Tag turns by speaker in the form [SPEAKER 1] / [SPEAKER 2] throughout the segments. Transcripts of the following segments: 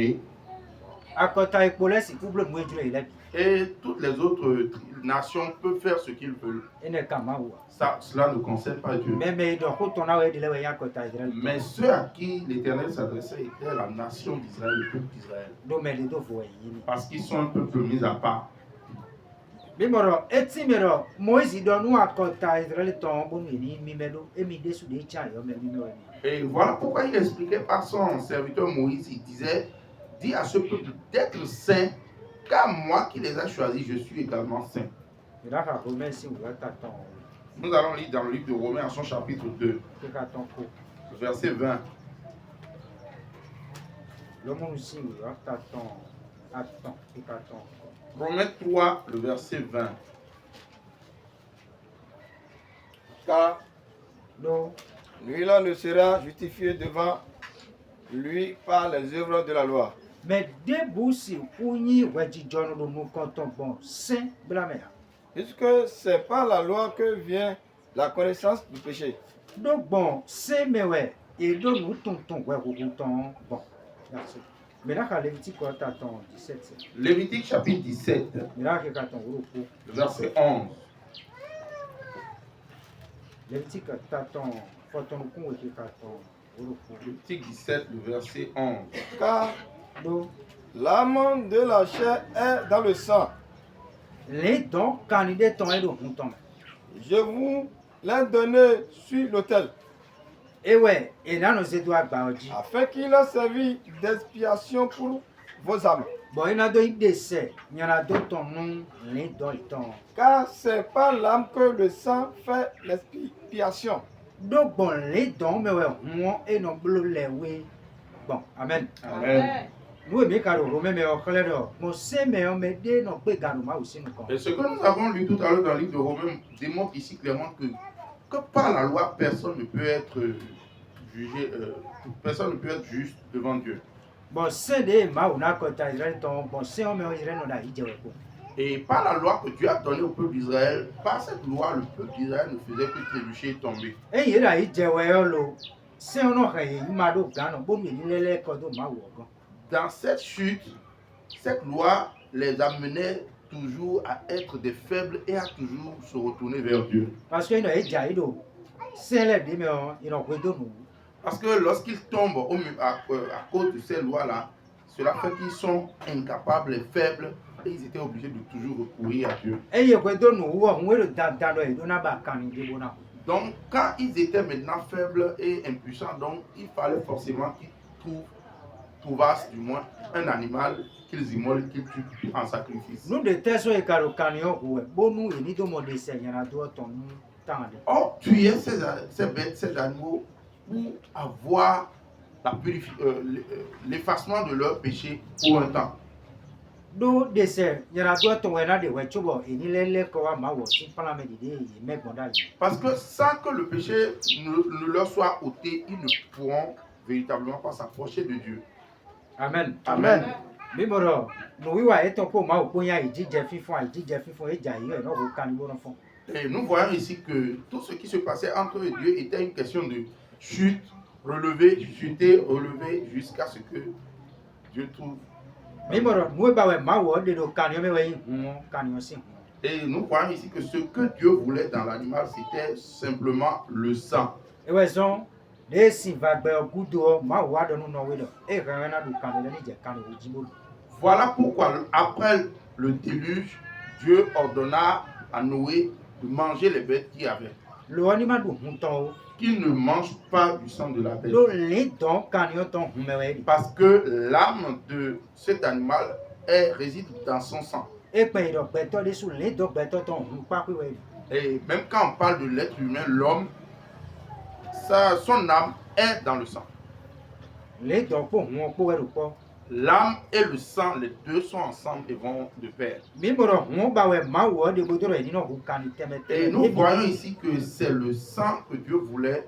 [SPEAKER 1] Et toutes les autres nations peuvent faire ce qu'ils veulent. Cela ne concerne pas Dieu. Mais ceux à qui l'Éternel s'adressait étaient la nation d'Israël, le peuple d'Israël. Parce qu'ils sont un peuple mis à part. Et voilà pourquoi il expliquait par son serviteur Moïse, il disait, dis à ce peuple d'être saint, car moi qui les ai choisis, je suis également saint. Nous allons lire dans le livre de Romains à son chapitre 2, verset 20. Romains 3, le verset 20.
[SPEAKER 2] Car nul ne sera justifié devant lui par les œuvres de la loi.
[SPEAKER 3] Mais
[SPEAKER 2] puisque c'est par la loi que vient la connaissance du péché.
[SPEAKER 3] Donc bon, c'est mais ouais, et donc nous tontons ouais bon. Merci. Mais là quand Lévitique 17.
[SPEAKER 1] Lévitique chapitre 17. Verset 11.
[SPEAKER 3] Lévitique
[SPEAKER 1] Lévitique 17, le verset 11.
[SPEAKER 2] Car l'âme de la chair est dans le sang.
[SPEAKER 3] Les dons candidats ton et
[SPEAKER 2] je vous l'ai donné sur l'autel.
[SPEAKER 3] Et ouais, et là nous doit
[SPEAKER 2] afin qu'il a servi d'expiation pour vos âmes.
[SPEAKER 3] Bon, il y en a d'autres décès, il y en a d'autres nom, les dons.
[SPEAKER 2] Car c'est par l'âme que le sang fait l'expiation.
[SPEAKER 3] Donc bon, les dons, mais ouais, moi et non bleu les oui. Bon, amen.
[SPEAKER 1] Amen.
[SPEAKER 3] Nous mais car Romain mais au clair, mon c'est mais on me dit non pas garuma aussi nous.
[SPEAKER 1] Et ce que nous avons lu tout à l'heure dans le livre de Romains démontre ici clairement que par la loi personne ne peut être jugé, personne ne peut être juste devant Dieu.
[SPEAKER 3] Bon, c'est des maouna kota Israël ton bon c'est on me Israël on a idée.
[SPEAKER 1] Et par la loi que Dieu a donnée au peuple d'Israël, par cette loi, le peuple d'Israël ne faisait que trébucher et tomber.
[SPEAKER 3] Et il a idée ouais c'est on a il m'a do gano bon il les kodo ma wo.
[SPEAKER 1] Dans cette chute, cette loi les amenait toujours à être des faibles et à toujours se retourner vers Dieu.
[SPEAKER 3] Parce que
[SPEAKER 1] parce que lorsqu'ils tombent à cause de ces lois-là, cela fait qu'ils sont incapables et faibles et ils étaient obligés de toujours recourir à Dieu. Donc quand ils étaient maintenant faibles et impuissants, donc il fallait forcément qu'ils trouvassent du moins un animal qu'ils immolent, qu'ils tuent en sacrifice. Or, tuer ces bêtes, ces animaux, pour avoir l'effacement de leur péché pour un temps. Parce que sans que le péché ne leur soit ôté, ils ne pourront véritablement pas s'approcher de Dieu.
[SPEAKER 3] Amen.
[SPEAKER 1] Amen. Et nous voyons ici que tout ce qui se passait entre eux et Dieu était une question de chute, relever, chuter, relever, jusqu'à ce que Dieu trouve. Et nous voyons ici que ce que Dieu voulait dans l'animal, c'était simplement le sang. Voilà pourquoi après le déluge, Dieu ordonna à Noé de manger les bêtes qu'il y avait. Qu'il ne mange pas du sang de la bête. Parce que l'âme de cet animal réside dans son sang. Et même quand on parle de l'être humain, l'homme, son âme est dans le sang. L'âme et le sang, les deux sont ensemble et vont de pair. Et nous voyons ici que c'est le sang que Dieu voulait.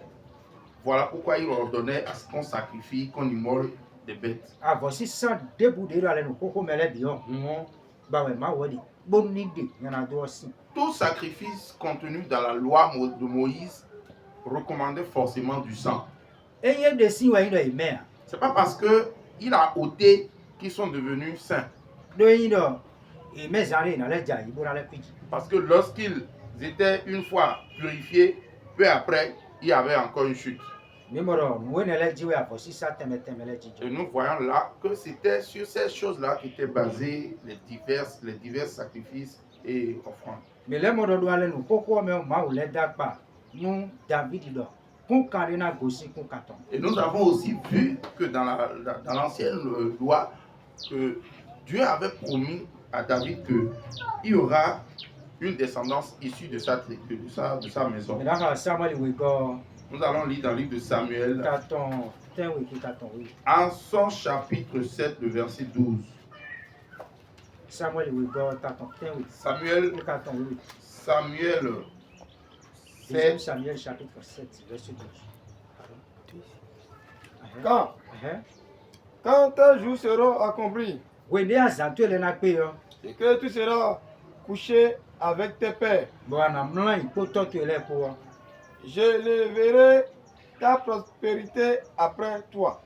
[SPEAKER 1] Voilà pourquoi il ordonnait à ce qu'on sacrifie, qu'on immole des bêtes. Tout sacrifice contenu dans la loi de Moïse recommandait forcément du sang. C'est pas parce que il a ôté qui sont devenus saints. Parce que lorsqu'ils étaient une fois purifiés, peu après, il y avait encore une chute. Et nous voyons là que c'était sur ces choses-là qu'étaient basés les divers sacrifices et offrandes. Et nous avons aussi vu que dans l'ancienne loi, que Dieu avait promis à David qu'il y aura une descendance issue de sa maison. Nous allons lire dans le livre de Samuel, en son chapitre 7, le verset 12. Samuel 7.
[SPEAKER 3] Samuel chapitre 7, verset 12.
[SPEAKER 2] Quand tes jours seront accomplis, et que tu seras couché avec tes pères, je leverai ta prospérité après toi.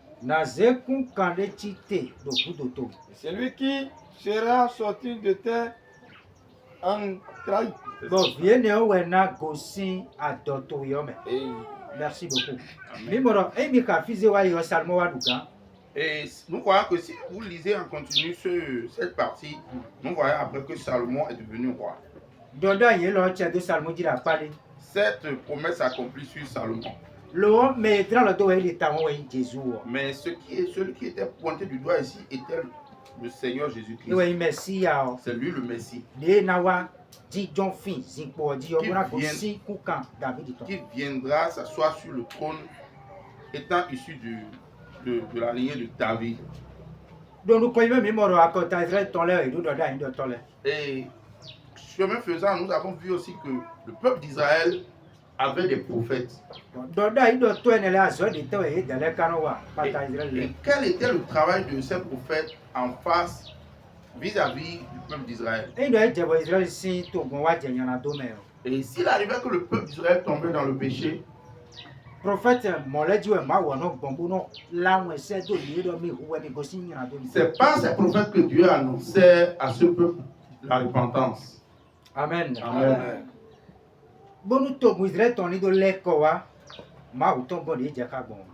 [SPEAKER 2] Celui qui sera sorti de tes entrailles.
[SPEAKER 3] Merci beaucoup.
[SPEAKER 1] Et nous voyons que si vous lisez en continu cette partie, nous voyons après que Salomon est devenu roi. Cette promesse accomplie sur Salomon. Mais celui qui était pointé du doigt ici était le Seigneur Jésus-Christ. C'est lui le Messie. Qui viendra s'asseoir sur le trône étant issu de la lignée de David. Et chemin faisant, nous avons vu aussi que le peuple d'Israël avait des prophètes. Et quel était le travail de ces prophètes en face vis-à-vis du peuple d'Israël? Et s'il arrivait que le peuple d'Israël tombait dans le péché, c'est par ces prophètes que Dieu annonçait à ce peuple la repentance.
[SPEAKER 3] Amen.
[SPEAKER 1] Amen.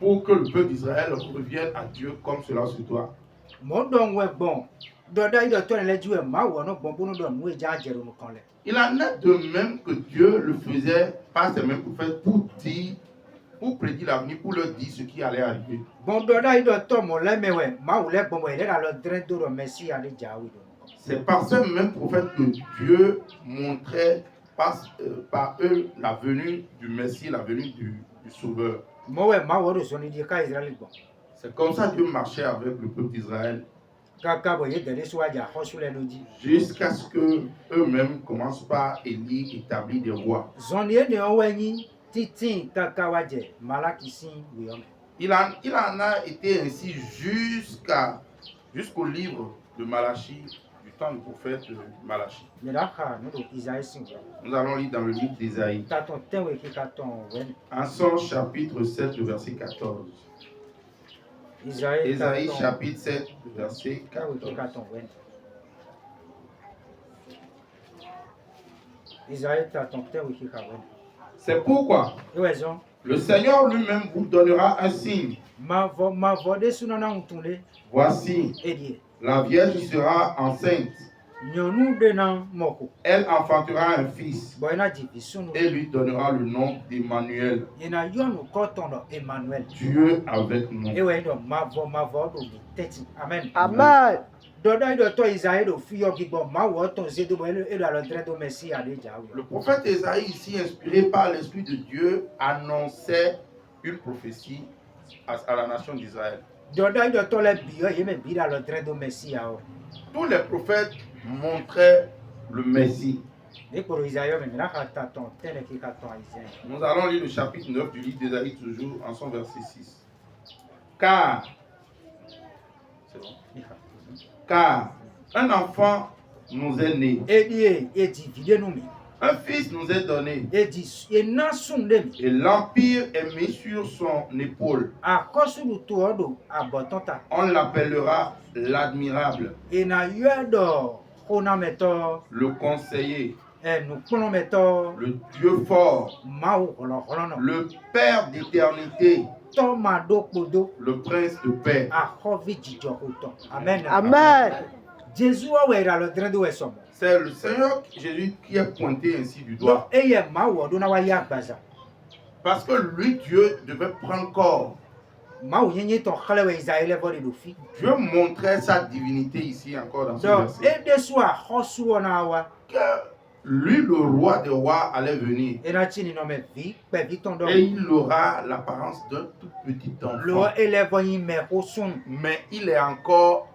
[SPEAKER 3] Pour que
[SPEAKER 1] le peuple d'Israël revienne à Dieu comme cela se doit. Il en est de même que Dieu le faisait par ses mêmes prophètes pour prédire l'avenir, pour leur dire ce qui allait arriver. C'est par ces mêmes prophètes que Dieu montrait par eux la venue du Messie, la venue du Sauveur. C'est comme ça que Dieu marchait avec le peuple d'Israël. Jusqu'à ce qu'eux-mêmes commencent par élire, établir des rois. Il en a été ainsi jusqu'au livre de Malachie, du temps du prophète Malachie. Nous allons lire dans le livre d'Ésaïe, en son chapitre 7, le verset 14. Ésaïe chapitre 7, verset 14. C'est pourquoi le Seigneur lui-même vous donnera un signe. Voici, la Vierge sera enceinte. Elle enfantera un fils et lui donnera le nom d'Emmanuel. Dieu avec nous.
[SPEAKER 3] Amen. Amen. Le
[SPEAKER 1] prophète Ésaïe, ici inspiré par l'Esprit de Dieu, annonçait une prophétie à la nation d'Israël. Tous les prophètes montraient le Messie. Nous allons lire le chapitre 9 du livre d'Ésaïe, toujours en son verset 6. Car un enfant nous est né, Un fils nous est donné
[SPEAKER 3] et dit et na sunde
[SPEAKER 1] et l'empire est mis sur son épaule.
[SPEAKER 3] akosu du todo abotonta
[SPEAKER 1] On l'appellera l'admirable,
[SPEAKER 3] et na yedo ona meto
[SPEAKER 1] le conseiller,
[SPEAKER 3] e nu kono meto
[SPEAKER 1] le Dieu fort,
[SPEAKER 3] mau holo
[SPEAKER 1] le Père d'éternité,
[SPEAKER 3] to ma do podo
[SPEAKER 1] le Prince de paix.
[SPEAKER 3] ahovi jijo hoto amen
[SPEAKER 4] Amen.
[SPEAKER 3] Jésus a wera le train de wesomo
[SPEAKER 1] C'est le Seigneur Jésus qui est pointé ainsi du
[SPEAKER 3] do
[SPEAKER 1] doigt.
[SPEAKER 3] eye mau do na wa ya gbaza
[SPEAKER 1] Parce que lui, Dieu, devait prendre corps.
[SPEAKER 3] mau nyenye to khalewe Israël voli do fi
[SPEAKER 1] Dieu montrait sa divinité ici encore dans ce
[SPEAKER 3] do
[SPEAKER 1] verset.
[SPEAKER 3] e de soa hosu ona wa
[SPEAKER 1] Que lui, le roi des rois, allait venir.
[SPEAKER 3] e na chini no me vi pe vi ton do
[SPEAKER 1] Et il aura l'apparence d'un tout petit
[SPEAKER 3] lo
[SPEAKER 1] enfant.
[SPEAKER 3] elevo yin me hosun
[SPEAKER 1] Mais il est encore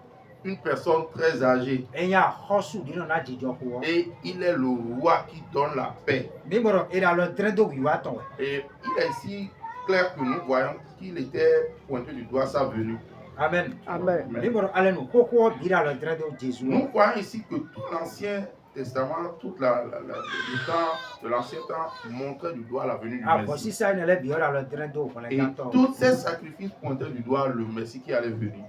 [SPEAKER 1] une personne très âgée.
[SPEAKER 3] enya hosu dino na jijo ho
[SPEAKER 1] Et il est le roi qui donne la paix.
[SPEAKER 3] mi moro e le train de wiwa ton
[SPEAKER 1] Et il est ici clair que nous voyons qu'il était pointé du doigt sa venue.
[SPEAKER 3] amen
[SPEAKER 4] Amen.
[SPEAKER 3] mi moro ale no koko bira le train de Jésus
[SPEAKER 1] Nous voyons ici que tout l'Ancien Testament, tout le temps de l'Ancien temps montrait du doigt la venue du
[SPEAKER 3] ah
[SPEAKER 1] Messie.
[SPEAKER 3] voici ça ne le biora le train de ko le
[SPEAKER 1] Et
[SPEAKER 3] ganto
[SPEAKER 1] tous ces sacrifices pointaient du doigt le Messie qui allait venir.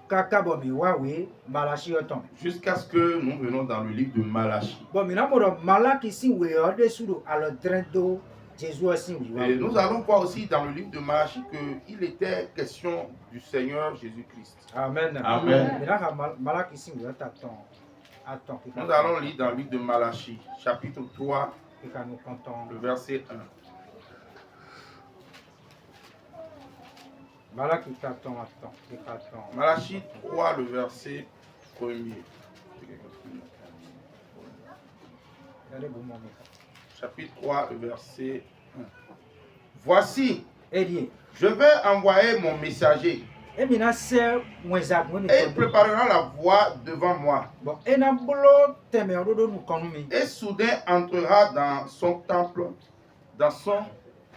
[SPEAKER 3] kaka bo mi wa we malachi oton
[SPEAKER 1] Jusqu'à ce que nous venons dans le livre de Malachie.
[SPEAKER 3] bon mi na moro malaki si we o de suru à le train de Jésus aussi wiwa
[SPEAKER 1] Et nous allons voir aussi dans le livre de Malachie qu'il était question du Seigneur Jésus-Christ.
[SPEAKER 3] amen
[SPEAKER 1] Amen.
[SPEAKER 3] mi na ka malaki si we ta ton attends
[SPEAKER 1] Nous allons lire dans le livre de Malachie, chapitre 3,
[SPEAKER 3] que nous comptons
[SPEAKER 1] le verset 1.
[SPEAKER 3] malaki attends
[SPEAKER 1] Malachie 3, le verset 1er.
[SPEAKER 3] Regardez vous mon
[SPEAKER 1] Chapitre 3, le verset 1. Voici,
[SPEAKER 3] Elie
[SPEAKER 1] je vais envoyer mon messager
[SPEAKER 3] e mi na se mweza gwe mi
[SPEAKER 1] et il
[SPEAKER 3] ton
[SPEAKER 1] préparera la voie devant moi.
[SPEAKER 3] bon e na bolo teme o do nu konu mi
[SPEAKER 1] Et soudain entrera dans son temple,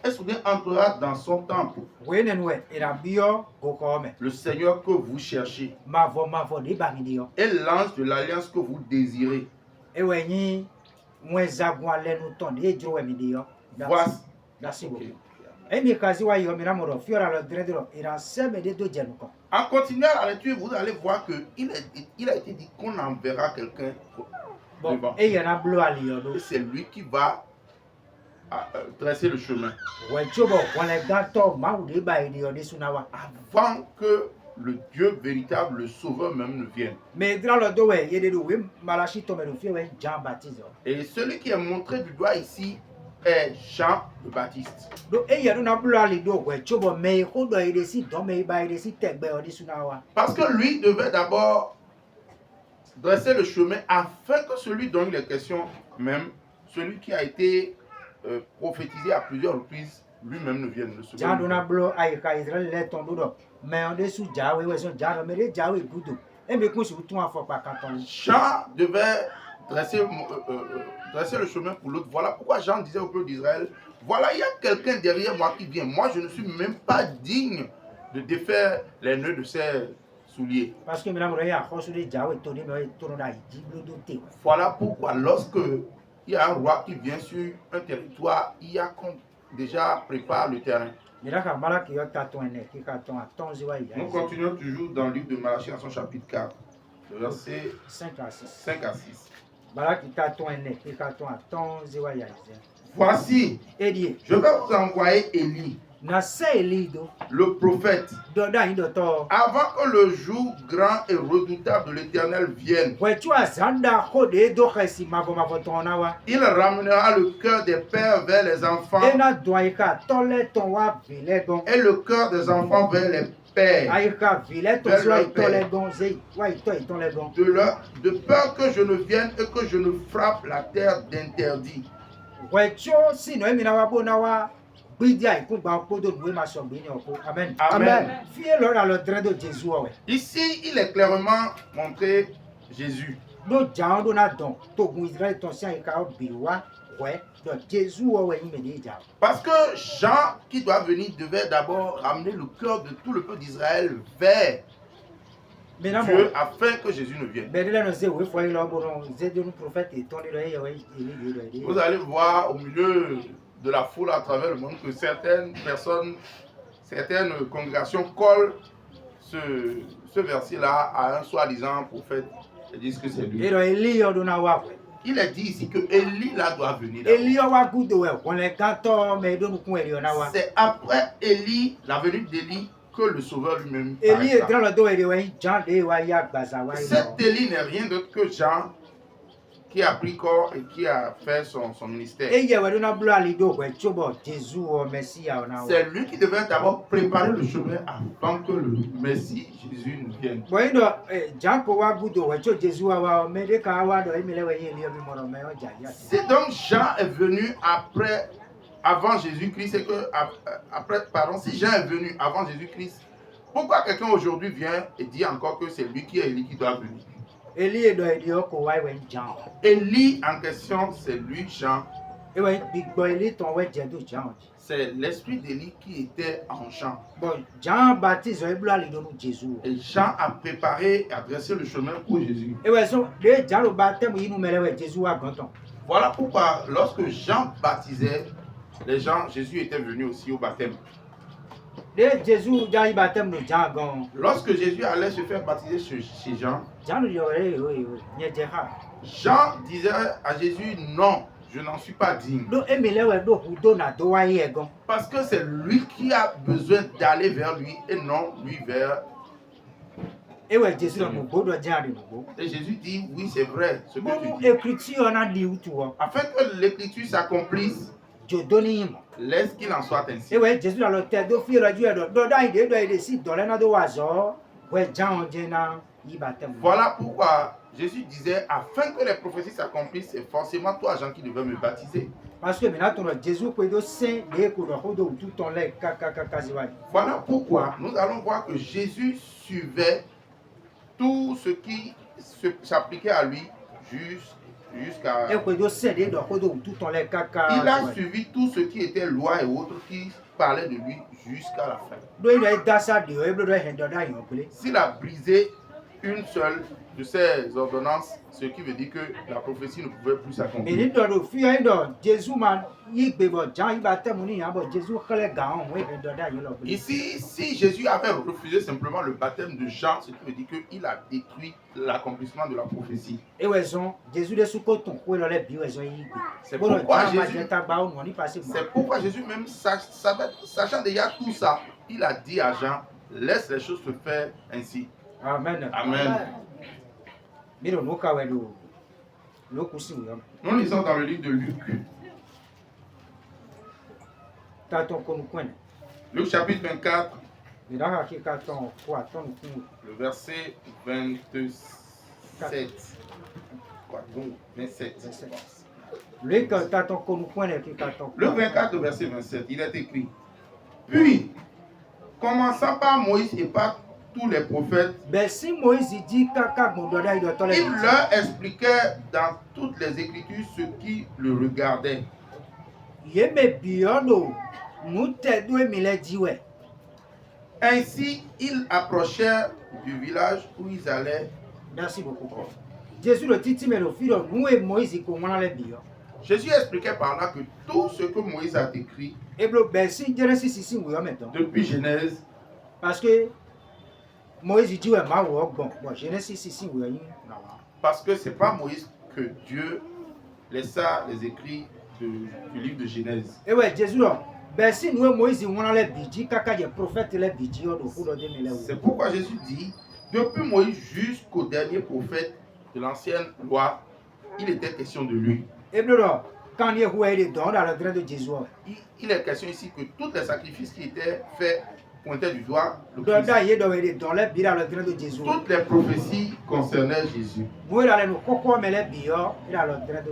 [SPEAKER 1] et soudain entrera dans son temple
[SPEAKER 3] we ne we e na bio go ko me
[SPEAKER 1] le Seigneur que vous cherchez
[SPEAKER 3] mavo de ba mi dio
[SPEAKER 1] et l'ange de l'alliance que vous désirez.
[SPEAKER 3] e we nyi mweza gwa le nu ton de jro we mi dio
[SPEAKER 1] Voici.
[SPEAKER 3] merci
[SPEAKER 1] Ok.
[SPEAKER 3] beaucoup e mi kazi wa yo mi na moro fiora le dredo e na se me de do jenu ko
[SPEAKER 1] En continuant la lecture, vous allez voir qu'il a été dit qu'on enverra quelqu'un
[SPEAKER 3] bon
[SPEAKER 1] devant.
[SPEAKER 3] e ya na blo ali yo do
[SPEAKER 1] Et c'est lui qui va dresser le chemin
[SPEAKER 3] we jobo wala gato ma u de ba e dio de sunawa
[SPEAKER 1] avant que le Dieu véritable, le Sauveur même ne vienne.
[SPEAKER 3] me dra lo do we ye de do we malachi to me do fi we Jean Baptiste
[SPEAKER 1] Et celui qui est montré du doigt ici est Jean le Baptiste.
[SPEAKER 3] do e ya do na blo ali do we jobo me ko do e de si do me ba e de si tegbe o de sunawa
[SPEAKER 1] Parce que lui devait d'abord dresser le chemin afin que celui dont il est question, même celui qui a été prophétisé à plusieurs reprises, lui-même ne vienne. Le second
[SPEAKER 3] Jean do
[SPEAKER 1] ne
[SPEAKER 3] na
[SPEAKER 1] vienne.
[SPEAKER 3] blo ai ka Israel le ton do do me on de su ja we so ja do me de ja we gudo e me kun su tun afo pa kanton
[SPEAKER 1] Jean devait dresser le chemin pour l'autre. Voilà pourquoi Jean disait au peuple d'Israël, voilà, il y a quelqu'un derrière moi qui vient. Moi, je ne suis même pas digne de défaire les nœuds de ses souliers.
[SPEAKER 3] parce que me na mo ya ho su de ja we to ni me to no da ji blo do te
[SPEAKER 1] Voilà pourquoi lorsque il y a un roi qui vient sur un territoire, il y a qu'on déjà prépare le terrain.
[SPEAKER 3] me na ka malaki yo ta ton ne ki ka ton atonzi wa ya
[SPEAKER 1] Nous continuons toujours dans le livre de Malachie à son chapitre 4, le verset
[SPEAKER 3] 5 à 6
[SPEAKER 1] 5 à 6.
[SPEAKER 3] malaki ta ton ne ki ka ton atonzi wa ya
[SPEAKER 1] Voici,
[SPEAKER 3] Elie
[SPEAKER 1] je vais vous envoyer Élie,
[SPEAKER 3] na se Eli do
[SPEAKER 1] le prophète,
[SPEAKER 3] do da yin do to
[SPEAKER 1] avant que le jour grand et redoutable de l'Éternel vienne.
[SPEAKER 3] we tu azanda ko de do khasi mavo ton na wa
[SPEAKER 1] Il ramenera le cœur des pères vers les enfants
[SPEAKER 3] e na do ai ka to le ton wa vile gon
[SPEAKER 1] et le cœur des enfants vers les pères,
[SPEAKER 3] ai ka vile to so ai to le gon ze wa to ai ton le gon
[SPEAKER 1] de peur que je ne vienne et que je ne frappe la terre d'interdit.
[SPEAKER 3] we tu si no mi na wa bo na wa gbidi ai kun gba po do we ma so gbe ni oko amen
[SPEAKER 1] Amen.
[SPEAKER 3] fie lo ra lo dre do Jésus we
[SPEAKER 1] Ici, il est clairement montré Jésus.
[SPEAKER 3] do ja do na don to gun Israel ton si ai ka o bi wa we do Jésus we yin me ni ja
[SPEAKER 1] Parce que Jean, qui doit venir, devait d'abord ramener le cœur de tout le peuple d'Israël vers
[SPEAKER 3] Maintenant,
[SPEAKER 1] Dieu afin que Jésus ne vienne.
[SPEAKER 3] ben là, nous c'est oui, faut y aller, bon, c'est de nous prophètes et ton
[SPEAKER 1] Vous allez voir au milieu de la foule à travers le monde que certaines personnes, certaines congrégations collent ce verset-là à un soi-disant prophète et disent que c'est lui.
[SPEAKER 3] Et là, Élie, on donne à voir.
[SPEAKER 1] Il est dit ici que Élie là doit venir.
[SPEAKER 3] Élie, on va goûter, on est quand mais de nous qu'on est là.
[SPEAKER 1] C'est après Élie, la venue d'Élie, que le Sauveur lui-même
[SPEAKER 3] Élie est
[SPEAKER 1] paraîtra.
[SPEAKER 3] dans le dos et ouais, Jean de Waya Bazawa.
[SPEAKER 1] Cet Élie n'est rien d'autre que Jean qui a pris corps et qui a fait son ministère.
[SPEAKER 3] Et il y a un blanc à l'ido, ouais, Chobo, Jésus, Messie, on a.
[SPEAKER 1] C'est lui qui devait d'abord préparer le chemin avant que le Messie Jésus ne vienne.
[SPEAKER 3] Bon, Jean ko wa goûter, ouais, Jésus, mais des cas, il me l'a voyé, il me l'a mais on jaya.
[SPEAKER 1] C'est donc Jean est venu après, avant Jésus-Christ, c'est que après, pardon, si Jean est venu avant Jésus-Christ, pourquoi quelqu'un aujourd'hui vient et dit encore que c'est lui qui est Élie qui doit venir?
[SPEAKER 3] Élie est dans Élie, ko wa ouais, Jean.
[SPEAKER 1] Élie en question, c'est lui, Jean.
[SPEAKER 3] Et ouais, Big Boy, Élie, ton ouais, Jean.
[SPEAKER 1] C'est l'esprit d'Élie qui était en Jean.
[SPEAKER 3] Bon, Jean Baptiste, il blanc à l'ido, Jésus.
[SPEAKER 1] Et Jean a préparé et a dressé le chemin pour Jésus.
[SPEAKER 3] Et ouais, so, les Jean le baptême, il nous met ouais, Jésus à Ganton.
[SPEAKER 1] Voilà pourquoi, lorsque Jean baptisait les gens, Jésus était venu aussi au baptême.
[SPEAKER 3] Les Jésus, Jean, il baptême de Jean Gon.
[SPEAKER 1] Lorsque Jésus allait se faire baptiser chez Jean,
[SPEAKER 3] Jean le dit, oui,
[SPEAKER 1] Jean disait à Jésus, non, je n'en suis pas digne.
[SPEAKER 3] Donc, Emile, ouais, donc, vous donne à toi, Gon.
[SPEAKER 1] Parce que c'est lui qui a besoin d'aller vers lui et non lui vers.
[SPEAKER 3] Et ouais, Jésus, on nous doit dire à nous.
[SPEAKER 1] Et Jésus dit, oui, c'est vrai ce que
[SPEAKER 3] Bon,
[SPEAKER 1] tu dis.
[SPEAKER 3] écriture, on a dit où tu vois.
[SPEAKER 1] Afin que l'écriture s'accomplisse,
[SPEAKER 3] Je donne him.
[SPEAKER 1] laisse qu'il en soit ainsi.
[SPEAKER 3] Et ouais, Jésus, dans le tête, de fille, Dieu, dans l'idée, doit aider, dans l'un de oiseaux, ouais, Jean, on dit, il baptême.
[SPEAKER 1] Voilà pourquoi Jésus disait, afin que les prophéties s'accomplissent, c'est forcément toi, Jean, qui devais me baptiser.
[SPEAKER 3] Parce que maintenant, ton Jésus, peut être saint, et que le tout ton lait,
[SPEAKER 1] Voilà pourquoi nous allons voir que Jésus suivait tout ce qui s'appliquait à lui jusqu'à...
[SPEAKER 3] et que de saint, et tout ton lait,
[SPEAKER 1] Il a suivi tout ce qui était loi et autres qui parlaient de lui jusqu'à la fin.
[SPEAKER 3] Donc, il doit être dans sa dieu, il doit être dans
[SPEAKER 1] S'il a brisé une seule de ces ordonnances, ce qui veut dire que la prophétie ne pouvait plus
[SPEAKER 3] mais
[SPEAKER 1] s'accomplir.
[SPEAKER 3] il doit le faire, Jésus, il peut Jean, il baptême, Jésus, il est grand, oui, il
[SPEAKER 1] Ici, si Jésus avait refusé simplement le baptême de Jean, ce qui veut dire qu'il a détruit l'accomplissement de la prophétie.
[SPEAKER 3] et ouais, Jésus, est sous coton, où il a les bio,
[SPEAKER 1] C'est pourquoi
[SPEAKER 3] Jésus,
[SPEAKER 1] Jésus, même sachant déjà tout ça, il a dit à Jean, laisse les choses se faire ainsi.
[SPEAKER 3] Amen.
[SPEAKER 1] Amen. Nous lisons dans le livre de Luc. Luc chapitre 24, le verset 27. Quoi, donc, 27. Luc 24, le verset 27, il est écrit. Puis, commençant par Moïse et par tous les prophètes, il leur expliquait dans toutes les Écritures ce qui le regardait. Ainsi, ils approchèrent du village où ils allaient.
[SPEAKER 3] Merci beaucoup. Jésus le dit, mais le fils de nous et Moïse, il commence les bio.
[SPEAKER 1] Jésus expliquait par là que tout ce que Moïse a écrit depuis Genèse,
[SPEAKER 3] parce que Moïse dit, ouais, bon, Genèse ici,
[SPEAKER 1] parce que ce n'est pas Moïse que Dieu laissa les écrits du livre de Genèse.
[SPEAKER 3] Et ouais, Jésus, si nous et Moïse, on a les bidis, caca, les prophètes, les bidis,
[SPEAKER 1] c'est pourquoi Jésus dit, depuis Moïse jusqu'au dernier prophète de l'ancienne loi, il était question de lui.
[SPEAKER 3] Et bien, quand il est dans le train de Jésus,
[SPEAKER 1] il est question ici que tous les sacrifices qui étaient faits pointaient du doigt le
[SPEAKER 3] Christ.
[SPEAKER 1] Christ. Toutes les prophéties concernaient Jésus.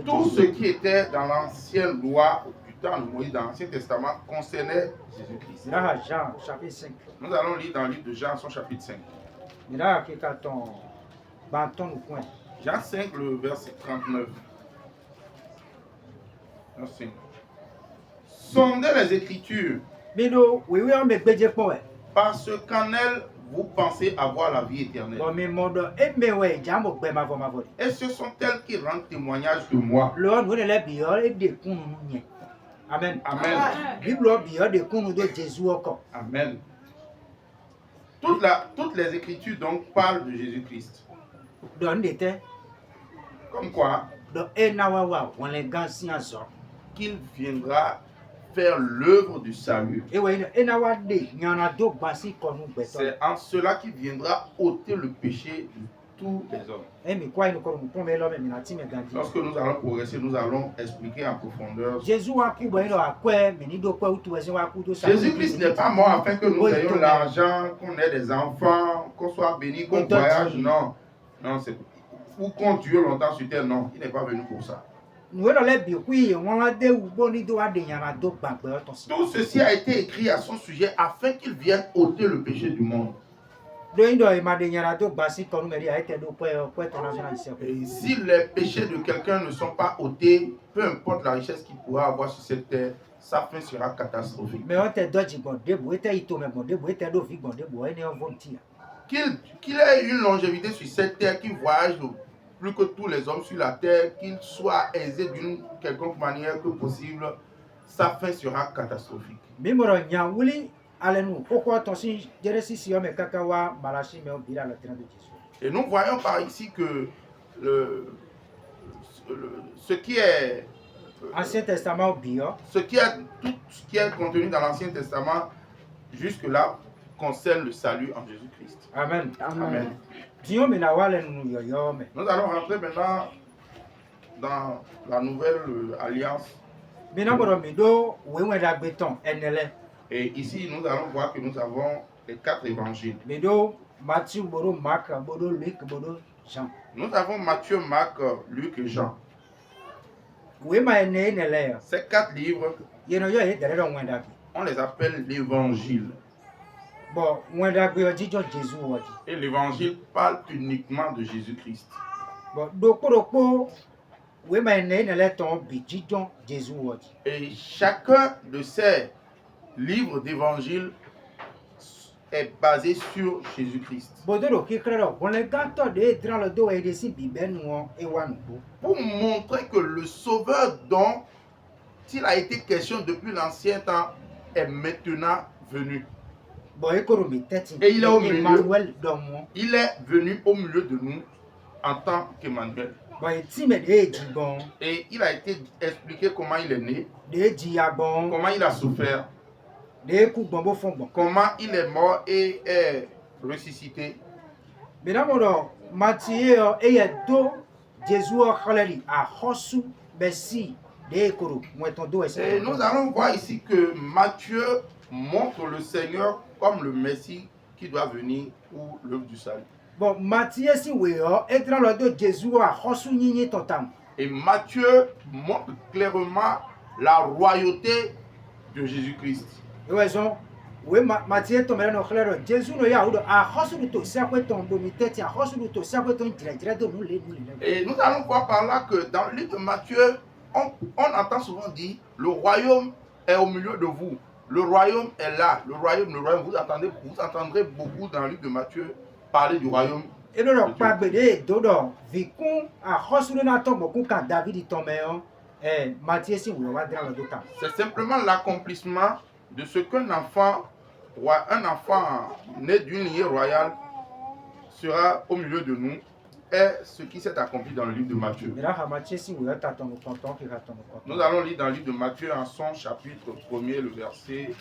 [SPEAKER 1] Tout ce qui était dans l'ancienne loi du temps de Moïse, dans l'Ancien Testament, concernait Jésus-Christ.
[SPEAKER 3] Jean, chapitre 5.
[SPEAKER 1] Nous allons lire dans le livre de Jean, son chapitre 5. Jean 5, le verset 39. Jean 5. Sondez les Écritures, parce qu'en elles vous pensez avoir la vie éternelle.
[SPEAKER 3] Bon, mais mon dos, et mais ouais, j'aime bien ma voix, ma voix.
[SPEAKER 1] Et ce sont elles qui rendent témoignage de moi.
[SPEAKER 3] Lord, nous les biens et des cons nous. Amen.
[SPEAKER 1] Amen.
[SPEAKER 3] Bible biens des cons nous de Jésus encore.
[SPEAKER 1] Amen. Toutes les écritures donc parlent de Jésus-Christ.
[SPEAKER 3] Donne des terres.
[SPEAKER 1] Comme quoi,
[SPEAKER 3] Donc, et nawawa, on les gants si en sort.
[SPEAKER 1] qu'il viendra faire l'œuvre du salut.
[SPEAKER 3] Et ouais, et nawade, il y en a d'autres bassi comme nous béton.
[SPEAKER 1] C'est en cela qu'il viendra ôter le péché de tous les hommes.
[SPEAKER 3] Et mais quoi, il nous promet l'homme, mais il a dit.
[SPEAKER 1] Lorsque nous allons progresser, nous allons expliquer en profondeur.
[SPEAKER 3] Jésus a coupé à quoi, mais il doit quoi ou tout à coup de ça.
[SPEAKER 1] Jésus-Christ n'est pas mort afin que nous ayons l'argent, qu'on ait des enfants, qu'on soit béni, qu'on voyage. Non, non, c'est ou qu'on dure longtemps sur terre. Non, il n'est pas venu pour ça. Tout ceci a été écrit à son sujet afin qu'il vienne ôter le péché du monde. Et si les péchés de quelqu'un ne sont pas ôtés, peu importe la richesse qu'il pourra avoir sur cette terre, sa fin sera catastrophique. Qu'il ait une longévité sur cette terre, qu'il voyage plus que tous les hommes sur la terre, qu'il soit aisé d'une quelconque manière que possible, sa fin sera catastrophique. Et nous voyons par ici que ce qui est
[SPEAKER 3] Ancien Testament,
[SPEAKER 1] tout ce qui est contenu dans l'Ancien Testament jusque-là concerne le salut en Jésus-Christ.
[SPEAKER 3] Amen.
[SPEAKER 1] Amen. Nous allons rentrer maintenant dans la nouvelle alliance. Et ici, nous allons voir que nous avons les 4 évangiles. Nous avons Matthieu, Marc, Luc et Jean. Ces 4 livres, on les appelle l'évangile. Et l'évangile parle uniquement de Jésus-Christ. Et chacun de ces livres d'évangile est basé sur Jésus-Christ. Pour montrer que le Sauveur dont il a été question depuis l'ancien temps est maintenant venu. Et il est au milieu. Il est venu au milieu de nous en tant qu'Emmanuel. Et il a été expliqué comment il est né, comment il a souffert, comment il est mort et est ressuscité. Et nous allons voir ici que Matthieu montre le Seigneur comme le Messie qui doit venir pour l'œuvre du salut. Et Matthieu montre clairement la royauté de Jésus-Christ. Et nous allons voir par là que dans le livre de Matthieu, on entend souvent dire le royaume est au milieu de vous. Le royaume est là. Le royaume. Vous entendrez beaucoup dans le livre de Matthieu parler du royaume. C'est simplement l'accomplissement de ce qu'un enfant né d'une lignée royale sera au milieu de nous. Est ce qui s'est accompli dans le livre de Matthieu. Nous allons lire dans le livre de Matthieu en son chapitre 1er, le verset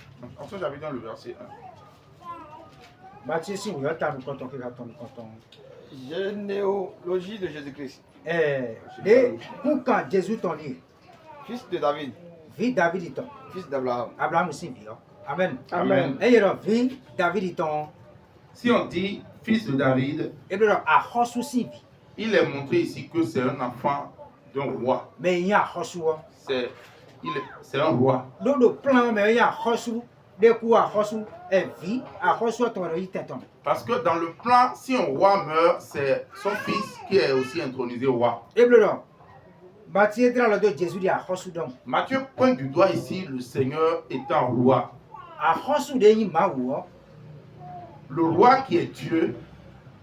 [SPEAKER 1] 1.
[SPEAKER 2] Généalogie de Jésus-Christ. Fils de David. Fils d'Abraham.
[SPEAKER 3] Amen.
[SPEAKER 1] Amen. Si on dit fils de David, il est montré ici que c'est un enfant d'un roi. C'est un roi. Parce que dans le plan, si un roi meurt, c'est son fils qui est aussi intronisé roi. Matthieu pointe du doigt ici le Seigneur étant roi. Le roi qui est Dieu,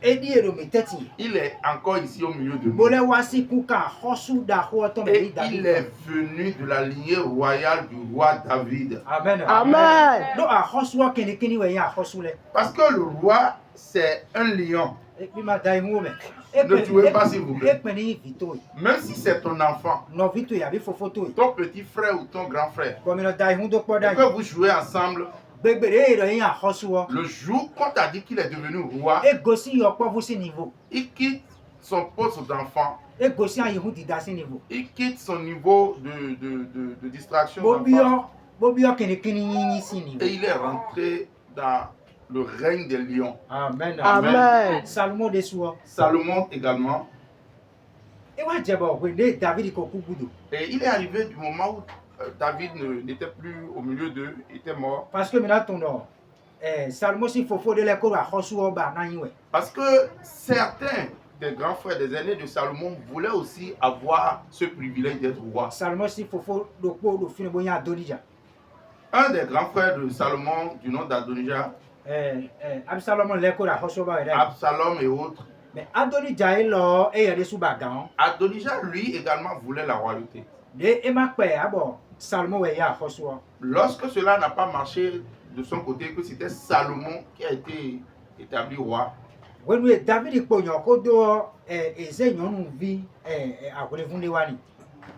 [SPEAKER 3] edi edo meteti
[SPEAKER 1] il est encore ici au milieu de nous.
[SPEAKER 3] bole wasi kuka hosu da ho to me
[SPEAKER 1] Et il
[SPEAKER 3] David
[SPEAKER 1] est venu de la lignée royale du roi David.
[SPEAKER 3] amen
[SPEAKER 4] Amen.
[SPEAKER 3] do a hosu wa kini we ya hosu le
[SPEAKER 1] Parce que le roi, c'est un lion.
[SPEAKER 3] e bi ma dai mu me
[SPEAKER 1] Ne tuez pas, s'il vous plaît.
[SPEAKER 3] e pe ni vito
[SPEAKER 1] Même si c'est ton enfant,
[SPEAKER 3] no vito ya bi fofoto
[SPEAKER 1] ton petit frère ou ton grand frère,
[SPEAKER 3] ko mi no dai hu do po
[SPEAKER 1] et
[SPEAKER 3] dai
[SPEAKER 1] que vous jouez ensemble,
[SPEAKER 3] gbegbere ero ya hosu wo
[SPEAKER 1] le jour qu'on t'a dit qu'il est devenu roi,
[SPEAKER 3] e gosi yo po vu si niveau
[SPEAKER 1] il quitte son poste d'enfant,
[SPEAKER 3] e gosi ayi hu di da si niveau
[SPEAKER 1] il quitte son niveau de distraction d'enfant,
[SPEAKER 3] bobi yo kini yin si niveau
[SPEAKER 1] et il est rentré dans le règne des lions.
[SPEAKER 3] amen
[SPEAKER 4] Amen.
[SPEAKER 3] Salmo de suo
[SPEAKER 1] Salomon également.
[SPEAKER 3] e wa jebo we de David ko kugudo
[SPEAKER 1] Et il est arrivé du moment où David n'était plus au milieu d'eux, il était mort.
[SPEAKER 3] parce que mina tono Salmo si fofo de le ko a hosu wo ba na yin we
[SPEAKER 1] Parce que certains des grands frères, des aînés de Salomon voulaient aussi avoir ce privilège d'être roi.
[SPEAKER 3] Salmo si fofo do po do fini bo ya Adonija
[SPEAKER 1] Un des grands frères de Salomon, du nom d'Adonija,
[SPEAKER 3] Absalom le ko a hosu ba we
[SPEAKER 1] Absalom et autres,
[SPEAKER 3] mais Adonija e lo e yede su ba gan
[SPEAKER 1] Adonija lui également voulait la royauté.
[SPEAKER 3] de e ma pe abo Salmo we ya hosu wo
[SPEAKER 1] Lorsque cela n'a pas marché de son côté, que c'était Salomon qui a été établi roi,
[SPEAKER 3] wenu e David ko yan ko do eze nyonu vi akole funde wani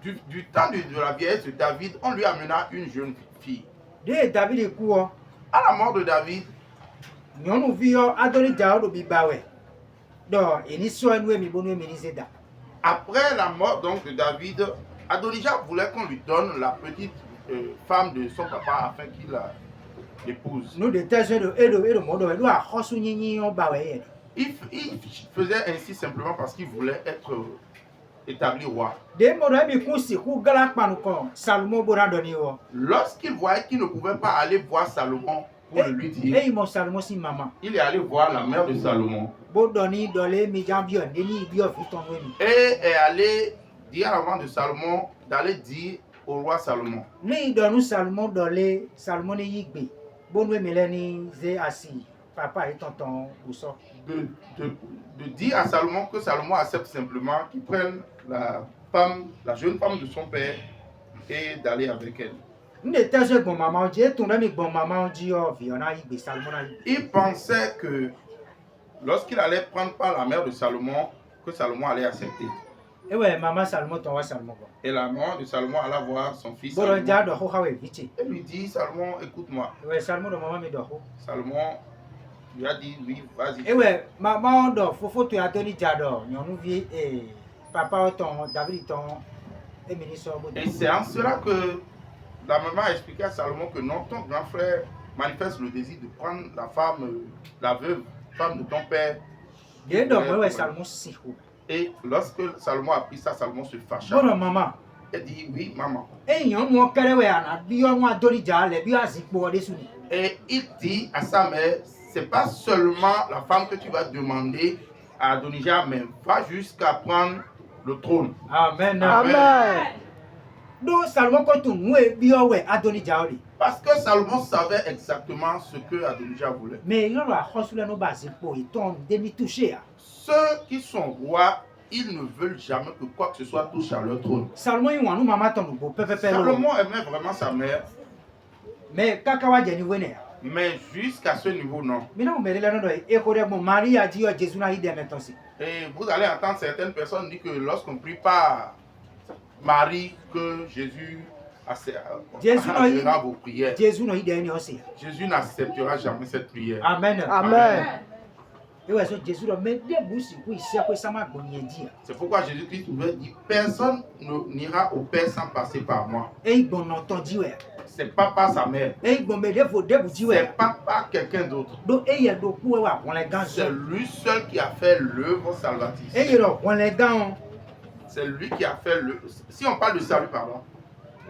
[SPEAKER 1] du temps de la vieillesse de David, on lui amena une jeune fille.
[SPEAKER 3] de David ku o
[SPEAKER 1] À la mort de David,
[SPEAKER 3] nyɔnu vi yɔ Adonija do bi ba wɛ dɔ eni sɔ enu emi bonu emi ni zeda
[SPEAKER 1] après la mort donc de David, Adonija voulait qu'on lui donne la petite femme de son papa afin qu'il l'épouse.
[SPEAKER 3] nu de tɛsɛ do edo mɔ dɔ wɛ do axɔsu nyinyi yɔ ba wɛ yɛ
[SPEAKER 1] Il faisait ainsi simplement parce qu'il voulait être établi roi.
[SPEAKER 3] de mɔ dɔ emi kun si ku gala kpanu kɔ Salomo bona dɔ ni wɔ
[SPEAKER 1] Lorsqu'il voyait qu'il ne pouvait pas aller voir Salomon pour le lui dire,
[SPEAKER 3] eyi mɔ Salomo si mama
[SPEAKER 1] il est allé voir la mère de Salomon
[SPEAKER 3] bo dɔ ni dɔ le emi jan biɔ ne ni biɔ fi tɔn nu emi
[SPEAKER 1] et est allé dire à la mère de Salomon d'aller dire au roi Salomon.
[SPEAKER 3] ne dɔ nu Salomo dɔ le Salomo ne yi gbe bonu emi lɛ ni ze asi papa yi tɔntɔn wusɔ
[SPEAKER 1] De dire à Salomon que Salomon accepte simplement qu'il prenne la jeune femme de son père et d'aller avec elle.
[SPEAKER 3] n de tɛsɛ gbɔn mama dzi etun ɖe mi gbɔn mama dzi yɔ viɔ na yi gbe Salomo na yi
[SPEAKER 1] Il pensait que lorsqu'il allait prendre par la mère de Salomon, que Salomon allait accepter.
[SPEAKER 3] ewɛ mama Salomo tɔn wa Salomo bɔ.
[SPEAKER 1] Et la maman de Salomon alla voir son fils
[SPEAKER 3] Boro
[SPEAKER 1] Salomon
[SPEAKER 3] ja do ho hawe vici.
[SPEAKER 1] et lui dit, Salomon, écoute-moi.
[SPEAKER 3] Ewe Salomo do mama mi do ho.
[SPEAKER 1] Salomon lui a dit, oui, vas-y.
[SPEAKER 3] Ewe mama do fofo to Adoni ja do nyonu vi papa ton David ton emini so bo.
[SPEAKER 1] Et c'est en cela que la maman a expliqué à Salomon que non, ton grand frère manifeste le désir de prendre la femme, la veuve, femme de ton père.
[SPEAKER 3] De do mo we Salomo si ho.
[SPEAKER 1] Et lorsque Salomon a appris ça, Salomon se fâcha.
[SPEAKER 3] Boro mama.
[SPEAKER 1] Elle dit, oui, maman.
[SPEAKER 3] Eyan mo kere we ana bi o mo Adoni ja le bi azipo de suni.
[SPEAKER 1] Et il dit à sa mère, c'est pas seulement la femme que tu vas demander à Adonija, mais va jusqu'à prendre le trône.
[SPEAKER 3] Amen.
[SPEAKER 4] Amen.
[SPEAKER 3] Do Salomo ko tun mu e bi o we Adoni ja ori.
[SPEAKER 1] Parce que Salomon savait exactement ce que Adonija voulait.
[SPEAKER 3] Mais yo la hosule no ba zipo iton demi touché.
[SPEAKER 1] Ceux qui sont rois, ils ne veulent jamais que quoi que ce soit touche à leur trône.
[SPEAKER 3] Salomo yi wanu mama ton bo pepepe.
[SPEAKER 1] Salomon aimait vraiment sa mère,
[SPEAKER 3] Mais kaka wa je ni wene.
[SPEAKER 1] mais jusqu'à ce niveau, non.
[SPEAKER 3] Mina umere la no do e ko de bon Maria di o Jésus na ide metonsi.
[SPEAKER 1] Et vous allez entendre certaines personnes dire que lorsqu'on prie par Marie, que Jésus acceptera vos prières.
[SPEAKER 3] Jésus no ide ni o se.
[SPEAKER 1] Jésus n'acceptera jamais cette prière.
[SPEAKER 3] Amen.
[SPEAKER 4] Amen.
[SPEAKER 3] E wa so Jésus do me de busi ku isi ko sama gboni eji.
[SPEAKER 1] C'est pourquoi Jésus-Christ pouvait dire, personne n'ira au Père sans passer par moi.
[SPEAKER 3] E gbon no ton di we.
[SPEAKER 1] C'est pas par sa mère.
[SPEAKER 3] E gbon me de fo de bu di we.
[SPEAKER 1] C'est pas par quelqu'un d'autre.
[SPEAKER 3] Do e ye do ku wa won le gan
[SPEAKER 1] C'est
[SPEAKER 3] so.
[SPEAKER 1] lui seul qui a fait l'œuvre salvatrice.
[SPEAKER 3] E ye do won le gan.
[SPEAKER 1] C'est lui qui a fait le... Si on parle de salut, pardon,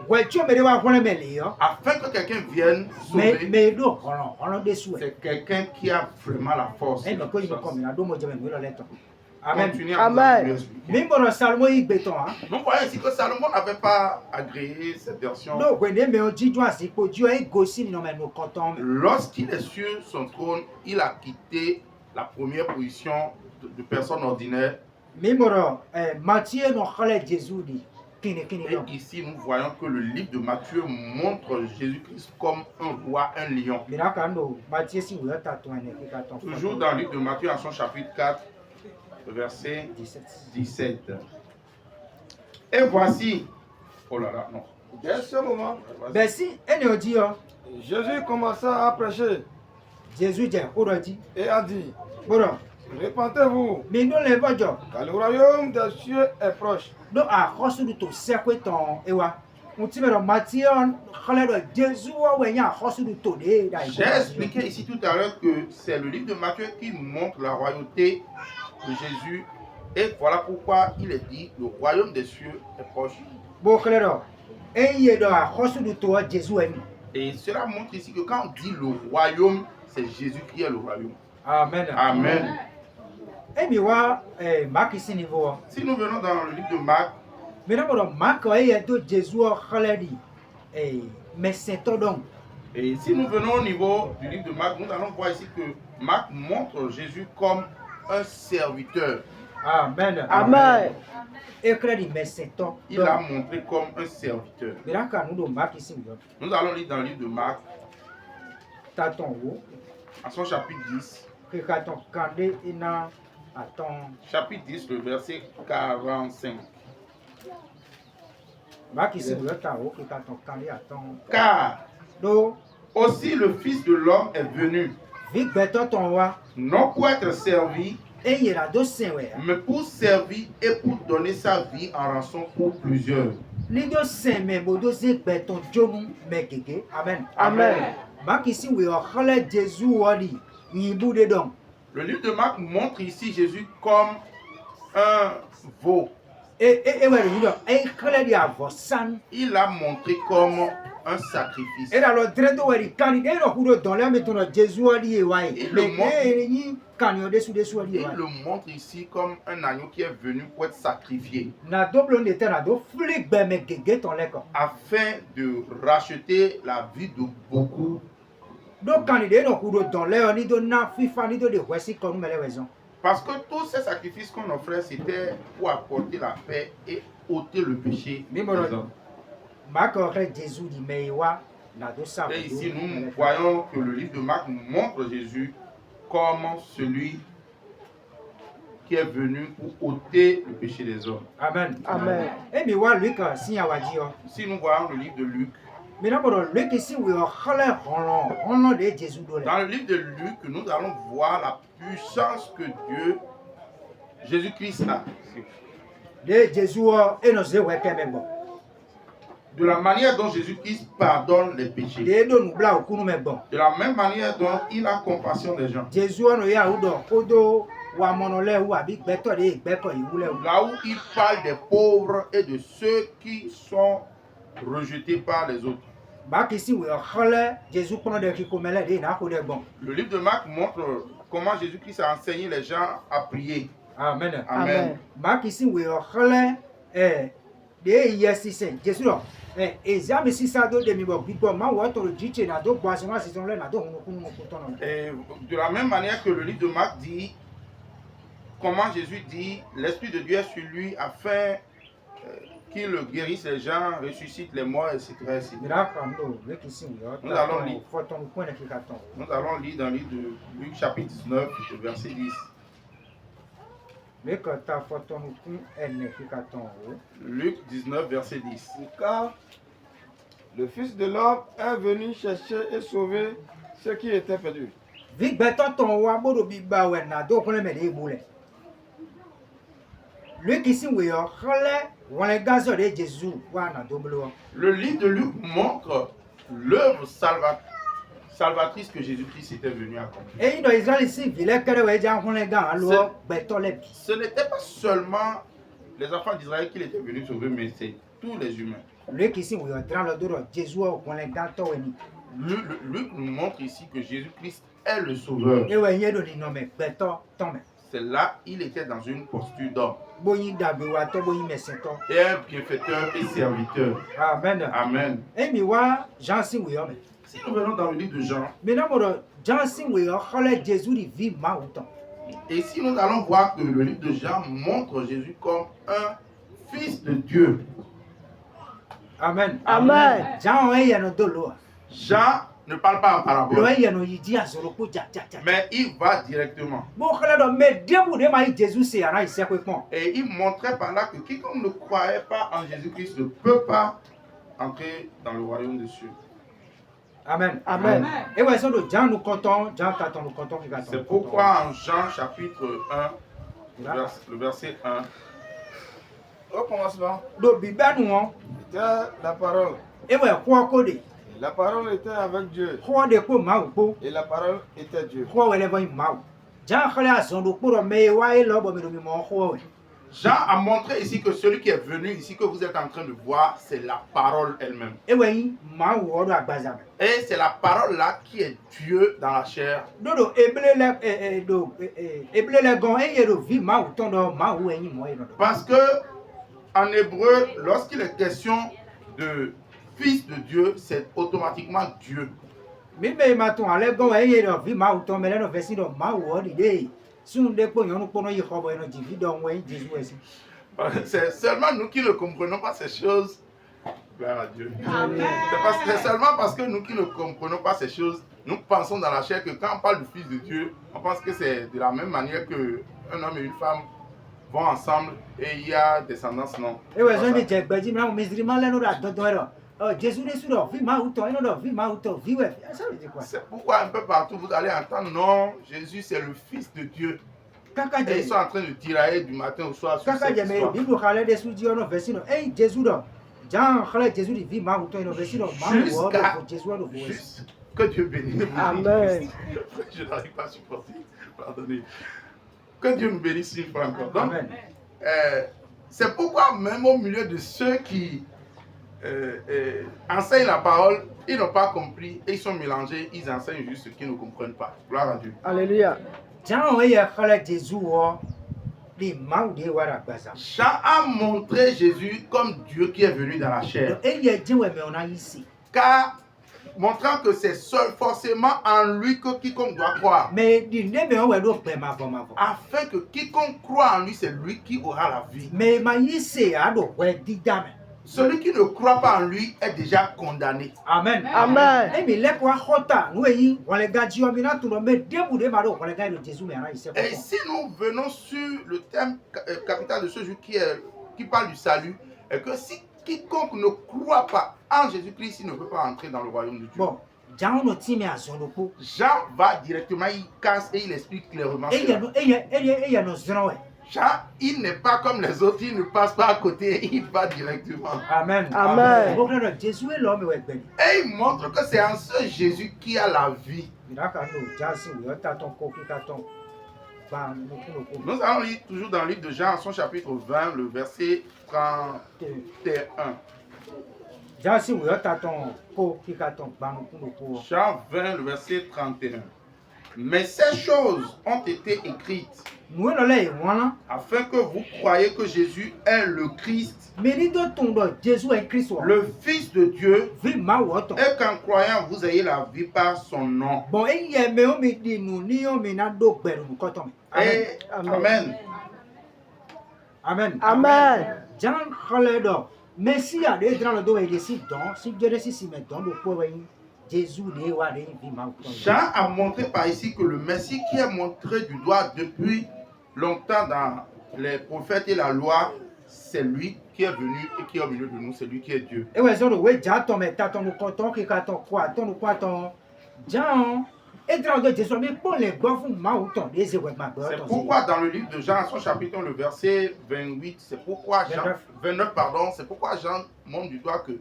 [SPEAKER 3] We cho me de wa won le me le yo.
[SPEAKER 1] afin que quelqu'un vienne sauver,
[SPEAKER 3] Me do hono de su.
[SPEAKER 1] c'est quelqu'un qui a vraiment la force.
[SPEAKER 3] E no ko yi ko mi na do mo je me lo le ton. Amen.
[SPEAKER 1] continuer à
[SPEAKER 4] Amen.
[SPEAKER 1] nous expliquer.
[SPEAKER 3] Mimoro Salmo Igbeton, hein.
[SPEAKER 1] Nous voyons ici que Salomon n'avait pas agréé cette version.
[SPEAKER 3] No, Gwene me oji jo asipo jo e gosi ni no me no konton me.
[SPEAKER 1] Lorsqu'il est sur son trône, il a quitté la première position de personne ordinaire.
[SPEAKER 3] Mimoro Matthieu no khale Jésus di. Kini
[SPEAKER 1] Et
[SPEAKER 3] no.
[SPEAKER 1] ici, nous voyons que le livre de Matthieu montre Jésus-Christ comme un roi, un lion.
[SPEAKER 3] Miraka no Matthieu si wo ta ton ene ki ka ton.
[SPEAKER 1] Toujours dans le livre de Matthieu, en son chapitre 4, verset
[SPEAKER 3] 17.
[SPEAKER 1] 17. Et voici, oh là là, non.
[SPEAKER 2] Dès ce moment,
[SPEAKER 3] Ben si ene oji yo,
[SPEAKER 2] Jésus commença à prêcher
[SPEAKER 3] Jésus je oroji.
[SPEAKER 2] et a dit,
[SPEAKER 3] Boro,
[SPEAKER 2] répentez-vous,
[SPEAKER 3] mi no le bojo.
[SPEAKER 2] car le royaume des cieux est proche.
[SPEAKER 3] Do a khosu du to sekwe ton ewa. Untimero Matthieu khale do Jésus wa wenya khosu du to de da.
[SPEAKER 1] J'ai expliqué ici tout à l'heure que c'est le livre de Matthieu qui montre la royauté de Jésus. Et voilà pourquoi il est dit, le royaume des cieux est proche.
[SPEAKER 3] Bo klero. Eye do a khosu du to Jésus eni.
[SPEAKER 1] Et cela montre ici que quand on dit le royaume, c'est Jésus qui est le royaume.
[SPEAKER 3] Amen.
[SPEAKER 1] Amen.
[SPEAKER 3] Emi wa Mark isi niveau.
[SPEAKER 1] Si nous venons dans le livre de Marc,
[SPEAKER 3] Mina boro Mark eye do Jésus khale di. Mais c'est donc.
[SPEAKER 1] et si nous venons au niveau du livre de Marc, nous allons voir ici que Marc montre Jésus comme un serviteur.
[SPEAKER 3] Amen.
[SPEAKER 4] Amen.
[SPEAKER 3] Et crédit mais c'est donc.
[SPEAKER 1] Il l'a montré comme un serviteur.
[SPEAKER 3] Miraka nous do Mark isi niveau.
[SPEAKER 1] Nous allons lire dans le livre de Marc,
[SPEAKER 3] Taton wo.
[SPEAKER 1] à son chapitre 10.
[SPEAKER 3] Que katon kande ina aton.
[SPEAKER 1] Chapitre 10, le verset 45.
[SPEAKER 3] Mark isi wo ta wo que katon kande aton.
[SPEAKER 1] Car
[SPEAKER 3] Do
[SPEAKER 1] aussi le Fils de l'homme est venu,
[SPEAKER 3] Vic beton ton wa.
[SPEAKER 1] non pour être servi,
[SPEAKER 3] Eye la do senwe.
[SPEAKER 1] mais pour servir et pour donner sa vie en rançon pour plusieurs.
[SPEAKER 3] Ni do sen me bodo se beton jomu me gege. Amen.
[SPEAKER 4] Amen.
[SPEAKER 3] Mark isi wo khale Jésus wali. Yibu de donc.
[SPEAKER 1] Le livre de Marc montre ici Jésus comme un veau.
[SPEAKER 3] Et ouais, il est clair de avoir san.
[SPEAKER 1] Il l'a montré comme un sacrifice.
[SPEAKER 3] Et alors, très tôt, il can il est au dans l'air, mais ton Jésus a dit, ouais.
[SPEAKER 1] Et le
[SPEAKER 3] Mais
[SPEAKER 1] monde-
[SPEAKER 3] il can y dessous dessous a dit,
[SPEAKER 1] Il
[SPEAKER 3] ouais.
[SPEAKER 1] le montre ici comme un agneau qui est venu pour être sacrifié,
[SPEAKER 3] Na double on était na do flic ben me gege ton l'école.
[SPEAKER 1] afin de racheter la vie de beaucoup.
[SPEAKER 3] Donc quand il est au dans l'air, ni do na fifa ni do de voici comme nous les raisons.
[SPEAKER 1] Parce que tous ces sacrifices qu'on offrait, c'était pour apporter la paix et ôter le péché des
[SPEAKER 3] Mais bon,
[SPEAKER 1] hommes.
[SPEAKER 3] Marc aurait Jésus dit, mais wa na do ça.
[SPEAKER 1] Et ici, nous voyons que le livre de Marc montre Jésus comme celui qui est venu pour ôter le péché des hommes.
[SPEAKER 3] Amen.
[SPEAKER 4] Amen.
[SPEAKER 3] Et mais wa Luc si ya wa dit.
[SPEAKER 1] Si nous voyons le livre de Luc,
[SPEAKER 3] Mais d'abord, Luc ici, oui, on de Jésus donné.
[SPEAKER 1] dans le livre de Luc, nous allons voir la puissance que Dieu, Jésus-Christ a.
[SPEAKER 3] De Jésus, et nous avons été bon.
[SPEAKER 1] De la manière dont Jésus-Christ pardonne les péchés.
[SPEAKER 3] De nous bla au coup, mais bon.
[SPEAKER 1] De la même manière dont il a compassion des gens.
[SPEAKER 3] Jésus, on y a eu donc, Odo, ou à Monolé, ou à Big Beto, et Beto, il voulait.
[SPEAKER 1] Là où il parle des pauvres et de ceux qui sont rejetés par les autres.
[SPEAKER 3] Marc ici, oui, Jésus prend des kikomelés, et n'a pas bon.
[SPEAKER 1] Le livre de Marc montre comment Jésus-Christ a enseigné les gens à prier.
[SPEAKER 3] Amen.
[SPEAKER 1] Amen.
[SPEAKER 3] Marc ici, oui, de yes, c'est Jésus. Ezam si ça do demi bon, bibo ma wa to jiche na do boise ma si ton le na do hunu kutono.
[SPEAKER 1] Et de la même manière que le livre de Marc dit, comment Jésus dit, l'Esprit de Dieu est sur lui afin qu'il guérisse les gens, ressuscite les morts, etc. etc.
[SPEAKER 3] Mira kando, le kisi oui.
[SPEAKER 1] Nous allons lire.
[SPEAKER 3] Faut ton point de kikaton.
[SPEAKER 1] Nous allons lire dans le livre de Luc chapitre 19, verset 10.
[SPEAKER 3] Mais quand ta faut ton point en kikaton.
[SPEAKER 1] Luc 19, verset 10.
[SPEAKER 2] Car le Fils de l'homme est venu chercher et sauver ceux qui étaient perdus.
[SPEAKER 3] Vite beton ton wa bodo biba we na do kon le me de boule. Le kisi oui yo khale won le gazo de Jésus wa na do blo.
[SPEAKER 1] Le livre de Luc montre l'œuvre salvatrice que Jésus-Christ était venu accomplir.
[SPEAKER 3] Et il doit Israël ici vile kere we jan kon le gan alo beton le bi.
[SPEAKER 1] Ce n'était pas seulement les enfants d'Israël qu'il était venu sauver, mais c'est tous les humains.
[SPEAKER 3] Le kisi oui yo dran le do Jésus kon le gan to we ni.
[SPEAKER 1] Luc nous montre ici que Jésus-Christ est le sauveur.
[SPEAKER 3] Et ouais, il y a des noms, mais beton, tombe.
[SPEAKER 1] c'est là, il était dans une posture d'homme.
[SPEAKER 3] Boyin dabewa to boyin mesento.
[SPEAKER 1] Et un bienfaiteur et serviteur.
[SPEAKER 3] Amen.
[SPEAKER 1] Amen.
[SPEAKER 3] Emi wa Jean Sinwe me.
[SPEAKER 1] Si nous venons dans le livre de Jean,
[SPEAKER 3] Maintenant mo Jean Sinwe khole Jésus di vi ma uton.
[SPEAKER 1] et si nous allons voir que le livre de Jean montre Jésus comme un fils de Dieu,
[SPEAKER 3] Amen.
[SPEAKER 4] Amen.
[SPEAKER 3] Jean e no dolo.
[SPEAKER 1] Jean ne parle pas en
[SPEAKER 3] Lo
[SPEAKER 1] parabole,
[SPEAKER 3] e no yidi azoro ko ja.
[SPEAKER 1] mais il va directement.
[SPEAKER 3] Bo khole do me debu de ma Jésus se ara ise ko pon.
[SPEAKER 1] Et il montrait par là que quiconque ne croyait pas en Jésus-Christ ne peut pas entrer dans le royaume des cieux.
[SPEAKER 3] Amen.
[SPEAKER 4] Amen.
[SPEAKER 3] Et ouais, ça de Jean nous comptons, Jean t'attend nous comptons.
[SPEAKER 1] C'est pourquoi en Jean chapitre 1, le verset 1,
[SPEAKER 2] Au commencement,
[SPEAKER 3] Do biba nous on.
[SPEAKER 2] était la parole.
[SPEAKER 3] Et ouais, quoi ko de.
[SPEAKER 2] Et la parole était avec Dieu.
[SPEAKER 3] Quoi de ko ma ko.
[SPEAKER 2] Et la parole était Dieu.
[SPEAKER 3] Quoi wele boy ma. Jean khale azon do ko me wa e lo bo me do mi mo ko.
[SPEAKER 1] Jean a montré ici que celui qui est venu ici, que vous êtes en train de voir, c'est la parole elle-même.
[SPEAKER 3] Et ouais, ma wo do agbaza.
[SPEAKER 1] Et c'est la parole là qui est Dieu dans la chair.
[SPEAKER 3] Do eble le gon e ye do vi ma ou ton do ma ou yin mo e do.
[SPEAKER 1] Parce que en hébreu, lorsqu'il est question de fils de Dieu, c'est automatiquement Dieu.
[SPEAKER 3] Mi be ma ton ale gon e ye do vi ma ou ton me le no versi do ma ou di de. Sun de po yon ko no yi ko bo no di do wen Jésus esi.
[SPEAKER 1] C'est seulement nous qui ne comprenons pas ces choses. Gloire à Dieu. C'est seulement parce que nous qui ne comprenons pas ces choses, nous pensons dans la chair que quand on parle du Fils de Dieu, on pense que c'est de la même manière qu'un homme et une femme vont ensemble et il y a descendance, non.
[SPEAKER 3] Et ouais, je me dis, ben dis, mais musulman là, nous là, Jésus est sur le vie, ma ou ton, et non, vie, ma ou ton, vie, ouais. Ça veut dire quoi?
[SPEAKER 1] C'est pourquoi un peu partout vous allez entendre, non, Jésus c'est le Fils de Dieu. Et ils sont en train de tirailler du matin au soir sur cette histoire.
[SPEAKER 3] Bible khale de sudi ono versi no eh Jésus do Jean khale Jésus di vi ma ou ton no versi no ma ou do Jésus do
[SPEAKER 1] Juste que Dieu bénisse.
[SPEAKER 4] Amen.
[SPEAKER 1] Je n'arrive pas à supporter. Pardonnez. Que Dieu nous bénisse une fois encore. Donc,
[SPEAKER 3] Amen.
[SPEAKER 1] c'est pourquoi même au milieu de ceux qui enseignent la parole, ils n'ont pas compris et ils sont mélangés, ils enseignent juste ce qu'ils ne comprennent pas. Gloire à Dieu.
[SPEAKER 4] Alléluia.
[SPEAKER 3] Jean e khale Jésus o di ma ou de wara gbaza.
[SPEAKER 1] Jean a montré Jésus comme Dieu qui est venu dans la chair.
[SPEAKER 3] Et il dit ouais mais on a ici.
[SPEAKER 1] Car montrant que c'est seul forcément en lui que quiconque doit croire.
[SPEAKER 3] Mais di ne me on we do pe ma vo.
[SPEAKER 1] Afin que quiconque croit en lui, c'est lui qui aura la vie.
[SPEAKER 3] Mais ma ici a do we di dame.
[SPEAKER 1] Celui qui ne croit pas en lui est déjà condamné.
[SPEAKER 3] Amen.
[SPEAKER 4] Amen.
[SPEAKER 3] Eh mais le kwa khota nous yi on les gadji o mi na to no me debu de ma do on les gadji de Jésus mais ana ici.
[SPEAKER 1] Et si nous venons sur le thème capital de ce jour qui parle du salut, et que si quiconque ne croit pas en Jésus-Christ, il ne peut pas entrer dans le royaume de Dieu.
[SPEAKER 3] Bon, Jean no ti me azon do ko.
[SPEAKER 1] Jean va directement, il casse et il explique clairement
[SPEAKER 3] Et
[SPEAKER 1] cela.
[SPEAKER 3] il y a nos zron ouais.
[SPEAKER 1] Jean, il n'est pas comme les autres, il ne passe pas à côté, il va directement.
[SPEAKER 3] Amen.
[SPEAKER 4] Amen.
[SPEAKER 3] Bon, non, Jésus est l'homme ouais ben.
[SPEAKER 1] Et il montre que c'est en ce Jésus qui a la vie.
[SPEAKER 3] Miraka no jasi we ta ton ko ki ka ton. Ba no ko.
[SPEAKER 1] Nous allons lire toujours dans le livre de Jean, son chapitre 20, le verset 31.
[SPEAKER 3] Jasi we ta ton ko ki ka ton ba no ko.
[SPEAKER 1] Jean 20, le verset 31. Mais ces choses ont été écrites
[SPEAKER 3] Nous no le wona.
[SPEAKER 1] afin que vous croyiez que Jésus est le Christ,
[SPEAKER 3] Mais ni do ton do Jésus est Christ.
[SPEAKER 1] le Fils de Dieu,
[SPEAKER 3] Vi ma wo ton.
[SPEAKER 1] et qu'en croyant vous ayez la vie par son nom.
[SPEAKER 3] Bon, e ye me o mi di nu ni o mi na do gberu nu ko ton.
[SPEAKER 1] Et Amen.
[SPEAKER 3] Amen.
[SPEAKER 4] Amen.
[SPEAKER 3] Jean khale do. Messi a de dran do e de si don, si de si me don do ko we Jésus de wa de vi ma wo ton.
[SPEAKER 1] Jean a montré par ici que le Messie qui est montré du doigt depuis longtemps dans les prophètes et la loi, c'est lui qui est venu et qui est au milieu de nous, c'est lui qui est Dieu.
[SPEAKER 3] E we zo do we ja ton me ta ton nu ko ton ki ka ton kwa ton nu kwa ton. Jean et dran do Jésus me pour les gbo fun ma wo ton de se we ma gbo
[SPEAKER 1] C'est
[SPEAKER 3] ton.
[SPEAKER 1] pourquoi dans le livre de Jean, son chapitre 1, le verset 28, c'est pourquoi Jean, 29, pardon, c'est pourquoi Jean montre du doigt que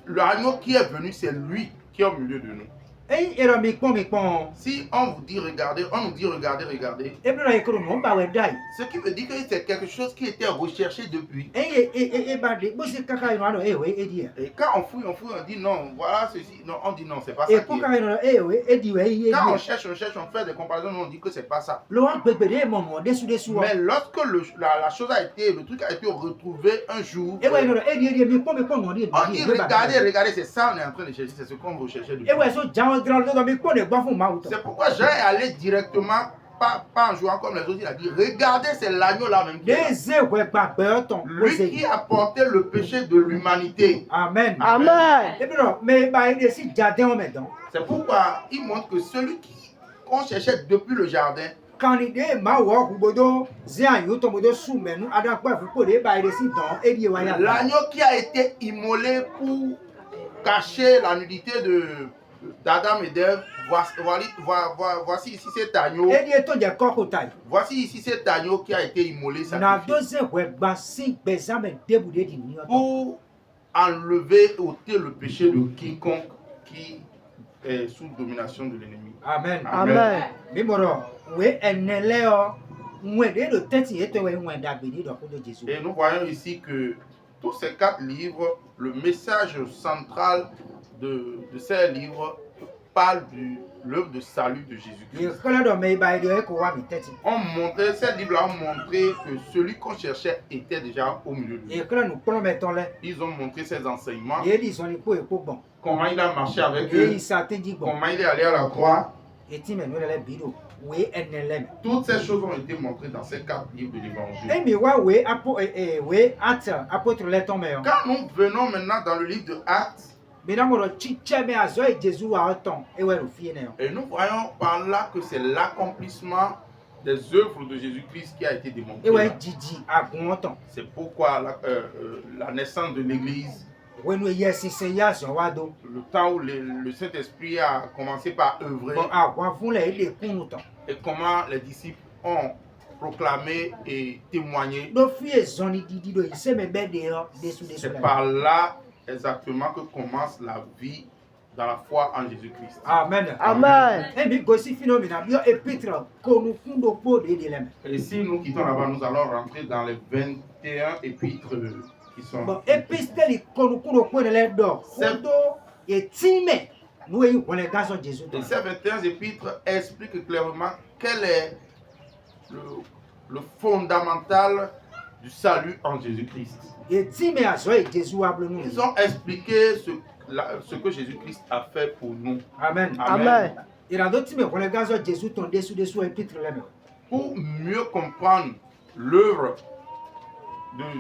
[SPEAKER 1] l'agneau qui est venu, c'est lui qui est au milieu de nous.
[SPEAKER 3] Ei era mi pon.
[SPEAKER 1] Si on vous dit regardez, on nous dit regardez, regardez,
[SPEAKER 3] Ebro ekro no ba we dai.
[SPEAKER 1] ce qui veut dire que c'est quelque chose qui était recherché depuis.
[SPEAKER 3] E ba de bo se kaka ino ano we edi.
[SPEAKER 1] Et quand on fouille, on dit non, voilà ceci. Non, on dit non, c'est pas
[SPEAKER 3] E
[SPEAKER 1] ça. Qui
[SPEAKER 3] po
[SPEAKER 1] est.
[SPEAKER 3] kaka ino we edi we
[SPEAKER 1] Quand on
[SPEAKER 3] edi.
[SPEAKER 1] cherche, on fait des comparaisons, on dit que c'est pas ça.
[SPEAKER 3] Lo an pepe de mo desu.
[SPEAKER 1] Mais lorsque la chose a été, le truc a été retrouvé un jour,
[SPEAKER 3] E we no edi mi pon no di.
[SPEAKER 1] on dit regardez, regardez, c'est ça on est en train de chercher, c'est ce qu'on recherchait depuis.
[SPEAKER 3] E we so jawo dran do mi pon de gba fun ma uto.
[SPEAKER 1] C'est pourquoi j'ai allé directement, pas en jouant comme les autres, il a dit regardez, c'est l'agneau là même. Qui est là.
[SPEAKER 3] Deze we gba pe ton.
[SPEAKER 1] Lui qui a porté le péché de l'humanité.
[SPEAKER 3] Amen.
[SPEAKER 4] Amen.
[SPEAKER 3] Ebro me ba ide si jardin o medon.
[SPEAKER 1] C'est pourquoi il montre que celui qu'on cherchait depuis le jardin,
[SPEAKER 3] Kanide ma wo kubodo zi ayu to modo su menu ada pa fu ko de ba ide si don edi wa ya.
[SPEAKER 1] l'agneau qui a été immolé pour cacher la nudité d'Adam et d'Ève, voici ici cet agneau.
[SPEAKER 3] Edi to je ko tai.
[SPEAKER 1] Voici ici cet agneau qui a été immolé
[SPEAKER 3] Na
[SPEAKER 1] sacrifié
[SPEAKER 3] doze we gba si bezame debu de di ni o.
[SPEAKER 1] pour enlever, ôter le péché de quiconque qui est sous domination de l'ennemi.
[SPEAKER 3] Amen.
[SPEAKER 4] Amen.
[SPEAKER 3] Mi moro we enele o nwe de do teti eto we nwe da gbe ni do ko do Jesu.
[SPEAKER 1] Et nous voyons ici que tous ces 4 livres, le message central de ces livres parle de l'œuvre de salut de
[SPEAKER 3] Ye
[SPEAKER 1] Jésus-Christ.
[SPEAKER 3] kala do me ba ide e ko wa mi teti.
[SPEAKER 1] Ces livres-là ont montré que celui qu'on cherchait était déjà au milieu de
[SPEAKER 3] Ye
[SPEAKER 1] nous.
[SPEAKER 3] kala nu pon meton le.
[SPEAKER 1] Ils ont montré ses enseignements,
[SPEAKER 3] Ye di so ni ko e ko bon.
[SPEAKER 1] comment il a marché avec
[SPEAKER 3] E
[SPEAKER 1] eux,
[SPEAKER 3] isa te di bon.
[SPEAKER 1] comment il est allé à la croix.
[SPEAKER 3] Eti me no le bido. We enele me.
[SPEAKER 1] Toutes ces choses ont été montrées dans ces 4 livres de l'Évangile.
[SPEAKER 3] Emi wa we we apôtre le ton me.
[SPEAKER 1] Quand nous venons maintenant dans le livre de Actes,
[SPEAKER 3] Mina moro chiche me azo e Jesu wa oton e we ro fie ne.
[SPEAKER 1] et nous voyons par là que c'est l'accomplissement des œuvres de Jésus-Christ qui a été démontré.
[SPEAKER 3] E we
[SPEAKER 1] là.
[SPEAKER 3] jiji agun oton.
[SPEAKER 1] C'est pourquoi la naissance de l'Église,
[SPEAKER 3] We no yes se ya so wa do.
[SPEAKER 1] le temps où le Saint-Esprit a commencé par œuvrer,
[SPEAKER 3] Bon agun fun le ide kunu ton.
[SPEAKER 1] et comment les disciples ont proclamé et témoigné.
[SPEAKER 3] Do fie zoni didi do ise me be de o desu.
[SPEAKER 1] C'est par là exactement que commence la vie dans la foi en Jésus-Christ.
[SPEAKER 3] Amen.
[SPEAKER 4] Amen.
[SPEAKER 3] Emi gosi phénomène bio épître konu fundo po de lem.
[SPEAKER 1] Et si nous quittons là-bas, nous allons rentrer dans les 21 épîtres qui sont.
[SPEAKER 3] Bon épistole konu kundo po de le do. Fundo e time. Nous e on les garçons Jésus.
[SPEAKER 1] Et ces 21 épîtres expliquent clairement quel est le fondamental du salut en Jésus-Christ.
[SPEAKER 3] E time azo e Jésus able nous.
[SPEAKER 1] Ils ont expliqué ce que Jésus-Christ a fait pour nous.
[SPEAKER 3] Amen.
[SPEAKER 4] Amen.
[SPEAKER 3] Et dans d'autres time on les garçons Jésus ton dessous épître lem.
[SPEAKER 1] Pour mieux comprendre l'œuvre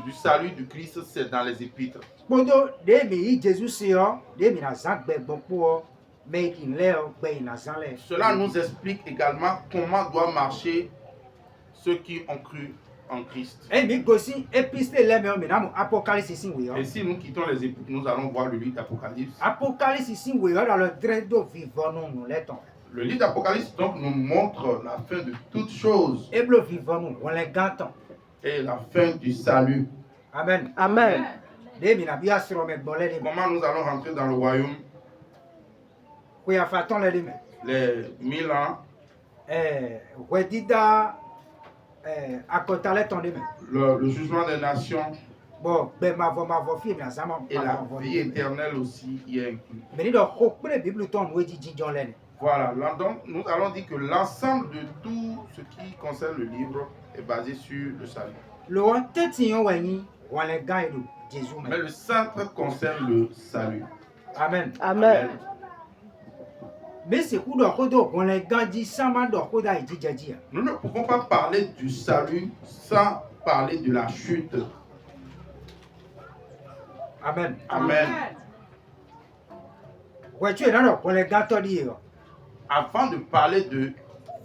[SPEAKER 1] du salut du Christ, c'est dans les épîtres.
[SPEAKER 3] Pondo de mi Jésus si o, de mi na zan gbe gbon po mais il le o gbe na zan le.
[SPEAKER 1] Cela nous explique également comment doivent marcher ceux qui ont cru en Christ.
[SPEAKER 3] Et mi gosi épistole lem o mi na mo Apocalypse sin we o.
[SPEAKER 1] Et si nous quittons les épîtres, nous allons voir le livre d'Apocalypse.
[SPEAKER 3] Apocalypse sin we o dans le train do vivant nous le ton.
[SPEAKER 1] Le livre d'Apocalypse donc nous montre la fin de toutes choses
[SPEAKER 3] Et blo vivant nous on les ganton.
[SPEAKER 1] et la fin du salut.
[SPEAKER 3] Amen.
[SPEAKER 4] Amen.
[SPEAKER 3] De mi na bi asro me gbon le de.
[SPEAKER 1] Comment nous allons rentrer dans le royaume,
[SPEAKER 3] Ko ya faton le de me.
[SPEAKER 1] les 1000 ans,
[SPEAKER 3] Wedida akota le ton de me.
[SPEAKER 1] le jugement des nations
[SPEAKER 3] Bon, ben ma vo fi mi na zama.
[SPEAKER 1] et la vie éternelle aussi y est inclus.
[SPEAKER 3] Mais ni do ko pre Bible ton we di John le.
[SPEAKER 1] Voilà, là, donc nous allons dire que l'ensemble de tout ce qui concerne le livre est basé sur le salut.
[SPEAKER 3] Le on teti yon we ni on les gan do Jésus
[SPEAKER 1] Mais
[SPEAKER 3] me.
[SPEAKER 1] le centre concerne le salut.
[SPEAKER 3] Amen.
[SPEAKER 4] Amen.
[SPEAKER 3] Mais c'est coup do ko do on les gan di sama do ko da ji jaji.
[SPEAKER 1] Nous ne pouvons pas parler du salut sans parler de la chute.
[SPEAKER 3] Amen.
[SPEAKER 1] Amen.
[SPEAKER 3] Ouais, tu es dans le on les gan to di yo.
[SPEAKER 1] Avant de parler de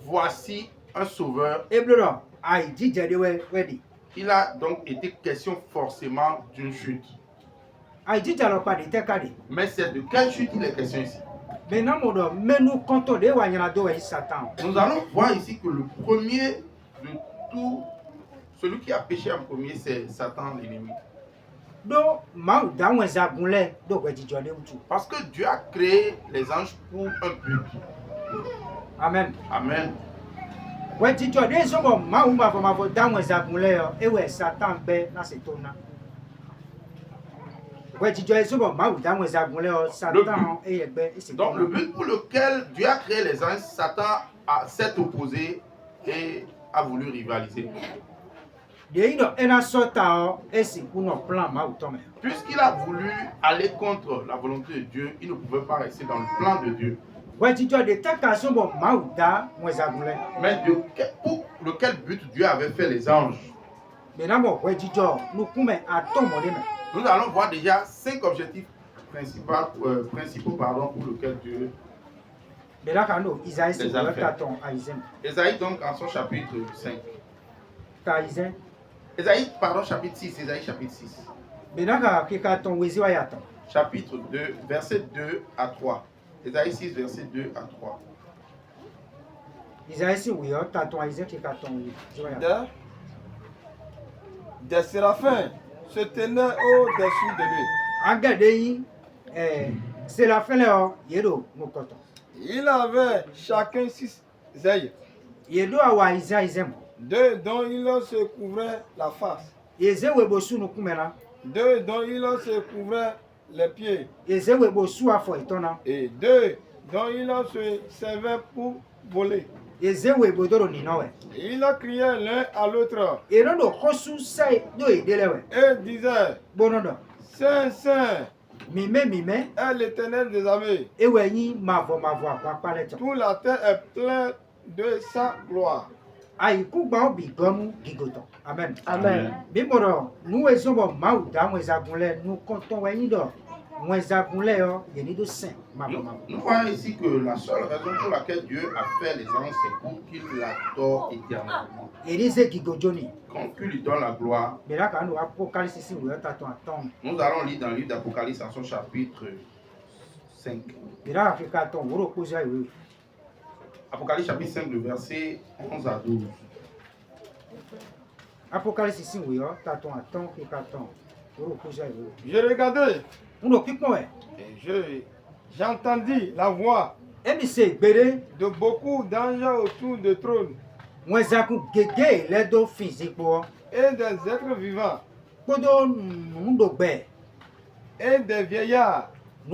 [SPEAKER 1] voici un sauveur,
[SPEAKER 3] E blo do ai ji jade we di.
[SPEAKER 1] il a donc été question forcément d'une chute.
[SPEAKER 3] Ai ji jalo pa de te ka di.
[SPEAKER 1] Mais c'est de quelle chute il est question ici?
[SPEAKER 3] Mais non mo do menu konto de wa nyana do we Satan.
[SPEAKER 1] Nous allons voir ici que le premier de tout, celui qui a péché en premier, c'est Satan l'ennemi.
[SPEAKER 3] do mau da weza gunle do gwe jijo le utu.
[SPEAKER 1] Parce que Dieu a créé les anges pour un but.
[SPEAKER 3] Amen.
[SPEAKER 1] Amen.
[SPEAKER 3] Gwe jijo de so bo mau ma fo da weza gunle yo ewe Satan be na se tona. Gwe jijo so bo mau da weza gunle yo Satan e egbe e se tona.
[SPEAKER 1] Donc le but pour lequel Dieu a créé les anges, Satan s'est opposé et a voulu rivaliser. Puisqu'il a voulu aller contre la volonté de Dieu, il ne pouvait pas rester dans le plan de Dieu. Mais pour lequel but Dieu avait fait les anges? Nous allons voir déjà 5 objectifs principaux pour lesquels Dieu les a fait. Ésaïe donc en son chapitre 5. Ésaïe, chapitre 6. Ésaïe, chapitre 6. Chapitre 2, verset 2 à 3. Ésaïe 6, verset 2 à 3.
[SPEAKER 2] Des séraphins se tenaient au-dessus de lui. Il avait chacun 6 ailes. 2 dont il se couvrait la face. 2 dont il se couvrait les pieds. Et 2 dont il se servait pour voler. Et il criait l'un à l'autre. Et disait, Saint, Saint, est l'Éternel des armées. Toute la terre est pleine de sa gloire.
[SPEAKER 3] Amen.
[SPEAKER 4] Amen.
[SPEAKER 1] Nous voyons ici que la seule raison pour laquelle Dieu a fait les anges, c'est pour qu'il l'adore éternellement. Qu'il lui donne la gloire. Nous allons lire dans le livre d'Apocalypse en son chapitre 5. Apocalypse chapitre 5, le verset 11 à 12.
[SPEAKER 2] Je regardais et j'entendis la voix de beaucoup d'anges autour du trône et des êtres vivants et des vieillards. Et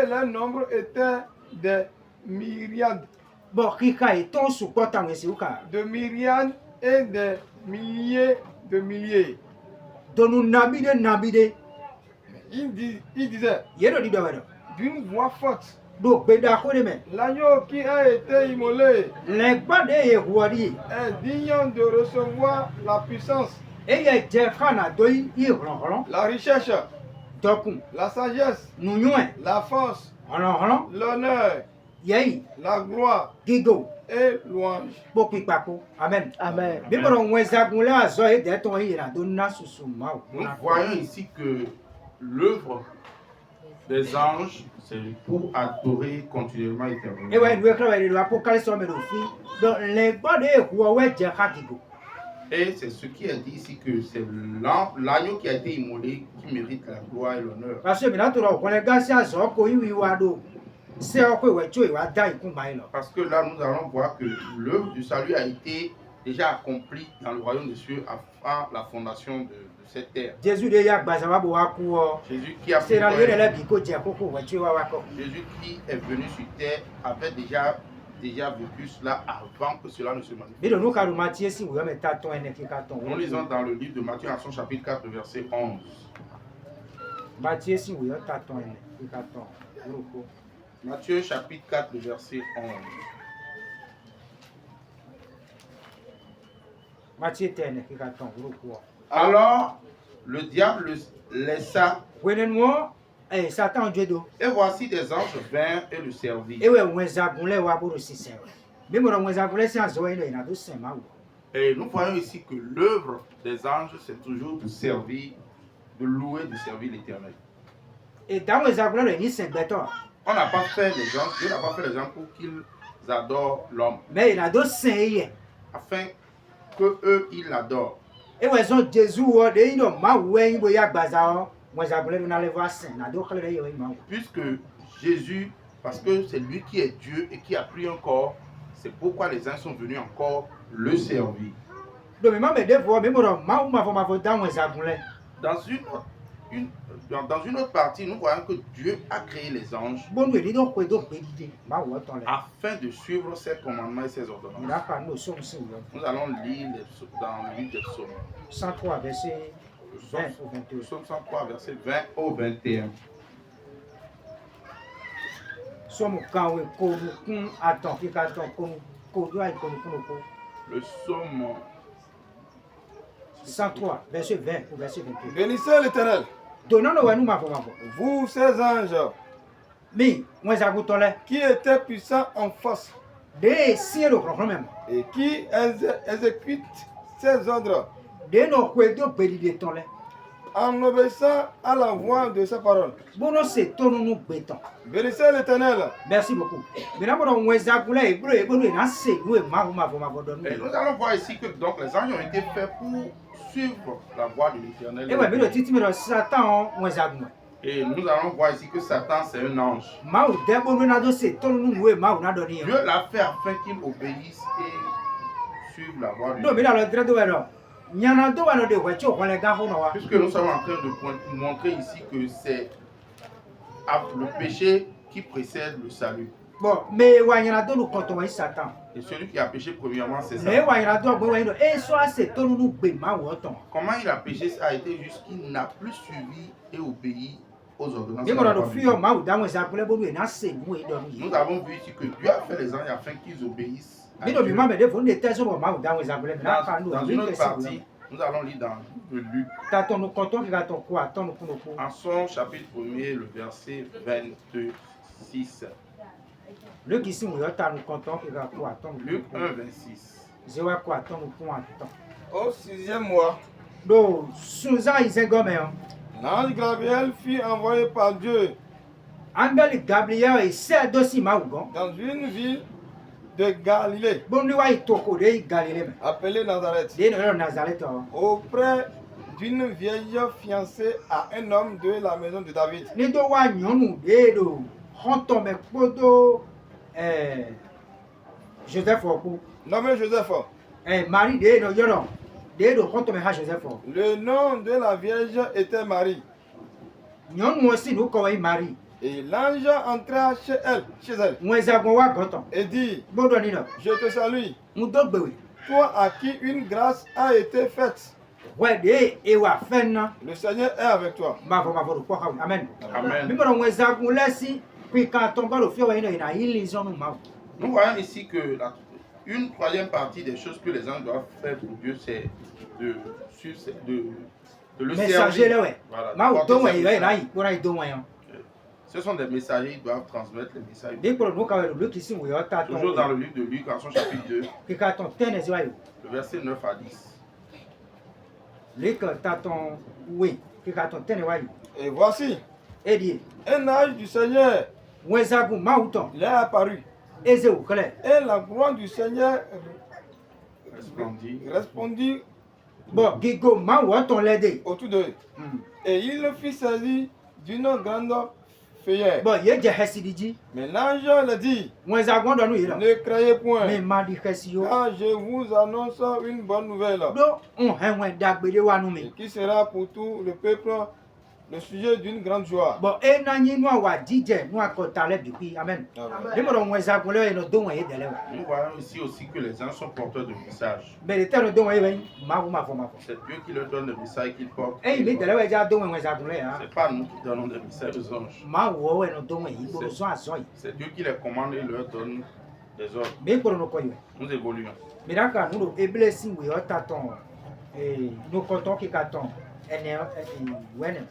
[SPEAKER 2] leur nombre était des myriades. De myriades et des milliers de milliers. Il disait d'une voix forte, l'agneau qui a été immolé est digne de recevoir la puissance, la richesse, la sagesse, la force, l'honneur, la gloire et louange.
[SPEAKER 3] Amen.
[SPEAKER 4] Amen.
[SPEAKER 1] Nous voyons ici que l'œuvre des anges, c'est pour adorer continuellement éternellement. Et c'est ce qui est dit ici que c'est l'agneau qui a été immolé qui mérite la gloire et l'honneur. Parce que là, nous allons voir que l'œuvre du salut a été déjà accomplie dans le royaume des cieux avant la fondation de cette terre. Jésus qui est venu sur terre avait déjà vécu cela avant que cela ne se manifeste. Nous lisons dans le livre de Matthieu à son chapitre 4, verset 11. Matthieu chapitre 4, verset 11. Alors, le diable laissa. Et voici des anges vinrent et le servirent. Et nous voyons ici que l'œuvre des anges, c'est toujours de servir, de louer, de servir l'Éternel. On n'a pas fait les anges, Dieu n'a pas fait les anges pour qu'ils adorent l'homme, afin qu'eux, ils l'adorent.
[SPEAKER 3] Et ouais, son Jésus, de ino ma ouais, il y a baza, moi j'appelais on allait voir saint, na do kale yo ma.
[SPEAKER 1] Puisque Jésus, parce que c'est lui qui est Dieu et qui a pris un corps, c'est pourquoi les uns sont venus encore le servir.
[SPEAKER 3] Donc même des fois, même ma dans moi j'appelais.
[SPEAKER 1] Dans une autre partie, nous voyons que Dieu a créé les anges
[SPEAKER 3] Bon, nous dit donc quoi donc bédité, ma ouais ton là.
[SPEAKER 1] afin de suivre ses commandements et ses ordonnances. Nous allons lire dans le livre des psaumes.
[SPEAKER 3] 103 verset 20 au 22.
[SPEAKER 1] Psaume 103, verset 20 au 21.
[SPEAKER 3] Somme quand we ko kun attend ki ka ton ko do ay ko.
[SPEAKER 1] Le psaume
[SPEAKER 3] 103 verset 20 au verset 22.
[SPEAKER 2] Bénissez l'Éternel,
[SPEAKER 3] Donnons nous ma
[SPEAKER 2] vous ses anges,
[SPEAKER 3] mi moi ça goûte là.
[SPEAKER 2] qui étaient puissants en force
[SPEAKER 3] De si le grand même.
[SPEAKER 2] et qui exécutent ses ordres
[SPEAKER 3] De no ko do bédité ton là.
[SPEAKER 2] en obéissant à la voix de sa parole.
[SPEAKER 3] Bon c'est ton nous béton.
[SPEAKER 2] Bénissez l'Éternel.
[SPEAKER 3] Merci beaucoup. Maintenant bon moi ça goût et bon na c'est nous ma donne.
[SPEAKER 1] Et nous allons voir ici que donc les anges ont été faits pour suivre la voie de l'Éternel.
[SPEAKER 3] Et ouais mais le titre mais Satan moi ça goût.
[SPEAKER 1] Et nous allons voir ici que Satan c'est un ange.
[SPEAKER 3] Ma ou de bon na do c'est ton nous ma na donné.
[SPEAKER 1] Dieu l'a fait afin qu'il obéisse et suive la voie de
[SPEAKER 3] Donc mais
[SPEAKER 1] l'Éternel.
[SPEAKER 3] dans le droit de alors. Nyana do wa no de wa cho les gars no wa.
[SPEAKER 1] Puisque nous sommes en train de montrer ici que c'est le péché qui précède le salut.
[SPEAKER 3] Bon, mais wa nyana do nous quand on Satan.
[SPEAKER 1] Et celui qui a péché premièrement, c'est
[SPEAKER 3] Mais
[SPEAKER 1] Satan.
[SPEAKER 3] wa nyana do bo wa no et soit c'est ton nous be ma wo ton.
[SPEAKER 1] Comment il a péché, ça a été juste qu'il n'a plus suivi et obéi aux ordonnances.
[SPEAKER 3] Mais
[SPEAKER 1] de
[SPEAKER 3] quand
[SPEAKER 1] la
[SPEAKER 3] on
[SPEAKER 1] loi de
[SPEAKER 3] fuit
[SPEAKER 1] Dieu.
[SPEAKER 3] ma ou dans ça pour les bon na c'est nous et don.
[SPEAKER 1] Nous avons vu ici que Dieu a fait les anges afin qu'ils obéissent à
[SPEAKER 3] Mais non,
[SPEAKER 1] Dieu.
[SPEAKER 3] mais mais des fois on était sur ma ou dans ça pour les na pas nous.
[SPEAKER 1] Dans une autre partie, nous allons lire dans le Luc,
[SPEAKER 3] T'attends nous quand on regarde ton quoi, attends nous pour nous.
[SPEAKER 1] en son chapitre 1er, le verset 26.
[SPEAKER 3] Le qui si nous attend nous quand on regarde quoi, attends nous.
[SPEAKER 1] Luc 1, 26.
[SPEAKER 3] Je vois quoi, attends nous pour attends.
[SPEAKER 2] Au 6e mois,
[SPEAKER 3] Donc, Susan ils est gomme hein.
[SPEAKER 2] l'ange Gabriel fut envoyé par Dieu
[SPEAKER 3] Angel Gabriel et c'est dossier ma ou gon.
[SPEAKER 2] dans une ville de Galilée
[SPEAKER 3] Bon lui wa itoko de Galilée.
[SPEAKER 2] appelée Nazareth,
[SPEAKER 3] De no Nazareth.
[SPEAKER 2] auprès d'une vieille fiancée à un homme de la maison de David.
[SPEAKER 3] Ni do wa nyɔnu de do xɔtɔ me kpodo Joseph ɔku
[SPEAKER 2] Nommé Joseph.
[SPEAKER 3] Marie de do yɔrɔ de do xɔtɔ me ha Joseph ɔ
[SPEAKER 2] Le nom de la Vierge était Marie.
[SPEAKER 3] nyɔnu osi nu kɔwɛ Marie
[SPEAKER 2] Et l'ange entra chez elle,
[SPEAKER 3] ŋuɛzagbɔn wa gɔtɔ
[SPEAKER 2] et dit,
[SPEAKER 3] gbɔdɔ ni nɔ
[SPEAKER 2] je te salue,
[SPEAKER 3] ŋudɔ gbewe
[SPEAKER 2] toi à qui une grâce a été faite.
[SPEAKER 3] wɛ de ewa fɛn na
[SPEAKER 2] Le Seigneur est avec toi.
[SPEAKER 3] mafɔ do kpɔ ha amen
[SPEAKER 1] Amen.
[SPEAKER 3] mi bɔdɔ ŋuɛzagbɔn lɛ si puis quand on bɔdɔ fiɛ wa yina yina yi li zɔnu ma
[SPEAKER 1] Nous voyons ici que une troisième partie des choses que les anges doivent faire pour Dieu, c'est de le
[SPEAKER 3] messager lɛ
[SPEAKER 1] servir.
[SPEAKER 3] wɛ
[SPEAKER 1] Voilà,
[SPEAKER 3] ma
[SPEAKER 1] de
[SPEAKER 3] o
[SPEAKER 1] porter
[SPEAKER 3] dɔn
[SPEAKER 1] ses
[SPEAKER 3] wɛ yina
[SPEAKER 1] messages.
[SPEAKER 3] yi bɔdɔ yi dɔn wɛ yɔ
[SPEAKER 1] Ce sont des messagers, ils doivent transmettre les messages.
[SPEAKER 3] de kpɔdɔ nu kawɛ lu kisi ŋuyɔ ta
[SPEAKER 1] Toujours dans
[SPEAKER 3] tɔn
[SPEAKER 1] le livre de Luc, en son chapitre 2,
[SPEAKER 3] kika tɔn tɛnɛ zi wa yi.
[SPEAKER 1] le verset 9 à 10.
[SPEAKER 3] Luc taton oui, kika ton tene wa yi.
[SPEAKER 2] Et voici,
[SPEAKER 3] E di,
[SPEAKER 2] un ange du Seigneur
[SPEAKER 3] wenzagu mauton,
[SPEAKER 2] leur est apparu.
[SPEAKER 3] eze ou kle.
[SPEAKER 2] Et la gloire du Seigneur
[SPEAKER 1] Resplendit.
[SPEAKER 2] répondit
[SPEAKER 3] Bon, gigo mauton lede.
[SPEAKER 2] autour d'eux. Et il le fit saisir d'une grande feuillère.
[SPEAKER 3] Bon, ye je hesidiji,
[SPEAKER 2] Mais l'ange leur dit,
[SPEAKER 3] wenzagu don yi la.
[SPEAKER 2] ne craiez point,
[SPEAKER 3] Me madi hesio.
[SPEAKER 2] car je vous annonce une bonne nouvelle,
[SPEAKER 3] Do on henwen dagbede wa nu
[SPEAKER 2] et
[SPEAKER 3] mi.
[SPEAKER 2] qui sera pour tout le peuple le sujet d'une grande joie.
[SPEAKER 3] Bon, e na nyi nu wa dije, nu akota le bipi. Amen.
[SPEAKER 2] Amen.
[SPEAKER 3] De mo don wenzagu le no don wa ye dele wa.
[SPEAKER 1] Nous voyons ici aussi que les anges sont porteurs de messages.
[SPEAKER 3] Be le tero don wa ye ben, ma ma fo.
[SPEAKER 1] C'est Dieu qui leur donne les messages qu'ils portent.
[SPEAKER 3] E mi dele wa ja don wenzagu le ha.
[SPEAKER 1] C'est pas nous qui donnons des messages aux anges.
[SPEAKER 3] Ma wo we no don wa yi, bo so aso yi.
[SPEAKER 1] C'est Dieu qui les commande et leur donne des ordres.
[SPEAKER 3] Me ko no ko yi.
[SPEAKER 1] Nous évoluons.
[SPEAKER 3] Miraka nous eblesi we otaton nous comptons qui carton ene wene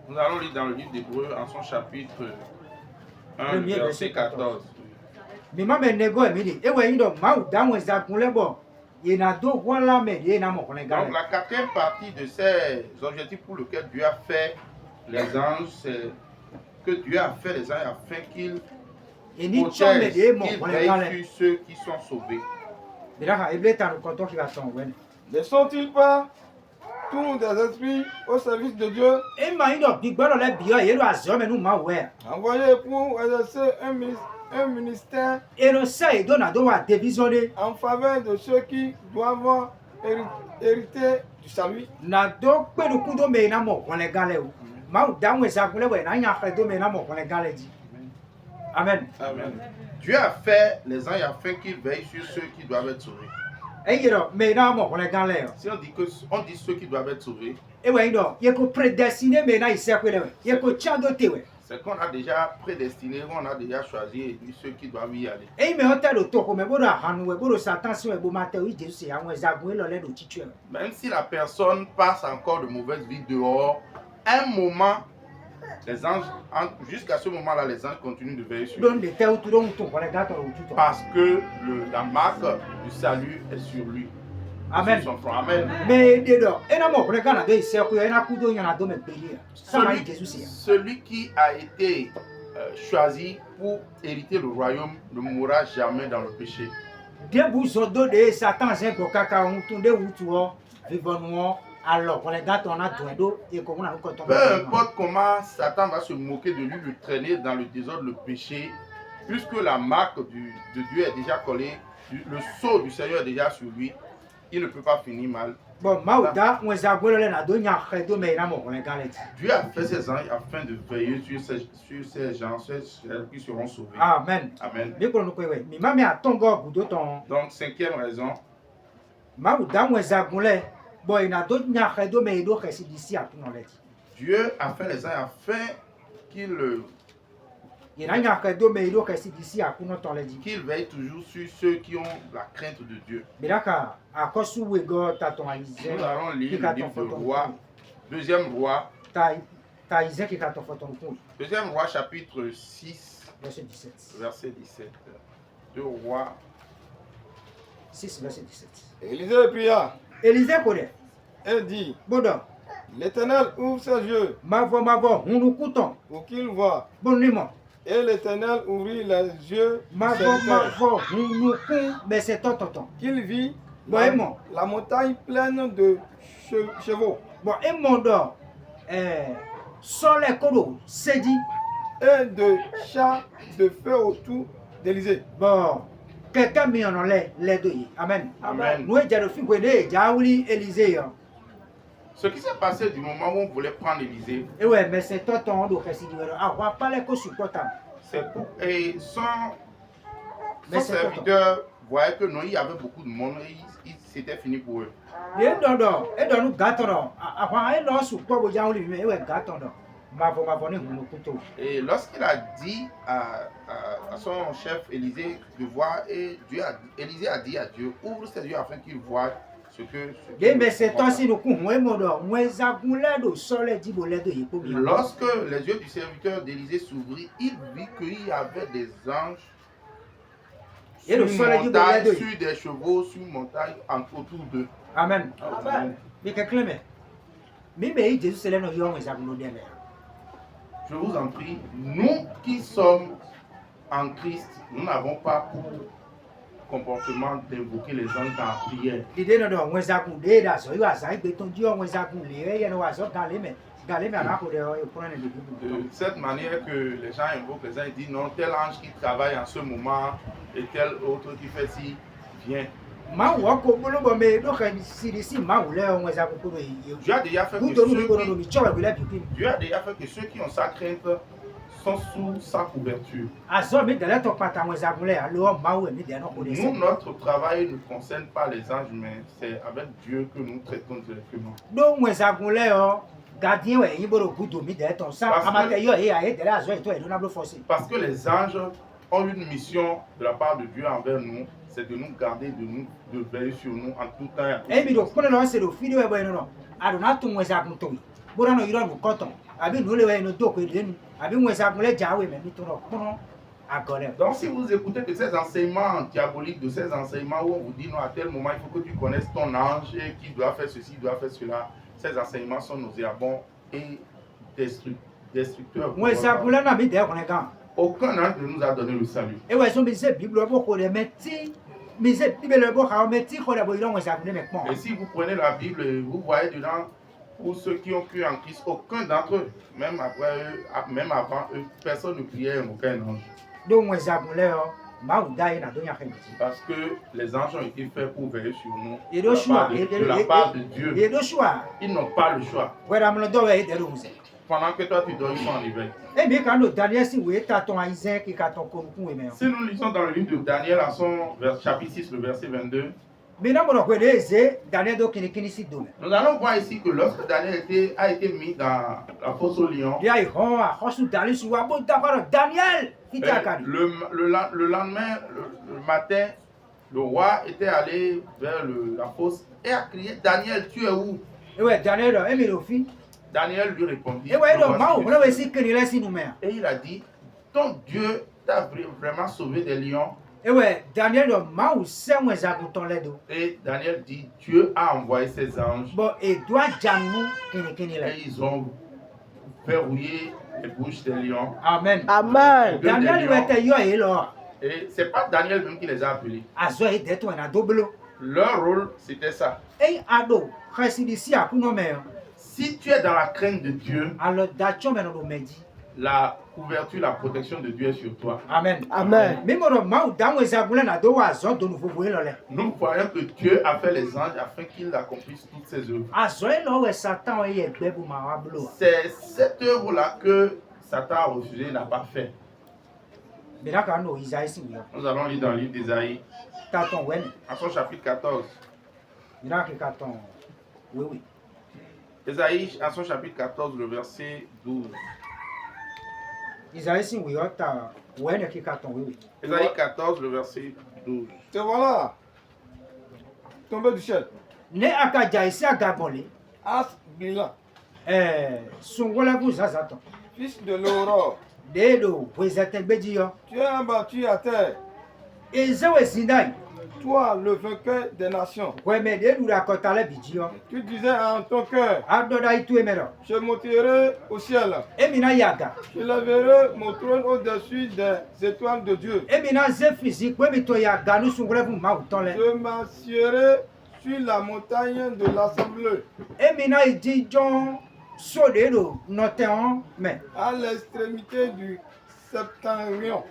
[SPEAKER 1] Nous allons lire dans le livre d'Hébreux en son chapitre 1,
[SPEAKER 3] Premier
[SPEAKER 1] verset
[SPEAKER 3] verset
[SPEAKER 1] 14.
[SPEAKER 3] mi ma me nego mi di ewe yin do ma u da won za kun lebo ye na do wala me ye na mo kun ga.
[SPEAKER 1] Donc la quatrième partie de ces objectifs pour lesquels Dieu a fait les anges, c'est que Dieu a fait les anges afin qu'ils
[SPEAKER 3] Eni chome
[SPEAKER 1] protègent,
[SPEAKER 3] de mo
[SPEAKER 1] qu'ils
[SPEAKER 3] kun ga
[SPEAKER 1] veillent
[SPEAKER 3] le.
[SPEAKER 1] sur ceux qui sont sauvés.
[SPEAKER 3] Miraka ebleta nous comptons qui carton wene.
[SPEAKER 2] Ne sont-ils pas tous des esprits au service de Dieu,
[SPEAKER 3] e ma yin do bi gboro le bi o ye do azo me nu ma we
[SPEAKER 2] envoyés pour exercer un ministère
[SPEAKER 3] e no se do na do wa divisionné
[SPEAKER 2] en faveur de ceux qui doivent hériter du salut?
[SPEAKER 3] na do pe du ku do me na mo kon le gale o ma u da won ezagun le we na nya fe do me na mo kon le gale di amen.
[SPEAKER 1] Amen. Dieu a fait les anges afin qu'ils veillent sur ceux qui doivent être sauvés.
[SPEAKER 3] e ye do me na mo kon le gale o
[SPEAKER 1] Si on dit ceux qui doivent être sauvés,
[SPEAKER 3] e we do ye ko prédestiné me na ise ko le we ye ko cha do te we
[SPEAKER 1] c'est qu'on a déjà prédestiné, on a déjà choisi et dit ceux qui doivent y aller.
[SPEAKER 3] e me hotel o to ko me bodo hanu we bodo satan si we bo ma te o je se awon ezagun lo le do chichu e
[SPEAKER 1] Même si la personne passe encore de mauvaises vies dehors, un moment, les anges, jusqu'à ce moment-là, les anges continuent de veiller sur
[SPEAKER 3] don
[SPEAKER 1] lui.
[SPEAKER 3] de te o tu do to ko le gato o tu to
[SPEAKER 1] Parce que la marque du salut est sur lui.
[SPEAKER 3] amen.
[SPEAKER 1] Sur son front. Amen.
[SPEAKER 3] Mais dedans, et na mo ko le gana de ise ko e na ku do yana do me peli ça ma Jésus c'est
[SPEAKER 1] Celui qui a été choisi pour hériter le royaume ne mourra jamais dans le péché.
[SPEAKER 3] de bu zo do de satan se go kaka un tun de wutu o vivonu alors ko le gato na do do e ko na ko to
[SPEAKER 1] Peu importe comment Satan va se moquer de lui, le traîner dans le désordre, le péché, puisque la marque de Dieu est déjà collée, le sceau du Seigneur est déjà sur lui, il ne peut pas finir mal.
[SPEAKER 3] bon ma u da won za gboro le na do nya khe do me na mo ko le gale ti
[SPEAKER 1] Dieu a fait ses anges afin de veiller sur ces gens, ceux qui seront sauvés.
[SPEAKER 3] amen.
[SPEAKER 1] Amen.
[SPEAKER 3] Bi ko no ko we mi ma mi atongo budo ton
[SPEAKER 1] Donc, cinquième raison,
[SPEAKER 3] ma u da won za gun le bo ina do nya khe do me do khe si disi atun le ti
[SPEAKER 1] Dieu a fait les anges afin qu'ils
[SPEAKER 3] ina nya khe do me do khe si disi akun ton le di
[SPEAKER 1] veillent toujours sur ceux qui ont la crainte de Dieu.
[SPEAKER 3] biraka akosu we go ta ton alize
[SPEAKER 1] Nous allons lire le livre de Roi, deuxième roi,
[SPEAKER 3] ta ize ki ka ton foton kun
[SPEAKER 1] deuxième roi chapitre 6,
[SPEAKER 3] verset 17
[SPEAKER 1] verset 17. Deux rois.
[SPEAKER 3] 6 verset 17
[SPEAKER 2] Élisée pria
[SPEAKER 3] Élisée ko de
[SPEAKER 2] et dit,
[SPEAKER 3] bodo
[SPEAKER 2] l'Éternel ouvre ses yeux
[SPEAKER 3] mavo hunu kuton
[SPEAKER 2] pour qu'il voie.
[SPEAKER 3] bonimo
[SPEAKER 2] Et l'Éternel ouvrit les yeux du
[SPEAKER 3] mavo
[SPEAKER 2] serviteur,
[SPEAKER 3] hunu kun mais c'est tonton
[SPEAKER 2] qu'il vit
[SPEAKER 3] Vraiment.
[SPEAKER 2] la montagne pleine de chevaux
[SPEAKER 3] bon e mondo sole kodo sedi
[SPEAKER 2] et de chars de feu autour d'Élysée.
[SPEAKER 3] bon quelqu'un mi on le do yi amen
[SPEAKER 1] Amen.
[SPEAKER 3] nous jaro fi ko de jawuli Élisée yo
[SPEAKER 1] Ce qui s'est passé du moment où on voulait prendre Élysée,
[SPEAKER 3] e ouais mais c'est tonton do kasi di wero ah wa pale ko supportable
[SPEAKER 1] c'est pour. Et son
[SPEAKER 3] Mais c'est
[SPEAKER 1] serviteur voyait que non, il y avait beaucoup de monde et c'était fini pour eux.
[SPEAKER 3] e do nu gatoro akwa e lo support bo jawuli mi e we gatoro mavo ni hunu kuto
[SPEAKER 1] Et lorsqu'il a dit à son chef Élysée de voir, et Élysée a dit à Dieu, ouvre ses yeux afin qu'il voie ce que.
[SPEAKER 3] de mais c'est toi si nous ku e mondo mweza gunle do sole di bo le do yi ko mi
[SPEAKER 1] Lorsque les yeux du serviteur d'Élysée s'ouvrirent, il vit qu'il y avait des anges
[SPEAKER 3] Et le
[SPEAKER 1] sur
[SPEAKER 3] soleil
[SPEAKER 1] une
[SPEAKER 3] du
[SPEAKER 1] montagne,
[SPEAKER 3] Bélédouille.
[SPEAKER 1] sur des chevaux, sur une montagne, autour d'eux.
[SPEAKER 3] amen
[SPEAKER 1] Amen.
[SPEAKER 3] mi ke kleme mi me Jésus c'est le no yo mweza gunlo de le
[SPEAKER 1] Je vous en prie, nous qui sommes en Christ, nous n'avons pas pour comportement d'invoquer les anges dans la prière.
[SPEAKER 3] dide no do mweza gun de da so yo asa igbe ton di o mweza gun le ye no wa so gale me ana ko de e kuna ne de
[SPEAKER 1] De cette manière que les gens invoquent les anges, ils disent non, tel ange qui travaille en ce moment et tel autre qui fait ci, vient.
[SPEAKER 3] ma wo ko bolo bo me do ka si ma wo le o mweza gun ko do yi
[SPEAKER 1] Dieu a déjà fait
[SPEAKER 3] ku
[SPEAKER 1] que
[SPEAKER 3] to nu ko no
[SPEAKER 1] ceux
[SPEAKER 3] mi chowa bi le bi
[SPEAKER 1] Dieu a déjà fait que ceux qui ont sa crainte sont sous sa couverture.
[SPEAKER 3] aso mi de le to pata mweza gun le alo ma wo mi de no ko de
[SPEAKER 1] Nous, notre travail ne concerne pas les anges, mais c'est avec Dieu que nous traitons directement.
[SPEAKER 3] do mweza gun le o gardien we yin boro gudo mi de ton sa
[SPEAKER 1] Parce que-
[SPEAKER 3] amate yo e aye de la zo e to e do na blo force
[SPEAKER 1] Parce que les anges ont une mission de la part de Dieu envers nous, c'est de nous garder, de veiller sur nous en tout temps. Et en tout
[SPEAKER 3] e mi do kuna no se do fi de we no ado na to mweza gun to bora no yiro no koton abi no le we no do ko de nu abi mweza gun le jawe me mi to no kuno agore
[SPEAKER 1] Donc si vous écoutez de ces enseignements diaboliques, de ces enseignements où on vous dit non, à tel moment il faut que tu connaisses ton ange et qui doit faire ceci, doit faire cela, ces enseignements sont nauséabonds et destructeurs.
[SPEAKER 3] mweza gun le na mi de ko ne kan
[SPEAKER 1] Aucun ange ne nous a donné le salut.
[SPEAKER 3] e we so mi se bible bo ko de me ti mise Bible bo ha meti ko la bo ilon wesa ne me pon.
[SPEAKER 1] Et si vous prenez la Bible, vous voyez dedans, pour ceux qui ont cru en Christ, aucun d'entre eux, même après eux, même avant eux, personne ne priait aucun ange.
[SPEAKER 3] Do wesa le o ma u dai na do nya khen.
[SPEAKER 1] Parce que les anges ont été faits pour veiller sur nous.
[SPEAKER 3] Et
[SPEAKER 1] De
[SPEAKER 3] le
[SPEAKER 1] la
[SPEAKER 3] choix,
[SPEAKER 1] part de la part de Dieu.
[SPEAKER 3] Et do choix.
[SPEAKER 1] Ils n'ont pas le choix.
[SPEAKER 3] Wera mo do we de lo muse.
[SPEAKER 1] Pendant que toi tu dors, ils sont en éveil.
[SPEAKER 3] E mi kan do Daniel si we ta ton Isaac ki ka ton ko ku we me.
[SPEAKER 1] Si nous lisons dans le livre de Daniel, à son chapitre 6, le verset 22,
[SPEAKER 3] Mais non, mon frère, Daniel do kini si do.
[SPEAKER 1] nous allons voir ici que lorsque Daniel a été mis dans la fosse au lion,
[SPEAKER 3] Dia i ho a hosu Daniel su wa bo ta Daniel ki ta ka.
[SPEAKER 1] le lendemain, le matin, le roi était allé vers la fosse et a crié, Daniel, tu es où?
[SPEAKER 3] E we Daniel do e mi do fi.
[SPEAKER 1] Daniel lui répondit.
[SPEAKER 3] E we do ma o
[SPEAKER 1] voici.
[SPEAKER 3] we si kini le si nu me.
[SPEAKER 1] Et il a dit, ton Dieu t'a vraiment sauvé des lions.
[SPEAKER 3] E we Daniel do ma o se mo za ku ton le do.
[SPEAKER 1] Et Daniel dit, Dieu a envoyé ses anges
[SPEAKER 3] Bo e do jamu kini le.
[SPEAKER 1] et ils ont verrouillé les bouches des lions.
[SPEAKER 3] Amen.
[SPEAKER 4] Amen.
[SPEAKER 3] Daniel we te yo e lo.
[SPEAKER 1] Et c'est pas Daniel même qui les a appelés.
[SPEAKER 3] Azo e de to na do blo.
[SPEAKER 1] Leur rôle, c'était ça.
[SPEAKER 3] E ado khasi di si aku no me.
[SPEAKER 1] Si tu es dans la crainte de Dieu,
[SPEAKER 3] Alo da cho me no do meji.
[SPEAKER 1] la couverture, la protection de Dieu est sur toi.
[SPEAKER 3] Amen.
[SPEAKER 4] Amen.
[SPEAKER 3] Mimo do ma o da mo za ku le na do wa zo do nu fofo e lo le.
[SPEAKER 1] Nous croyons que Dieu a fait les anges afin qu'ils accomplissent toutes ses œuvres.
[SPEAKER 3] Azo e lo we Satan e egbe bu ma wa blo.
[SPEAKER 1] C'est cette œuvre-là que Satan a refusé, n'a pas fait.
[SPEAKER 3] Bena ka no Isaïe si wi.
[SPEAKER 1] Nous allons lire dans le livre d'Ésaïe,
[SPEAKER 3] Ta ton wen.
[SPEAKER 1] à son chapitre 14.
[SPEAKER 3] Bena ka ton. Oui oui.
[SPEAKER 1] Ésaïe, à son chapitre 14, le verset 12.
[SPEAKER 3] Isaïe si wi o ta wen ki ka ton oui oui.
[SPEAKER 1] Ésaïe 14, le verset 12.
[SPEAKER 2] Te voilà, tombé du ciel.
[SPEAKER 3] Ne aka jaisi aga bonle.
[SPEAKER 2] As Bila,
[SPEAKER 3] Sungola bu zazaton.
[SPEAKER 2] fils de l'aurore,
[SPEAKER 3] De do wezete gbeji yo.
[SPEAKER 2] tu es abattu à terre,
[SPEAKER 3] Ezewe sindai.
[SPEAKER 2] toi le vainqueur des nations.
[SPEAKER 3] Weme de du la kota le biji yo.
[SPEAKER 2] Tu disais en ton cœur,
[SPEAKER 3] Adoda itu emero.
[SPEAKER 2] je monterai au ciel,
[SPEAKER 3] Emina yaga.
[SPEAKER 2] je lèverai mon trône au-dessus des étoiles de Dieu.
[SPEAKER 3] Emina ze physique weme to yaga nu sungola bu ma uton le.
[SPEAKER 2] Je m'assierai sur la montagne de l'assemblée,
[SPEAKER 3] Emina iji jon so de do noteon me.
[SPEAKER 2] à l'extrémité du septentrion.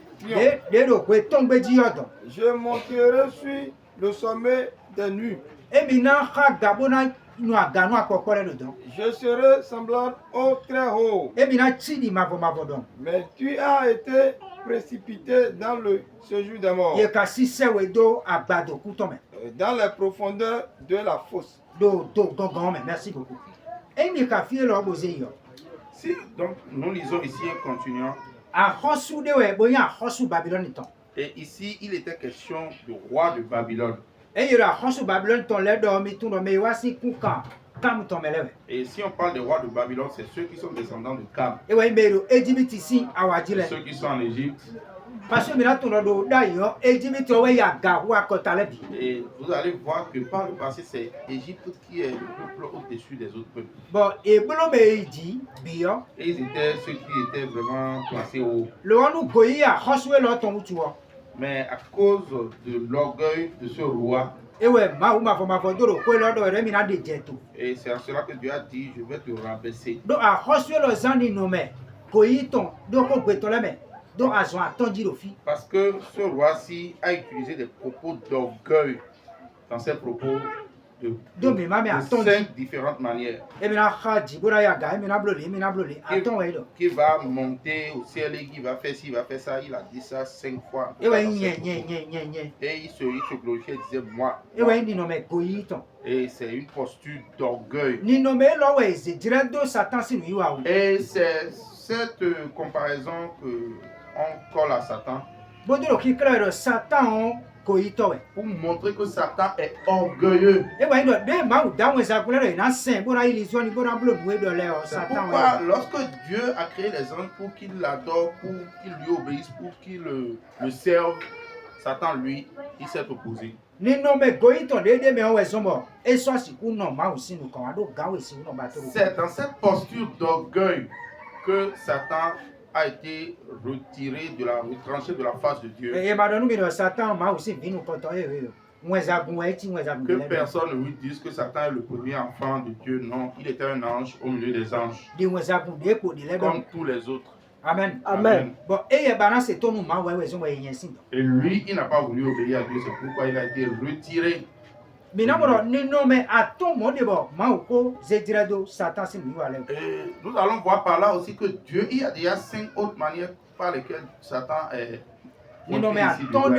[SPEAKER 3] De do kwe ton gbeji yo don.
[SPEAKER 2] Je monterai sur le sommet des nues.
[SPEAKER 3] Emina ha gabona nu aga nu akoko le do don.
[SPEAKER 2] Je serai semblable au très haut.
[SPEAKER 3] Emina chidi mavo don.
[SPEAKER 2] Mais tu as été précipité dans le séjour des morts,
[SPEAKER 3] Ye ka si sewe do agbado kuton me.
[SPEAKER 2] dans les profondeurs de la fosse.
[SPEAKER 3] Do gongon me. Merci beaucoup. Emi ka fie lo boze yo.
[SPEAKER 1] Si, donc, nous lisons ici et continuons.
[SPEAKER 3] A hosu de we boya hosu Babylone ton.
[SPEAKER 1] Et ici, il était question du roi de Babylone.
[SPEAKER 3] E yira hosu Babylone ton le do mi tun do me wasi kuka. Kam ton melewe.
[SPEAKER 1] Et si on parle des rois de Babylone, c'est ceux qui sont descendants de Cam.
[SPEAKER 3] E we mero Egypt si awajile.
[SPEAKER 1] Ceux qui sont en Égypte.
[SPEAKER 3] Parce que mina ton do da yo Egypt o we ya ga wa kota le bi.
[SPEAKER 1] Et vous allez voir que par le passé, c'est Égypte qui est le peuple au-dessus des autres peuples.
[SPEAKER 3] Bon, e bolo me di bi yo.
[SPEAKER 1] Et ils étaient ceux qui étaient vraiment placés haut.
[SPEAKER 3] Le wonu goyi ya hosu we lo ton utu wo.
[SPEAKER 1] Mais à cause de l'orgueil de ce roi,
[SPEAKER 3] E we ma fo do ro ko lo do re mina de jeto.
[SPEAKER 1] et c'est en cela que Dieu a dit, je vais te rabaisser.
[SPEAKER 3] Do a hosu lo zani no me. Goyi ton do ko gbe to le me. Do a zo atonji lo fi.
[SPEAKER 1] Parce que ce roi-ci a utilisé des propos d'orgueil dans ses propos de
[SPEAKER 3] Do me ma me atonji.
[SPEAKER 1] 5 différentes manières.
[SPEAKER 3] Emina haji bora ya ga emina bloli aton we do.
[SPEAKER 1] Qui va monter au ciel et qui va faire ci, il va faire ça. Il a dit ça 5 fois.
[SPEAKER 3] E we nye.
[SPEAKER 1] Et il se glorifiait, il disait moi.
[SPEAKER 3] E we ni no me goyi ton.
[SPEAKER 1] Et c'est une posture d'orgueil.
[SPEAKER 3] Ni no me lo we ze dire do Satan si nu wa o.
[SPEAKER 1] Et c'est cette comparaison que on colle à Satan
[SPEAKER 3] Bodoro ki kra Satan on goyi to we.
[SPEAKER 1] pour montrer que Satan est orgueilleux.
[SPEAKER 3] E we do de ma u da we za kula re na sen bora illusion ni bora blo we do le o
[SPEAKER 1] C'est
[SPEAKER 3] Satan
[SPEAKER 1] pourquoi
[SPEAKER 3] we.
[SPEAKER 1] lorsque Dieu a créé les anges pour qu'ils l'adorent, pour qu'ils lui obéissent, pour qu'ils le servent, Satan, lui, il s'est opposé.
[SPEAKER 3] Ni no me goyi ton de me o we sombo. E so si ku no ma u sinu kan ado ga we si no ba to.
[SPEAKER 1] C'est dans cette posture d'orgueil que Satan a été retranché de la face de Dieu.
[SPEAKER 3] Et madame nous Satan m'a aussi venu nous contrôler.
[SPEAKER 1] Que personne ne lui dise que Satan est le premier enfant de Dieu. Non, il était un ange au milieu des anges, comme tous les autres.
[SPEAKER 3] Amen.
[SPEAKER 4] Amen.
[SPEAKER 3] Bon, et balance ton nom,
[SPEAKER 1] Et lui, il n'a pas voulu obéir à Dieu, c'est pourquoi il a été retiré.
[SPEAKER 3] Mais non, mais à ton monde, Satan s'est mis à l'aise.
[SPEAKER 1] Et nous allons voir par là aussi que Dieu, il y a déjà 5 autres manières par lesquelles Satan est.
[SPEAKER 3] Non, mais à ton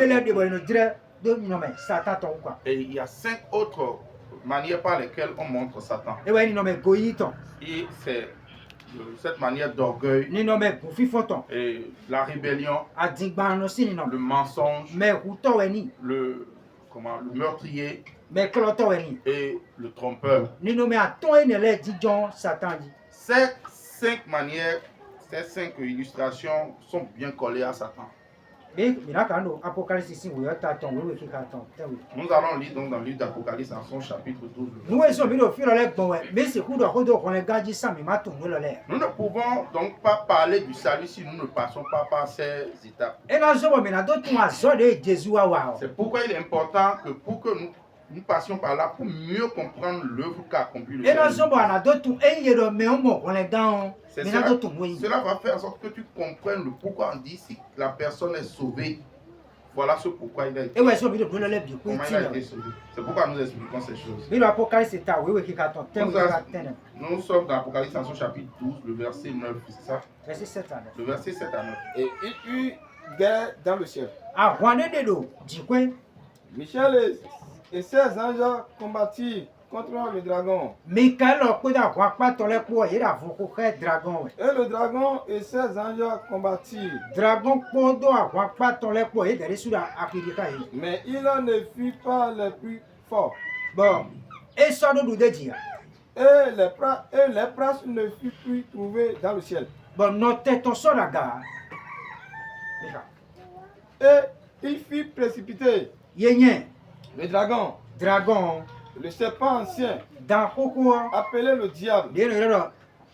[SPEAKER 3] Satan ton quoi.
[SPEAKER 1] Et il y a 5 autres manières par lesquelles on montre Satan.
[SPEAKER 3] Et ouais, non, mais goyiton.
[SPEAKER 1] Et c'est cette manière d'orgueil,
[SPEAKER 3] Non, mais pour fifoton.
[SPEAKER 1] et la rébellion,
[SPEAKER 3] A dingban aussi, non.
[SPEAKER 1] le mensonge,
[SPEAKER 3] Mais routoweni.
[SPEAKER 1] le meurtrier
[SPEAKER 3] Mais clotoweni.
[SPEAKER 1] et le trompeur.
[SPEAKER 3] Non, mais à ton et dit John Satan dit.
[SPEAKER 1] Ces 5 manières, ces 5 illustrations sont bien collées à Satan.
[SPEAKER 3] Mais là, quand nous, Apocalypse ici, oui, attends, oui, qui attend.
[SPEAKER 1] Nous allons lire donc dans le livre d'Apocalypse en son chapitre 12.
[SPEAKER 3] Nous, ils sont mis au fil de l'air, mais c'est coup de rodo, on les garde ça, mais maintenant, nous l'air.
[SPEAKER 1] Nous ne pouvons donc pas parler du salut si nous ne passons pas par ces étapes.
[SPEAKER 3] Et là, je vois, mais là, d'autres, on a zone Jésus à voir.
[SPEAKER 1] C'est pourquoi il est important que pour que nous passions par là pour mieux comprendre l'œuvre qu'a accompli le
[SPEAKER 3] Et là, je
[SPEAKER 1] Seigneur.
[SPEAKER 3] vois, on a d'autres, et il y a mais on les garde.
[SPEAKER 1] C'est
[SPEAKER 3] Mais là, d'autres, oui.
[SPEAKER 1] Cela va faire en sorte que tu comprennes le pourquoi on dit si la personne est sauvée. Voilà ce pourquoi il a été,
[SPEAKER 3] Et ouais, ils sont mis de l'air, du coup,
[SPEAKER 1] comment il a été sauvé. C'est pourquoi nous expliquons ces choses.
[SPEAKER 3] mais l'Apocalypse est à oui, qui attend.
[SPEAKER 1] Nous sommes dans l'Apocalypse en son chapitre 12, le verset 9, c'est ça?
[SPEAKER 3] Verset 7 ans.
[SPEAKER 1] Le verset 7 à 9.
[SPEAKER 2] Et il eut guerre dans le ciel.
[SPEAKER 3] Ah, Juan de l'eau, du coin.
[SPEAKER 2] Michel et ses anges combattirent contre le dragon.
[SPEAKER 3] Michael, peut avoir pas ton lait pour y avoir dragon.
[SPEAKER 2] Et le dragon et ses anges combattirent.
[SPEAKER 3] Dragon, peut avoir pas ton lait pour y aller sur la Afrique.
[SPEAKER 2] Mais il ne fut pas le plus fort.
[SPEAKER 3] Bon, et ça nous de dire.
[SPEAKER 2] Et les princes ne furent plus trouvés dans le ciel.
[SPEAKER 3] Bon, notre ton sur la gare.
[SPEAKER 2] Et il fut précipité.
[SPEAKER 3] Yenye,
[SPEAKER 2] Le dragon,
[SPEAKER 3] dragon,
[SPEAKER 2] le serpent ancien,
[SPEAKER 3] dans Coco,
[SPEAKER 2] appelé le diable,
[SPEAKER 3] des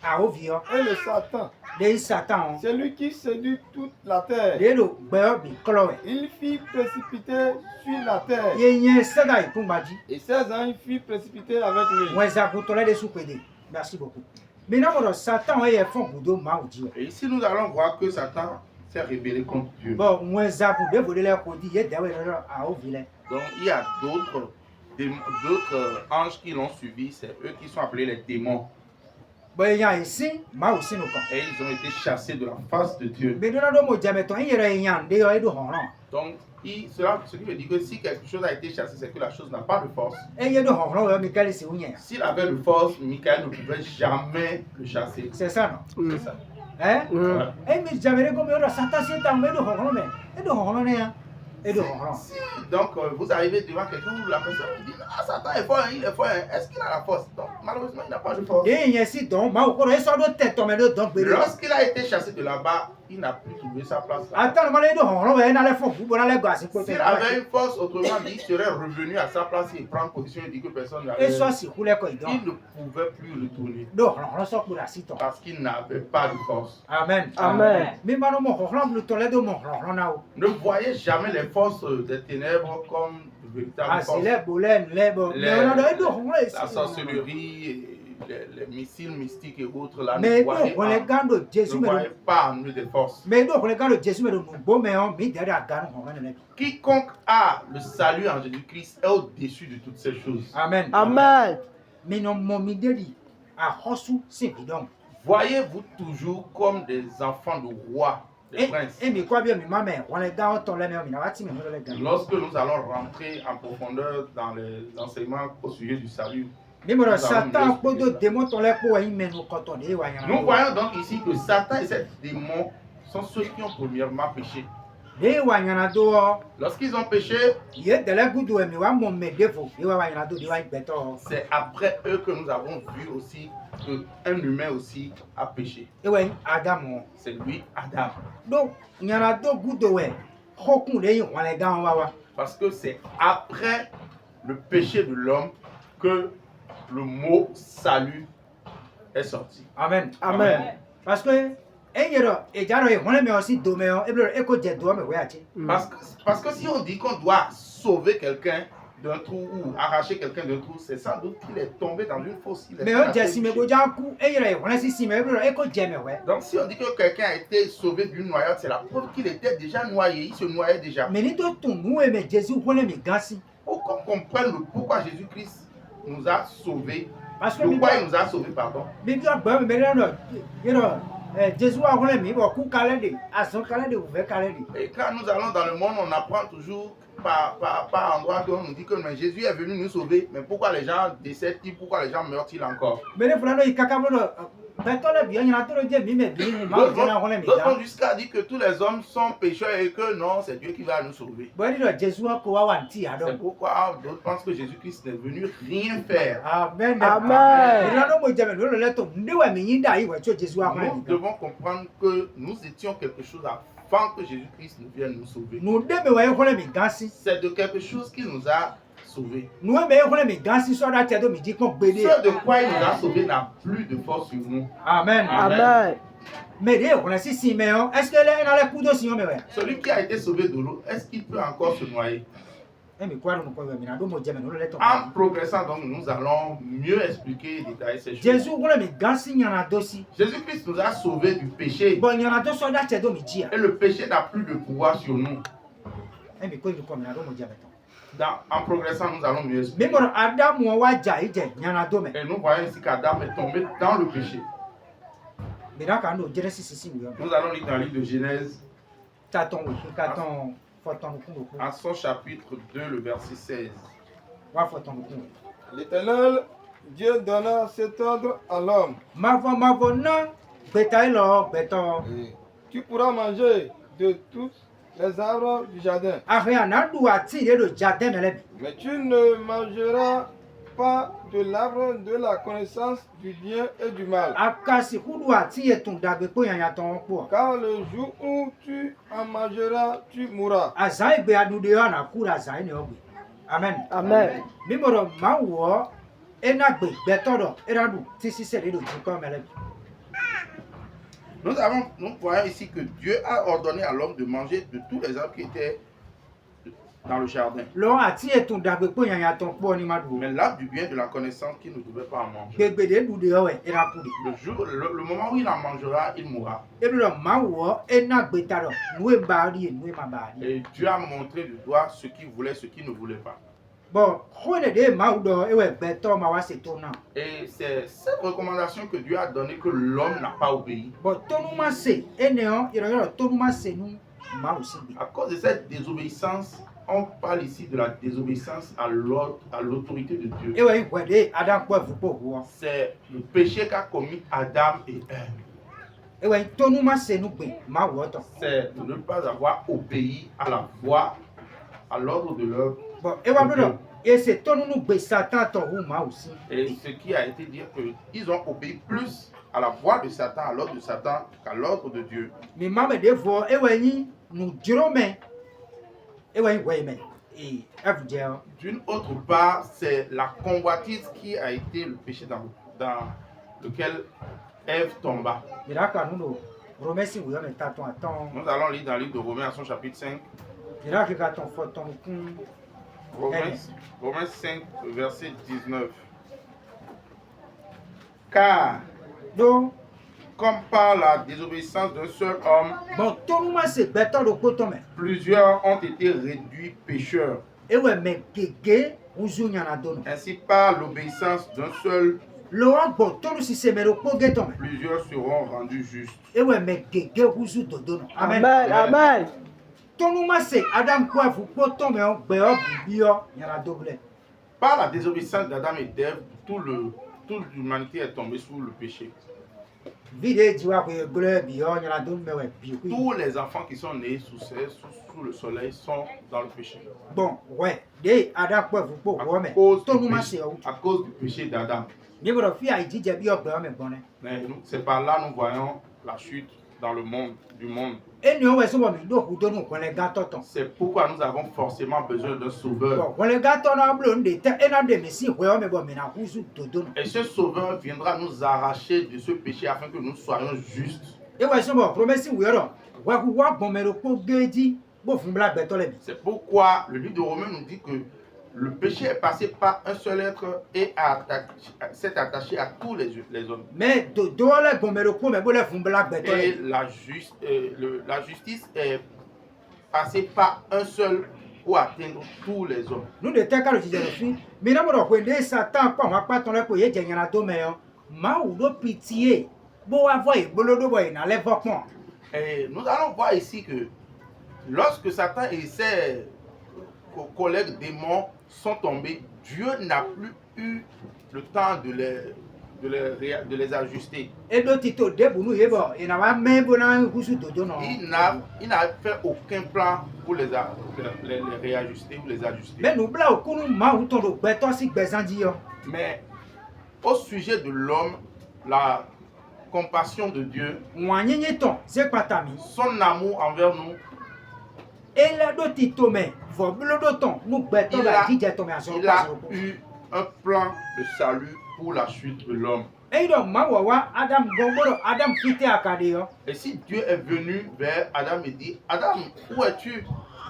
[SPEAKER 3] à Ovio,
[SPEAKER 2] et le Satan,
[SPEAKER 3] des Satan,
[SPEAKER 2] c'est lui qui séduit toute la terre.
[SPEAKER 3] des loups, Béobi, Chloé.
[SPEAKER 2] Il fut précipité sur la terre.
[SPEAKER 3] Yenye, Sada, Pumbadi.
[SPEAKER 2] Et ses anges furent précipités avec lui.
[SPEAKER 3] Moi, ça vous les sous-pédés. Merci beaucoup. Maintenant, Satan est fond pour deux maudits.
[SPEAKER 1] Et ici, nous allons voir que Satan s'est rébellé contre Dieu.
[SPEAKER 3] Bon, moi, ça vous dévoiler les codis, et d'ailleurs, à Ovile.
[SPEAKER 1] Donc, il y a d'autres anges qui l'ont suivi, c'est eux qui sont appelés les démons.
[SPEAKER 3] Bon, il y a ici, moi aussi, nous pas.
[SPEAKER 1] Et ils ont été chassés de la face de Dieu.
[SPEAKER 3] Mais nous avons dit, mais il y a rien, il y a des honrons.
[SPEAKER 1] Donc, ce qui veut dire que si quelque chose a été chassé, c'est que la chose n'a pas de force.
[SPEAKER 3] Et il y a des honrons, Michael, c'est où il y a.
[SPEAKER 1] S'il avait de force, Michael ne pouvait jamais le chasser.
[SPEAKER 3] C'est ça, non?
[SPEAKER 1] C'est ça.
[SPEAKER 3] Hein?
[SPEAKER 1] Voilà.
[SPEAKER 3] Et mais j'avais comme Satan, c'est un peu de honrons, mais. Et de honrons, hein? Et de honrons.
[SPEAKER 1] Donc, vous arrivez devant quelqu'un où la personne vous dit ah, Satan est fort, il est fort. Est-ce qu'il a la force? Donc, malheureusement, il n'a pas de force.
[SPEAKER 3] Et il y a ici, donc, moi, on a sorti de tête, mais donc,
[SPEAKER 1] Lorsqu'il a été chassé de là-bas, il n'a plus trouvé sa place là.
[SPEAKER 3] attends, moi, les deux honrons, on a les fonds, on a les gars, c'est quoi?
[SPEAKER 1] S'il avait une force, autrement dit, il serait revenu à sa place et prendre position et dire que personne n'avait.
[SPEAKER 3] Et soit si vous voulez quoi,
[SPEAKER 1] Il ne pouvait plus retourner
[SPEAKER 3] donc, on sort pour la cité.
[SPEAKER 1] parce qu'il n'avait pas de force.
[SPEAKER 3] Amen.
[SPEAKER 4] Amen.
[SPEAKER 3] Mais maintenant, mon honron, le toilette de mon honron, là.
[SPEAKER 1] Ne voyez jamais les forces des ténèbres comme de véritables
[SPEAKER 3] Ah,
[SPEAKER 1] forces.
[SPEAKER 3] c'est les boulets, les boulets. Mais on a deux honrons ici.
[SPEAKER 1] La sorcellerie, et les missiles mystiques et autres là,
[SPEAKER 3] Mais
[SPEAKER 1] ne voyez
[SPEAKER 3] donc, on les garde de Jésus, mais
[SPEAKER 1] pas en eux des forces.
[SPEAKER 3] mais donc, on les garde de Jésus, mais nous, bon, mais on met derrière la garde, on va le mettre.
[SPEAKER 1] Quiconque a le salut en Jésus-Christ est au-dessus de toutes ces choses.
[SPEAKER 3] Amen.
[SPEAKER 4] Amen.
[SPEAKER 3] Mais non, mon mideli, à Hossou, c'est bidon.
[SPEAKER 1] Voyez-vous toujours comme des enfants de rois, des princes.
[SPEAKER 3] Et mais quoi bien, ma mère, on les garde, on les met, on va tirer, on les garde.
[SPEAKER 1] Lorsque nous allons rentrer en profondeur dans les enseignements au sujet du salut,
[SPEAKER 3] Mais moi, Satan, pour de démons, on les pour y mettre nous quand on est.
[SPEAKER 1] nous voyons donc ici que Satan et ses démons sont ceux qui ont premièrement péché.
[SPEAKER 3] Les Wanyana dehors,
[SPEAKER 1] Lorsqu'ils ont péché,
[SPEAKER 3] il y a de la goutte de mais on mon défaut. Les Wanyana dehors, ils béton.
[SPEAKER 1] c'est après eux que nous avons vu aussi qu'un humain aussi a péché.
[SPEAKER 3] Et ouais, Adam.
[SPEAKER 1] C'est lui, Adam.
[SPEAKER 3] Donc, il y en a deux gouttes de ouais. Hokun les on les garde, wawa.
[SPEAKER 1] Parce que c'est après le péché de l'homme que le mot salut est sorti.
[SPEAKER 3] Amen.
[SPEAKER 4] Amen.
[SPEAKER 3] Parce que eyero ejaro ehone me osi do me o ebro eko je do me we achi
[SPEAKER 1] Parce que si on dit qu'on doit sauver quelqu'un d'un trou ou arracher quelqu'un d'un trou, c'est sans doute qu'il est tombé dans une fosse.
[SPEAKER 3] me o je si me boja ku eyero ehone si me ebro eko je me we
[SPEAKER 1] Donc si on dit que quelqu'un a été sauvé d'une noyade, c'est la preuve qu'il était déjà noyé, il se noyait déjà.
[SPEAKER 3] me ni to tunu e me Jésus hone me gasi
[SPEAKER 1] Pour qu'on comprenne pourquoi Jésus-Christ nous a sauvés,
[SPEAKER 3] parce que
[SPEAKER 1] pourquoi il nous a sauvés, pardon.
[SPEAKER 3] bibi agba me no yero Jésus a hone mi bo ku kale de aso kale de uve kale de
[SPEAKER 1] Et quand nous allons dans le monde, on apprend toujours par endroit qu'on nous dit que mais Jésus est venu nous sauver. Mais pourquoi les gens décèdent-ils, pourquoi les gens meurent-ils encore?
[SPEAKER 3] me ne fulano ikaka bro beto le bi nyana to je mi me bi ma o na hone mi
[SPEAKER 1] D'autres
[SPEAKER 3] ga
[SPEAKER 1] vont jusqu'à dire que tous les hommes sont pécheurs et que non, c'est Dieu qui va nous sauver.
[SPEAKER 3] bo ni do Jésus ko wa wanti
[SPEAKER 1] C'est
[SPEAKER 3] ado
[SPEAKER 1] pourquoi d'autres pensent que Jésus-Christ n'est venu rien faire.
[SPEAKER 3] amen
[SPEAKER 4] Amen.
[SPEAKER 3] irano mo je me lo le to ndewa mi yinda yi we cho Jésus a hone
[SPEAKER 1] Nous
[SPEAKER 3] mi ga
[SPEAKER 1] devons comprendre que nous étions quelque chose avant que Jésus-Christ nous vienne nous sauver.
[SPEAKER 3] nu de me we hone mi gasi
[SPEAKER 1] C'est de quelque chose qui nous a sauvés.
[SPEAKER 3] nu me hone mi gasi so da te do mi di kon gbede
[SPEAKER 1] Ce de quoi il nous a sauvés n'a plus de force sur nous.
[SPEAKER 3] amen
[SPEAKER 4] Amen.
[SPEAKER 3] me de hone si si me o est-ce que le na le kudo si o me we
[SPEAKER 1] Celui qui a été sauvé de l'eau, est-ce qu'il peut encore se noyer?
[SPEAKER 3] e mi kwa no ko we mi na do mo je me no le to
[SPEAKER 1] En progressant, donc, nous allons mieux expliquer et détailler ces choses.
[SPEAKER 3] Jésus hone mi gasi nyana dosi
[SPEAKER 1] Jésus-Christ nous a sauvés du péché.
[SPEAKER 3] bo nyana do so da te do mi ji a
[SPEAKER 1] Et le péché n'a plus de pouvoir sur nous.
[SPEAKER 3] e mi ko mi ko mi na do mo je me to
[SPEAKER 1] En progressant, nous allons mieux
[SPEAKER 3] mi
[SPEAKER 1] expliquer.
[SPEAKER 3] mo Adam wa ja ije nyana do me
[SPEAKER 1] Et nous voyons ici qu'Adam est tombé dans le péché.
[SPEAKER 3] mi da ka no Genesis si mi yo
[SPEAKER 1] Nous allons lire dans le livre de Genèse,
[SPEAKER 3] ta ton we ka ton fo ton ku ku
[SPEAKER 1] à son chapitre 2, le verset 16.
[SPEAKER 3] wa fo ton ku
[SPEAKER 2] L'Éternel, Dieu donna cet ordre à l'homme.
[SPEAKER 3] mavo na beta ilo beto
[SPEAKER 2] Tu pourras manger de tous les arbres du jardin,
[SPEAKER 3] ahia na du ati de do jardin mele bi
[SPEAKER 2] mais tu ne mangeras pas de l'arbre de la connaissance du bien et du mal.
[SPEAKER 3] akasi kudu ati etun dagbe po yan ton po
[SPEAKER 2] Car le jour où tu en mangeras, tu mourras.
[SPEAKER 3] azai be adu de na kura azai ne ogbe amen
[SPEAKER 4] Amen.
[SPEAKER 3] mi mo ma wo ena gbe beto do era du ti sise de do ti ko mele bi
[SPEAKER 1] Nous voyons ici que Dieu a ordonné à l'homme de manger de tous les arbres qui étaient dans le jardin.
[SPEAKER 3] lo ati etun dagbe po yan ton po ni ma du
[SPEAKER 1] Mais l'arbre du bien et de la connaissance qu'il ne devait pas en manger.
[SPEAKER 3] gbegbe de du de o era ku de
[SPEAKER 1] Le moment où il en mangera, il mourra.
[SPEAKER 3] ebi do ma wo ena gbe ta do nu e ba ri nu e ma ba ri
[SPEAKER 1] Et Dieu a montré du doigt ce qu'il voulait, ce qu'il ne voulait pas.
[SPEAKER 3] bon hone de ma do e we beto ma wa se to na
[SPEAKER 1] Et c'est cette recommandation que Dieu a donnée que l'homme n'a pas obéi.
[SPEAKER 3] bon tonu ma se eneo iro tonu ma se nu ma o si bi
[SPEAKER 1] À cause de cette désobéissance, on parle ici de la désobéissance à l'autorité de Dieu.
[SPEAKER 3] e we gwede adam po fu po wo
[SPEAKER 1] C'est le péché qu'a commis Adam et Ève.
[SPEAKER 3] e we tonu ma se nu gbe ma wo to
[SPEAKER 1] C'est de ne pas avoir obéi à la voix, à l'ordre de l'œuvre.
[SPEAKER 3] bon e wa do e se tonu nu gbe satan to hu ma o si
[SPEAKER 1] Et ce qui a été dit qu'ils ont obéi plus à la voix de Satan, à l'ordre de Satan, qu'à l'ordre de Dieu.
[SPEAKER 3] mi ma me de vo e we yin nu jiro me e we we me e je
[SPEAKER 1] D'une autre part, c'est la convoitise qui a été le péché dans lequel Ève tomba.
[SPEAKER 3] mi da ka nu no romesi wo me ta ton aton
[SPEAKER 1] Nous allons lire dans le livre de Romains à son chapitre 5.
[SPEAKER 3] mi da ka ton fo ton kun
[SPEAKER 1] Romains 5, verset 19. Car,
[SPEAKER 3] do
[SPEAKER 1] comme par la désobéissance d'un seul homme,
[SPEAKER 3] bon tonu ma se beto do ko to me
[SPEAKER 1] plusieurs ont été réduits pécheurs.
[SPEAKER 3] e we me gege uzu nyana do no
[SPEAKER 1] Ainsi, par l'obéissance d'un seul,
[SPEAKER 3] lo wa bon tonu si se me ro ko ge to me
[SPEAKER 1] plusieurs seront rendus justes.
[SPEAKER 3] e we me gege uzu do do no amen
[SPEAKER 4] Amen. Amen.
[SPEAKER 3] tonu ma se adam ko fu ko to me o gbe o bi o nyana do ble
[SPEAKER 1] Par la désobéissance d'Adam et d'Ève, toute l'humanité est tombée sous le péché.
[SPEAKER 3] vide ji wa ko gbe bi o nyana do me we bi ku
[SPEAKER 1] Tous les enfants qui sont nés sous le soleil sont dans le péché.
[SPEAKER 3] bon ouais de adam ko fu ko wo me tonu ma se o
[SPEAKER 1] À cause du péché d'Adam.
[SPEAKER 3] ni bro fi ai jije bi o gbe o me gbon ne
[SPEAKER 1] Mais c'est par là nous voyons la chute dans le monde, du monde.
[SPEAKER 3] eni o we so bo mi do ku do nu ko le ga toton
[SPEAKER 1] C'est pourquoi nous avons forcément besoin d'un sauveur.
[SPEAKER 3] bon ko le ga to na blo nde te ena de mi si we o me bo mi na uzu do do no
[SPEAKER 1] Et ce sauveur viendra nous arracher de ce péché afin que nous soyons justes.
[SPEAKER 3] Et ouais, c'est bon, promesse, oui, alors. Ouais, vous voyez, bon, mais le coup, Gédi, bon, vous me l'avez bétolé.
[SPEAKER 1] C'est pourquoi le livre de Romains nous dit que le péché est passé par un seul être et s'est attaché à tous les hommes.
[SPEAKER 3] Mais, de bon, mais le coup, mais bon, vous me l'avez
[SPEAKER 1] Et
[SPEAKER 3] bétolé.
[SPEAKER 1] la justice est passée par un seul pour atteindre tous les hommes.
[SPEAKER 3] Nous, de tel cas, le disais, le fils, mais non, on a Satan, pas, on va pas ton pour y être, il y en a deux, mais, ma ou de pitié, bon, avoir, bon, le boy, n'a l'air pas.
[SPEAKER 1] Et nous allons voir ici que lorsque Satan et ses collègues démons sont tombés, Dieu n'a plus eu le temps de les ajuster.
[SPEAKER 3] Et d'autres, ils te disent, nous, il n'a pas même bon, non.
[SPEAKER 1] Il n'a fait aucun plan pour les réajuster ou les ajuster.
[SPEAKER 3] Mais nous, là, au coup, nous, ma ou ton béton, si bézan dit,
[SPEAKER 1] Mais au sujet de l'homme, la compassion de Dieu,
[SPEAKER 3] c'est pas ta mise.
[SPEAKER 1] son amour envers nous,
[SPEAKER 3] Et là, d'autres, ils te mettent, faut le temps, nous, béton,
[SPEAKER 1] il a eu un plan de salut pour la chute de l'homme.
[SPEAKER 3] Et donc, Adam Gomboro, Adam quitté à Kadeo.
[SPEAKER 1] Et si Dieu est venu vers Adam et dit, Adam, où es-tu?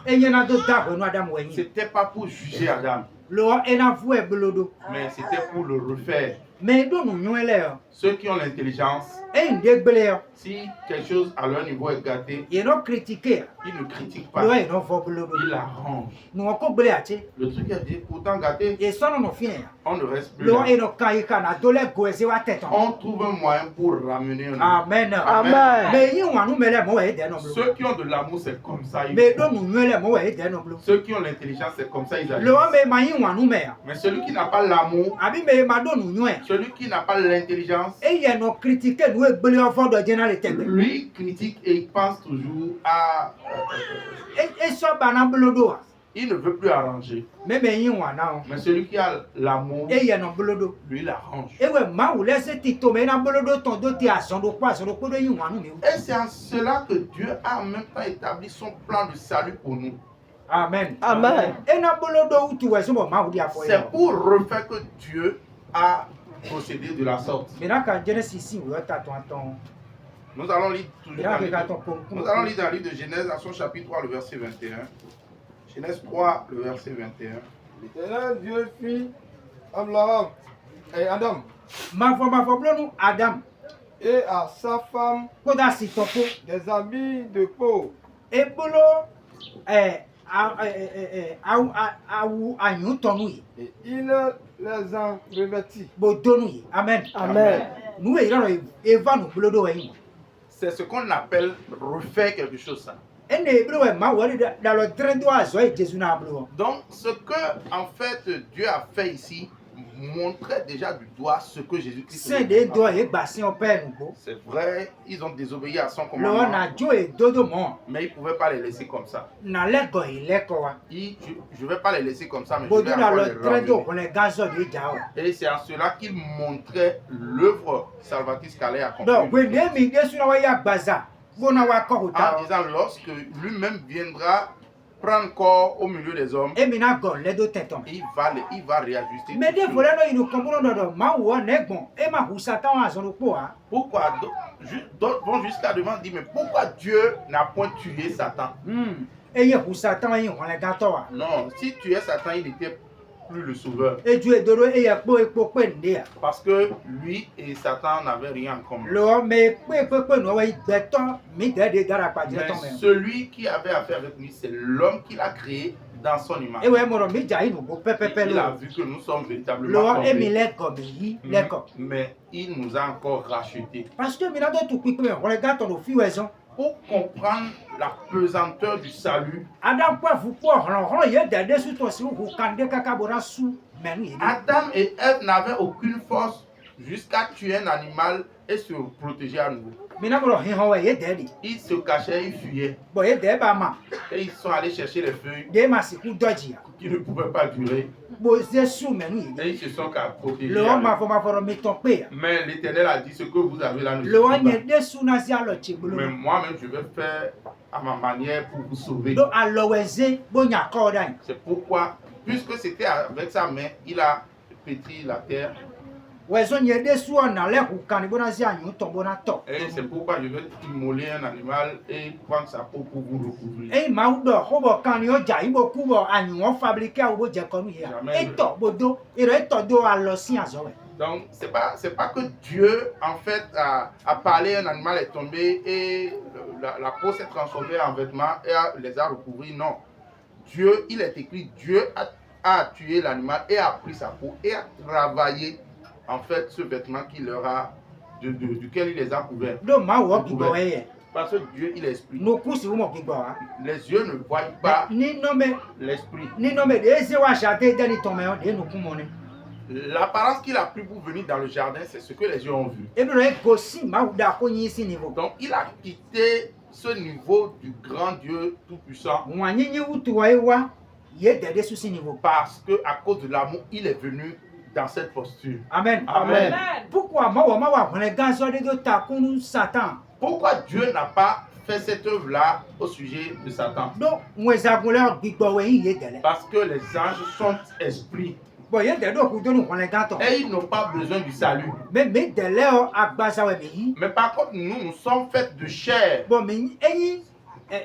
[SPEAKER 3] Et il y en a d'autres d'abord, nous, Adam Wenny.
[SPEAKER 1] C'était pas pour juger Adam,
[SPEAKER 3] Le roi est avoué Belodo.
[SPEAKER 1] mais c'était pour le refaire.
[SPEAKER 3] Mais nous, nous, l'air.
[SPEAKER 1] Ceux qui ont l'intelligence,
[SPEAKER 3] Et une dégbléa,
[SPEAKER 1] si quelque chose à leur niveau est gâté,
[SPEAKER 3] ils n'ont critiqué.
[SPEAKER 1] ils ne critiquent
[SPEAKER 3] Le
[SPEAKER 1] pas,
[SPEAKER 3] roi est non fort Belodo.
[SPEAKER 1] ils l'arrangent.
[SPEAKER 3] Nous, on peut bléater.
[SPEAKER 1] Le truc est dit, pourtant gâté,
[SPEAKER 3] Et ça, nous, nous finir.
[SPEAKER 1] on ne reste plus
[SPEAKER 3] Le roi
[SPEAKER 1] là.
[SPEAKER 3] est non caïcana, dolé goézé à tête.
[SPEAKER 1] On trouve un moyen pour ramener un homme.
[SPEAKER 3] Amen.
[SPEAKER 4] Amen.
[SPEAKER 3] Mais ils ont nous, mais les mots est des noms.
[SPEAKER 1] Ceux qui ont de l'amour, c'est comme ça.
[SPEAKER 3] Mais nous, les mots est des noms.
[SPEAKER 1] Ceux qui ont l'intelligence, c'est comme ça ils
[SPEAKER 3] Le
[SPEAKER 1] agissent.
[SPEAKER 3] roi, mais maïs, nous, mais.
[SPEAKER 1] Mais celui qui n'a pas l'amour,
[SPEAKER 3] Abi, mais ma donne, nous,
[SPEAKER 1] celui qui n'a pas l'intelligence,
[SPEAKER 3] et il y a nos critiqués, nous, et blé en fond de Diana les têtes.
[SPEAKER 1] lui critique et il pense toujours à...
[SPEAKER 3] Et ça, banane Belodo.
[SPEAKER 1] il ne veut plus arranger.
[SPEAKER 3] Mais ils ont non.
[SPEAKER 1] Mais celui qui a l'amour,
[SPEAKER 3] Et il y a nos Belodo.
[SPEAKER 1] lui, il arrange.
[SPEAKER 3] Et ouais, ma ou laisse Tito, mais dans Belodo, ton dos, t'es à son dos, quoi, son dos, de you, nous.
[SPEAKER 1] Et c'est en cela que Dieu a en même temps établi son plan de salut pour nous.
[SPEAKER 3] Amen.
[SPEAKER 4] Amen.
[SPEAKER 3] Et dans Belodo, où tu vois, c'est bon, ma ou dit à foi.
[SPEAKER 1] C'est pour refaire que Dieu a procédé de la sorte.
[SPEAKER 3] Maintenant, quand Genesis ici, vous êtes à ton.
[SPEAKER 1] Nous allons lire toujours dans le livre
[SPEAKER 3] Nous
[SPEAKER 1] nous allons lire dans le livre de Genèse à son chapitre 3, le verset 21. Genèse 3, le verset 21.
[SPEAKER 2] L'Éternel Dieu fit Abraham et Adam
[SPEAKER 3] Ma foi, nous, Adam.
[SPEAKER 2] et à sa femme
[SPEAKER 3] Quand on s'y topo,
[SPEAKER 2] des habits de peau.
[SPEAKER 3] et Bolo, a nous, ton
[SPEAKER 2] Et il les en revêtit.
[SPEAKER 3] Bodonouille. Amen.
[SPEAKER 4] Amen.
[SPEAKER 3] Nous, Eva, nous, Belodo,
[SPEAKER 1] C'est ce qu'on appelle refaire quelque chose. Ça.
[SPEAKER 3] Et les Hébreux, ma ou dans le train d'oiseau, et Jésus n'a pas.
[SPEAKER 1] Donc, ce que en fait Dieu a fait ici montrait déjà du doigt ce que Jésus-Christ
[SPEAKER 3] C'est des doigts et bassin au père nous.
[SPEAKER 1] C'est vrai, ils ont désobéi à son
[SPEAKER 3] Le
[SPEAKER 1] commandement,
[SPEAKER 3] na jo et dodo mon.
[SPEAKER 1] mais ils ne pouvaient pas les laisser comme ça.
[SPEAKER 3] Na lego il leko wa.
[SPEAKER 1] Je ne vais pas les laisser comme ça, mais je
[SPEAKER 3] Bodu
[SPEAKER 1] vais
[SPEAKER 3] na
[SPEAKER 1] encore
[SPEAKER 3] le
[SPEAKER 1] les
[SPEAKER 3] train d'eau,
[SPEAKER 1] ramener.
[SPEAKER 3] on est gazo de jao.
[SPEAKER 1] Et c'est en cela qu'il montrait l'œuvre salvatrice qu'allait accomplir.
[SPEAKER 3] Donc, when they mi desu na wa ya baza. Bona wa ko
[SPEAKER 1] En
[SPEAKER 3] huta.
[SPEAKER 1] disant, lorsque lui-même viendra prendre corps au milieu des hommes,
[SPEAKER 3] E mi na go le do teton.
[SPEAKER 1] il va réajuster.
[SPEAKER 3] Mais
[SPEAKER 1] toutes
[SPEAKER 3] des
[SPEAKER 1] choses.
[SPEAKER 3] volets no inu kombono do ma wo ne gbon. E ma husata wa zo po a.
[SPEAKER 1] Pourquoi d'autres vont jusqu'à demander, mais pourquoi Dieu n'a point tué Satan?
[SPEAKER 3] E ye husata wa yin on le gato wa.
[SPEAKER 1] Non, si tuait Satan, il n'était plus le sauveur.
[SPEAKER 3] E ju e dodo e ye po pe nde a.
[SPEAKER 1] Parce que lui et Satan n'avaient rien en commun.
[SPEAKER 3] Lo me pe no wa igbeton mi de gara pa je
[SPEAKER 1] Mais
[SPEAKER 3] ton me.
[SPEAKER 1] celui qui avait affaire avec lui, c'est l'homme qu'il a créé dans son image.
[SPEAKER 3] E we mo ro mi ja inu go pe
[SPEAKER 1] Il a
[SPEAKER 3] lo.
[SPEAKER 1] vu que nous sommes véritablement
[SPEAKER 3] Lo e mi
[SPEAKER 1] tombés.
[SPEAKER 3] le go mi yi le ko.
[SPEAKER 1] Mais il nous a encore rachetés.
[SPEAKER 3] Parce que mi na do tu pipe on le gato no fi weson.
[SPEAKER 1] Pour comprendre la pesanteur du salut,
[SPEAKER 3] Adam kwa fu po ron ye dede su to si hu kande kaka bora su menu yi.
[SPEAKER 1] Adam et Ève n'avaient aucune force jusqu'à tuer un animal et se protéger à nouveau.
[SPEAKER 3] Mi na mo ro hin ho ye dede.
[SPEAKER 1] Ils se cachaient, ils fuyaient.
[SPEAKER 3] Bo ye de ba ma.
[SPEAKER 1] Et ils sont allés chercher les feuilles
[SPEAKER 3] De ma si ku doji ya.
[SPEAKER 1] qui ne pouvaient pas durer.
[SPEAKER 3] Bo ze su menu yi.
[SPEAKER 1] Et ils se sont protégés.
[SPEAKER 3] Le ma fo mi ton pe ya.
[SPEAKER 1] Mais l'Éternel a dit, ce que vous avez là ne
[SPEAKER 3] Le wa
[SPEAKER 1] suffit
[SPEAKER 3] nye
[SPEAKER 1] pas.
[SPEAKER 3] de su na si alo chi
[SPEAKER 1] Mais
[SPEAKER 3] bulu.
[SPEAKER 1] moi-même, je vais faire à ma manière pour vous sauver.
[SPEAKER 3] Do aloweze bo nya ko dan.
[SPEAKER 1] C'est pourquoi, puisque c'était avec sa main, il a pétri la terre
[SPEAKER 3] ouais son y a des sous en l'air ou quand il bonasi a nous tombe na top
[SPEAKER 1] Et c'est pourquoi je vais immoler un animal et prendre sa peau pour vous recouvrir.
[SPEAKER 3] et maudo hobo quand yo jai bo kubo anyu on fabriquer ou bo je konu ya
[SPEAKER 1] Jamais.
[SPEAKER 3] et to bodo et re to do a lo si azo
[SPEAKER 1] Donc, c'est pas que Dieu, en fait, a parlé, un animal est tombé et la peau s'est transformée en vêtements et les a recouverts. Non. Dieu, il est écrit, Dieu a tué l'animal et a pris sa peau et a travaillé, en fait, ce vêtement qu'il leur a, duquel il les a couverts.
[SPEAKER 3] do ma wo gibo e
[SPEAKER 1] Parce que Dieu, il est esprit.
[SPEAKER 3] no kusi wo mo gibo ha
[SPEAKER 1] Les yeux ne voient pas
[SPEAKER 3] ni no me
[SPEAKER 1] l'esprit.
[SPEAKER 3] de se wa chate de ni tome de no kumone
[SPEAKER 1] L'apparence qu'il a pris pour venir dans le jardin, c'est ce que les yeux ont vu.
[SPEAKER 3] e bi re go si ma da ko yin si niveau
[SPEAKER 1] Donc, il a quitté ce niveau du grand Dieu Tout-Puissant
[SPEAKER 3] wa nyi wutu wa ewa ye de su si niveau
[SPEAKER 1] parce que à cause de l'amour, il est venu dans cette posture.
[SPEAKER 3] amen
[SPEAKER 1] Amen.
[SPEAKER 3] pourquoi ma wa le ganso de do ta kunu satan
[SPEAKER 1] Pourquoi Dieu n'a pas fait cette œuvre-là au sujet de Satan?
[SPEAKER 3] do mwezagule gbigbo we yin ye dele
[SPEAKER 1] Parce que les anges sont esprits
[SPEAKER 3] bo ye de do ku do nu le ganto
[SPEAKER 1] et ils n'ont pas besoin du salut.
[SPEAKER 3] me dele o agbasa we me yi
[SPEAKER 1] Mais par contre, nous sommes faits de chair.
[SPEAKER 3] bo me eyin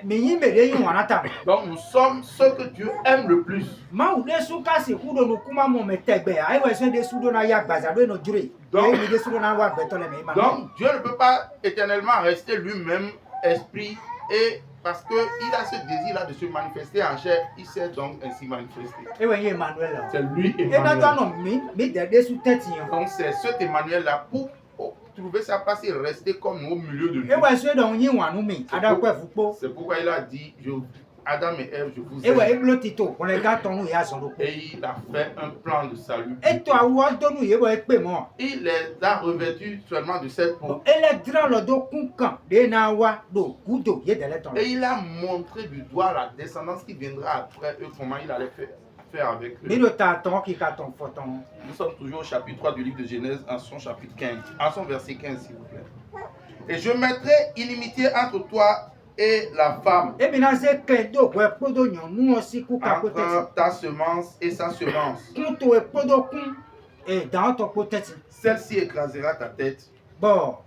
[SPEAKER 3] me yin me de yin wana ta
[SPEAKER 1] Donc nous sommes ceux que Dieu aime le plus.
[SPEAKER 3] ma u de su ka se ku do nu kuma mo me tegbe ai we se de su do na ya agbasa do no jure
[SPEAKER 1] Donc-
[SPEAKER 3] donc me de su do na wa gbeto le me ma
[SPEAKER 1] Donc Dieu ne peut pas éternellement rester lui-même esprit et parce qu'il a ce désir-là de se manifester en chair, il s'est donc ainsi manifesté.
[SPEAKER 3] e we yin Emmanuel
[SPEAKER 1] C'est lui
[SPEAKER 3] e na do
[SPEAKER 1] Emmanuel.
[SPEAKER 3] no me de su tetiyan
[SPEAKER 1] Donc c'est cet Emmanuel-là pour trouver sa place et rester comme nous au milieu de lui.
[SPEAKER 3] e we se do yin wanu mi ada ko fupo
[SPEAKER 1] C'est pourquoi il a dit, Adam et Ève, je vous
[SPEAKER 3] e we e
[SPEAKER 1] aime.
[SPEAKER 3] blo tito on le ganto nu ya so do
[SPEAKER 1] Et il a fait un plan de salut.
[SPEAKER 3] e to awo do nu ye bo e pe mo
[SPEAKER 1] Il les a revêtus seulement de cette peau.
[SPEAKER 3] ele dran lo do kun kan de na wa do gudo ye dele ton
[SPEAKER 1] Et il a montré du doigt la descendance qui viendra après eux, comment il allait faire avec
[SPEAKER 3] mi
[SPEAKER 1] eux.
[SPEAKER 3] do ta ton ki ka ton foton
[SPEAKER 1] Nous sommes toujours au chapitre 3 du livre de Genèse, en son chapitre 15, en son verset 15, s'il vous plaît. Et je mettrai inimitié entre toi et la femme,
[SPEAKER 3] e mi na se ke do ko e podo nyon nu o si ku ka poteti
[SPEAKER 1] entre ta semence et sa semence.
[SPEAKER 3] kun to e podo kun e dan to poteti
[SPEAKER 1] Celle-ci écrasera ta tête
[SPEAKER 3] bo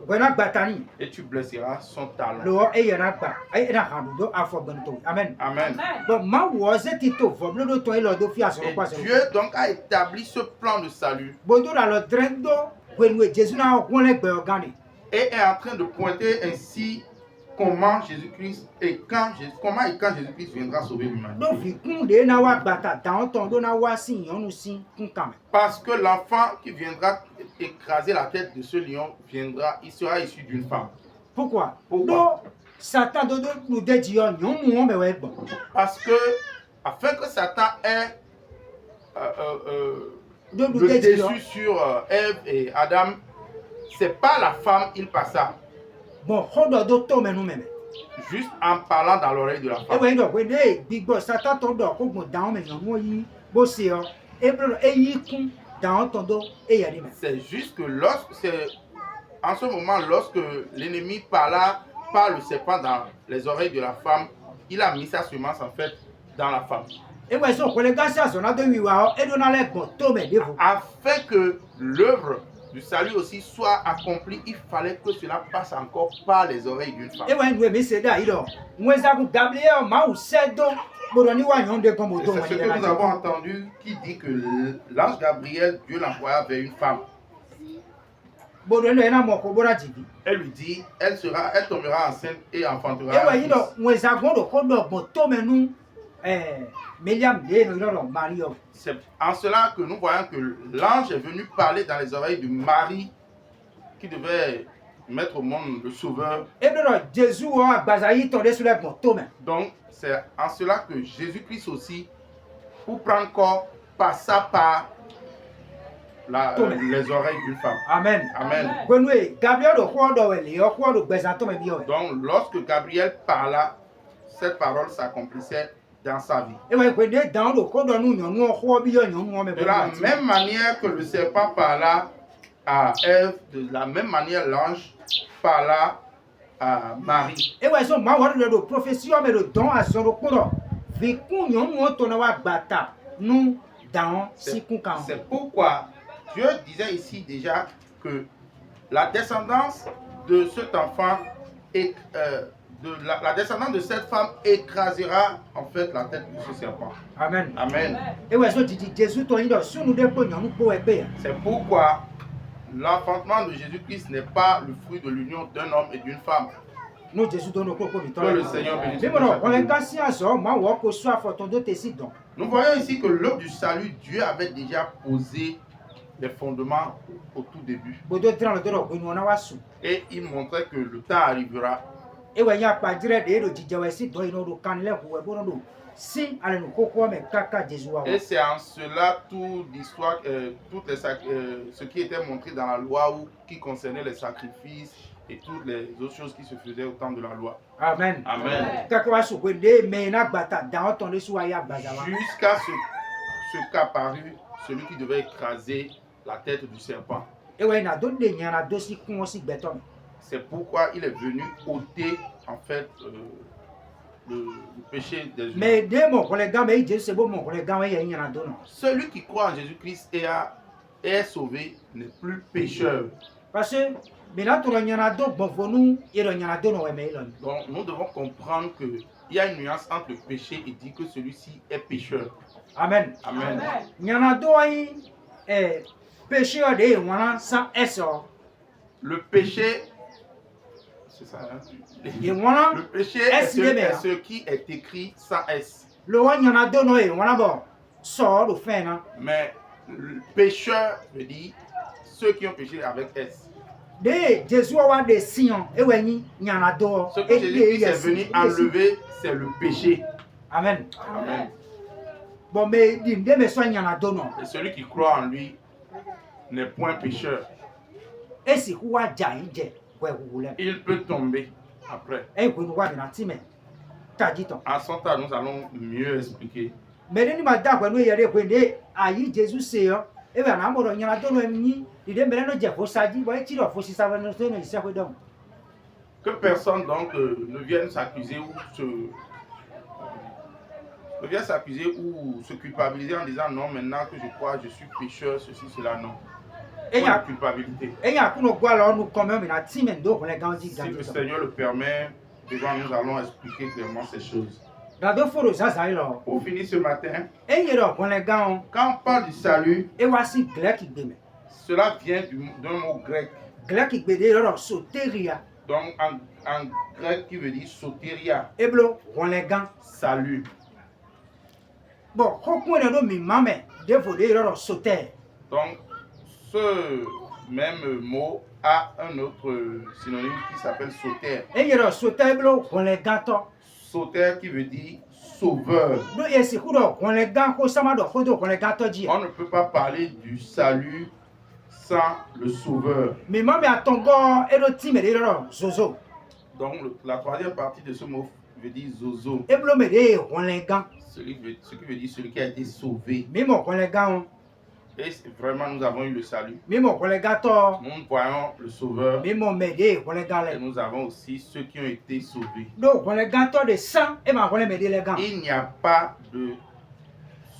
[SPEAKER 3] wena gbatani
[SPEAKER 1] et tu blesseras son talon.
[SPEAKER 3] lo e yana gba e na hanu do afọ gbento amen
[SPEAKER 1] Amen.
[SPEAKER 3] bo ma wo se ti to fo blo do to e lo do fi aso
[SPEAKER 1] Et
[SPEAKER 3] kwa so
[SPEAKER 1] Dieu donc a établi ce plan de salut
[SPEAKER 3] bo do la lo drendo wenu e Jésus na won le gbe ogani
[SPEAKER 1] et est en train de pointer ainsi comment Jésus-Christ et quand Jésus-Christ viendra sauver l'humanité.
[SPEAKER 3] do fi kun de na wa gbata dan ton do na wa si yonu si kun kam
[SPEAKER 1] Parce que l'enfant qui viendra écraser la tête de ce lion il sera issu d'une femme.
[SPEAKER 3] pourquoi
[SPEAKER 1] Pourquoi?
[SPEAKER 3] do Satan do nu de ji yo nyon mu o me we gbo
[SPEAKER 1] Parce que afin que Satan ait
[SPEAKER 3] do nu
[SPEAKER 1] le
[SPEAKER 3] de ji yo
[SPEAKER 1] dessus sur Ève et Adam, c'est pas la femme il passa,
[SPEAKER 3] bon hodo do to me nu me
[SPEAKER 1] juste en parlant dans l'oreille de la
[SPEAKER 3] e
[SPEAKER 1] femme.
[SPEAKER 3] we do we ne gbigbo Satan to do ko gbon dan me nyon mo yi bo se o e bro e yi kun dan ton do e ya di me
[SPEAKER 1] C'est juste que en ce moment, lorsque l'ennemi parla par le serpent dans les oreilles de la femme, il a mis sa semence en fait dans la femme.
[SPEAKER 3] e we so ko le gasa so na do wi wa o e do na le gbon to me de vo
[SPEAKER 1] Afin que l'œuvre du salut aussi soit accomplie, il fallait que cela passe encore par les oreilles d'une
[SPEAKER 3] e
[SPEAKER 1] femme.
[SPEAKER 3] we nu mi se da yi do mweza ku Gabriel ma u se do bodo ni wa nyon de kon mo
[SPEAKER 1] Et
[SPEAKER 3] do
[SPEAKER 1] c'est
[SPEAKER 3] mo
[SPEAKER 1] ce
[SPEAKER 3] ni
[SPEAKER 1] que nous
[SPEAKER 3] la
[SPEAKER 1] avons entendu qui dit que l'ange Gabriel, Dieu l'envoya vers une femme.
[SPEAKER 3] bodo no e na mo ko bora jibi
[SPEAKER 1] Elle lui dit, elle tombera enceinte et enfantera
[SPEAKER 3] e
[SPEAKER 1] un
[SPEAKER 3] we yi do
[SPEAKER 1] fils.
[SPEAKER 3] mweza gon do ko do gbon to me nu Miriam de no do Mario
[SPEAKER 1] C'est en cela que nous voyons que l'ange est venu parler dans les oreilles de Marie qui devait mettre au monde le sauveur.
[SPEAKER 3] e do Jésus o agbaza yi to de su le gbon to me
[SPEAKER 1] Donc c'est en cela que Jésus-Christ aussi, pour prendre corps, passa par les oreilles d'une femme.
[SPEAKER 3] amen
[SPEAKER 1] Amen.
[SPEAKER 3] gwenu e Gabriel do ko do we le o ko do gbeza to me bi o
[SPEAKER 1] Donc lorsque Gabriel parla, cette parole s'accomplissait dans sa vie.
[SPEAKER 3] e we gwe de dan do ko do nu nyon nu o ko bi yo nyon nu o me
[SPEAKER 1] De la même manière que le serpent parla à Ève, de la même manière l'ange parla à Marie.
[SPEAKER 3] e we so ma wo do prophétie o me do don aso do ko do vi kun nyon nu o to na wa gbata nu dans si kunkan.
[SPEAKER 1] C'est pourquoi Dieu disait ici déjà que la descendance de cet enfant et la descendance de cette femme écrasera en fait la tête de ce serpent.
[SPEAKER 3] Amen.
[SPEAKER 1] Amen.
[SPEAKER 3] Et ouais, so dit Jésus to indo sunu de po nyanu po ebe.
[SPEAKER 1] C'est pourquoi l'enfantement de Jésus-Christ n'est pas le fruit de l'union d'un homme et d'une femme.
[SPEAKER 3] No Jésus to no ko mi to.
[SPEAKER 1] Que le Seigneur bénisse.
[SPEAKER 3] Mais bon, on les kasi aso ma wo ko so afoton do tesi don.
[SPEAKER 1] Nous voyons ici que l'œuvre du salut, Dieu avait déjà posé les fondements au tout début.
[SPEAKER 3] Bodo tran le do ko nu na wasu.
[SPEAKER 1] Et il montrait que le temps arrivera.
[SPEAKER 3] E we nya pa dire de do jijewe si do ino do kan le ko we bono do. Si ale no koko me kaka Jésus wa.
[SPEAKER 1] Et c'est en cela toute l'histoire, ce qui était montré dans la loi ou qui concernait les sacrifices et toutes les autres choses qui se faisaient au temps de la loi.
[SPEAKER 3] Amen.
[SPEAKER 1] Amen.
[SPEAKER 3] Kaka wasu ko de me na gbata dan ton de suwa ya bazawa.
[SPEAKER 1] Jusqu'à ce qu'apparut celui qui devait écraser la tête du serpent.
[SPEAKER 3] E we na do de nya na do si kun si gbeton.
[SPEAKER 1] C'est pourquoi il est venu ôter en fait le péché des humains.
[SPEAKER 3] Mais de mon collègue mais Jésus c'est bon mon collègue mais il y en a deux non.
[SPEAKER 1] Celui qui croit en Jésus-Christ et est sauvé n'est plus pécheur.
[SPEAKER 3] Parce que maintenant tout il y en a deux bon pour nous et il y en a deux non mais il.
[SPEAKER 1] Donc nous devons comprendre qu'il y a une nuance entre le péché et dire que celui-ci est pécheur.
[SPEAKER 3] Amen.
[SPEAKER 1] Amen.
[SPEAKER 3] Il y en a deux pécheur de on sans S.
[SPEAKER 1] Le péché, c'est ça. Hein? Le péché est ce qui est écrit sans S.
[SPEAKER 3] Le one y en a deux non et on a bon sort au fin non.
[SPEAKER 1] Mais le pécheur veut dire ceux qui ont péché avec S.
[SPEAKER 3] De Jésus a des signes et oui il y en a deux.
[SPEAKER 1] Ce que Jésus est venu enlever, c'est le péché.
[SPEAKER 3] Amen.
[SPEAKER 1] Amen.
[SPEAKER 3] Bon mais dis mais soin y en a deux non.
[SPEAKER 1] Et celui qui croit en lui n'est point pécheur.
[SPEAKER 3] Et si quoi jaï.
[SPEAKER 1] Il peut tomber après. En son temps, nous allons mieux expliquer.
[SPEAKER 3] Mais nous avons dit que ayi Jésus c'est et bien na mo nyana do no mi ide mbele no je fo saji bo ti ro fo si sa no se no ise ko don.
[SPEAKER 1] Que personne donc ne vienne s'accuser ou se culpabiliser en disant non, maintenant que je crois je suis pécheur, ceci, cela, non.
[SPEAKER 3] Et
[SPEAKER 1] la culpabilité.
[SPEAKER 3] Et il y a si
[SPEAKER 1] le Seigneur le permet, devant nous allons expliquer clairement ces choses.
[SPEAKER 3] Pour
[SPEAKER 1] finir ce matin, quand on parle du salut, cela vient d'un mot grec. Donc en grec qui veut dire soteria. Salut.
[SPEAKER 3] Bon,
[SPEAKER 1] donc ce même mot a un autre synonyme qui s'appelle sauter. Sauter qui veut dire sauveur. On ne peut pas parler du salut sans le sauveur. Donc la troisième partie de ce mot veut dire zozo. Ce qui veut dire celui qui a été sauvé. Et vraiment, nous avons eu le salut. Nous voyons le sauveur. Et nous avons aussi ceux qui ont été sauvés. Il n'y a pas de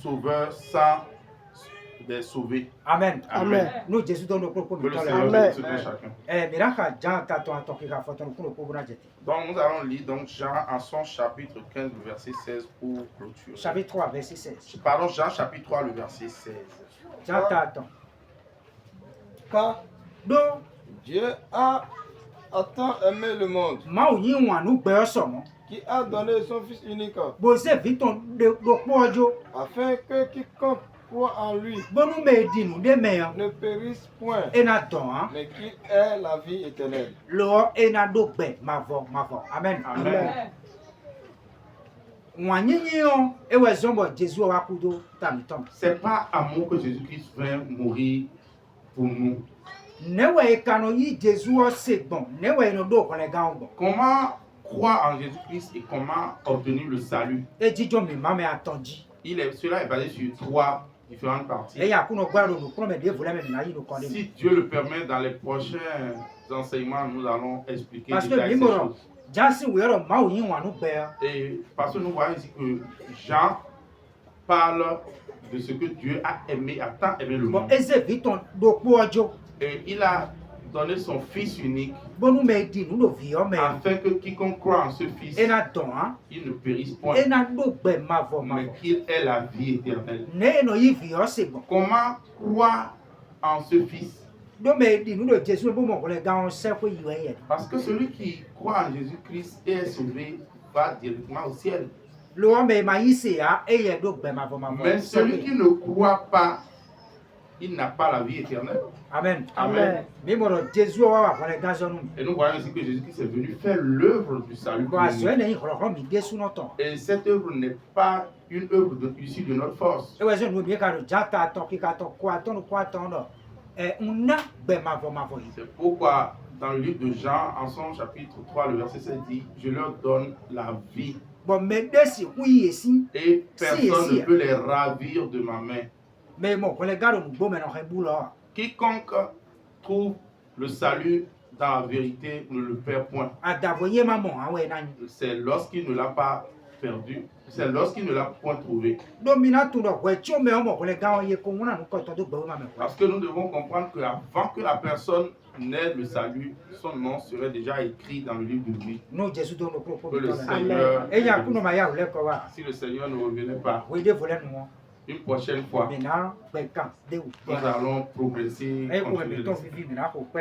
[SPEAKER 1] sauveur sans des sauvés.
[SPEAKER 3] Amen.
[SPEAKER 4] Amen.
[SPEAKER 3] Nous, Jésus, donne le propos.
[SPEAKER 1] Que le Seigneur bénisse chacun. Donc, nous allons lire donc Jean en son chapitre 15, le verset 16 pour clôturer.
[SPEAKER 3] Chapitre 3, verset 16.
[SPEAKER 1] Pardon, Jean chapitre 3, le verset 16.
[SPEAKER 2] Car Dieu a tant aimé le monde qui a donné son Fils unique afin que quiconque croit en lui ne périsse point mais qu'il ait la vie éternelle.
[SPEAKER 3] Amen.
[SPEAKER 1] Amen. C'est pas amour que Jésus-Christ vint mourir pour nous. Comment croire en Jésus-Christ et comment obtenir le salut? Cela est basé sur trois différentes parties. Si Dieu le permet, dans les prochains enseignements, nous allons expliquer ces choses. Et parce que nous voyons ici que Jean parle de ce que Dieu a aimé, a tant aimé le
[SPEAKER 3] bon
[SPEAKER 1] monde.
[SPEAKER 3] eze viton do kpojo
[SPEAKER 1] Et il a donné son Fils unique
[SPEAKER 3] bonu me di nu do vi o me
[SPEAKER 1] afin que quiconque croit en ce Fils,
[SPEAKER 3] ena don hein
[SPEAKER 1] il ne périsse point,
[SPEAKER 3] ena do gbe mavo
[SPEAKER 1] mais
[SPEAKER 3] mavo
[SPEAKER 1] qu'il ait la vie éternelle.
[SPEAKER 3] ne no yi vi o se bon
[SPEAKER 1] Comment croire en ce Fils?
[SPEAKER 3] do me di nu do Jésus bo mo ko le ga on se ko yi ye
[SPEAKER 1] Parce que celui qui croit en Jésus-Christ et est sauvé va directement au ciel.
[SPEAKER 3] lo o me ma yi se ya eye do gbe mavo mavo
[SPEAKER 1] Mais celui qui ne croit pas, il n'a pas la vie éternelle.
[SPEAKER 3] amen
[SPEAKER 1] Amen.
[SPEAKER 3] mi mo do Jésus o wa ko le ga so nu
[SPEAKER 1] Et nous voyons ici que Jésus-Christ est venu faire l'œuvre du salut.
[SPEAKER 3] bo
[SPEAKER 1] pour
[SPEAKER 3] aso
[SPEAKER 1] nous.
[SPEAKER 3] ene yi ko ko mi de su no ton
[SPEAKER 1] Et cette œuvre n'est pas une œuvre issue de notre force.
[SPEAKER 3] e we so nu mi ka do jata to ki ka to ko aton do una gbe mavo mavo yi
[SPEAKER 1] C'est pourquoi dans le livre de Jean, en son chapitre 3, le verset 7 dit, je leur donne la vie
[SPEAKER 3] bon me de si ku yi esi
[SPEAKER 1] et personne
[SPEAKER 3] si.
[SPEAKER 1] ne peut les ravir de ma main.
[SPEAKER 3] me mo ko le ga do gbo me no he bu lo
[SPEAKER 1] Quiconque trouve le salut dans la vérité ne le perd point.
[SPEAKER 3] adavo ye ma mo awon na ni
[SPEAKER 1] C'est lorsqu'il ne l'a pas perdu, c'est lorsqu'il ne l'a point trouvé.
[SPEAKER 3] domina tu do ko cho me mo ko le ga on ye ko wona nu ko to do gbo ma me ko
[SPEAKER 1] Parce que nous devons comprendre qu'avant que la personne n'ait le salut, son nom serait déjà écrit dans le livre de vie.
[SPEAKER 3] no Jésus do no ko
[SPEAKER 1] Que le
[SPEAKER 3] ko
[SPEAKER 1] Seigneur,
[SPEAKER 3] e ya ku no ma ya le ko wa
[SPEAKER 1] si le Seigneur ne revenait pas,
[SPEAKER 3] we de voler nu
[SPEAKER 1] une prochaine fois,
[SPEAKER 3] me na pe kan de u
[SPEAKER 1] nous allons progresser,
[SPEAKER 3] e ko me
[SPEAKER 1] continuer
[SPEAKER 3] to
[SPEAKER 1] de-
[SPEAKER 3] vivi me na ko pe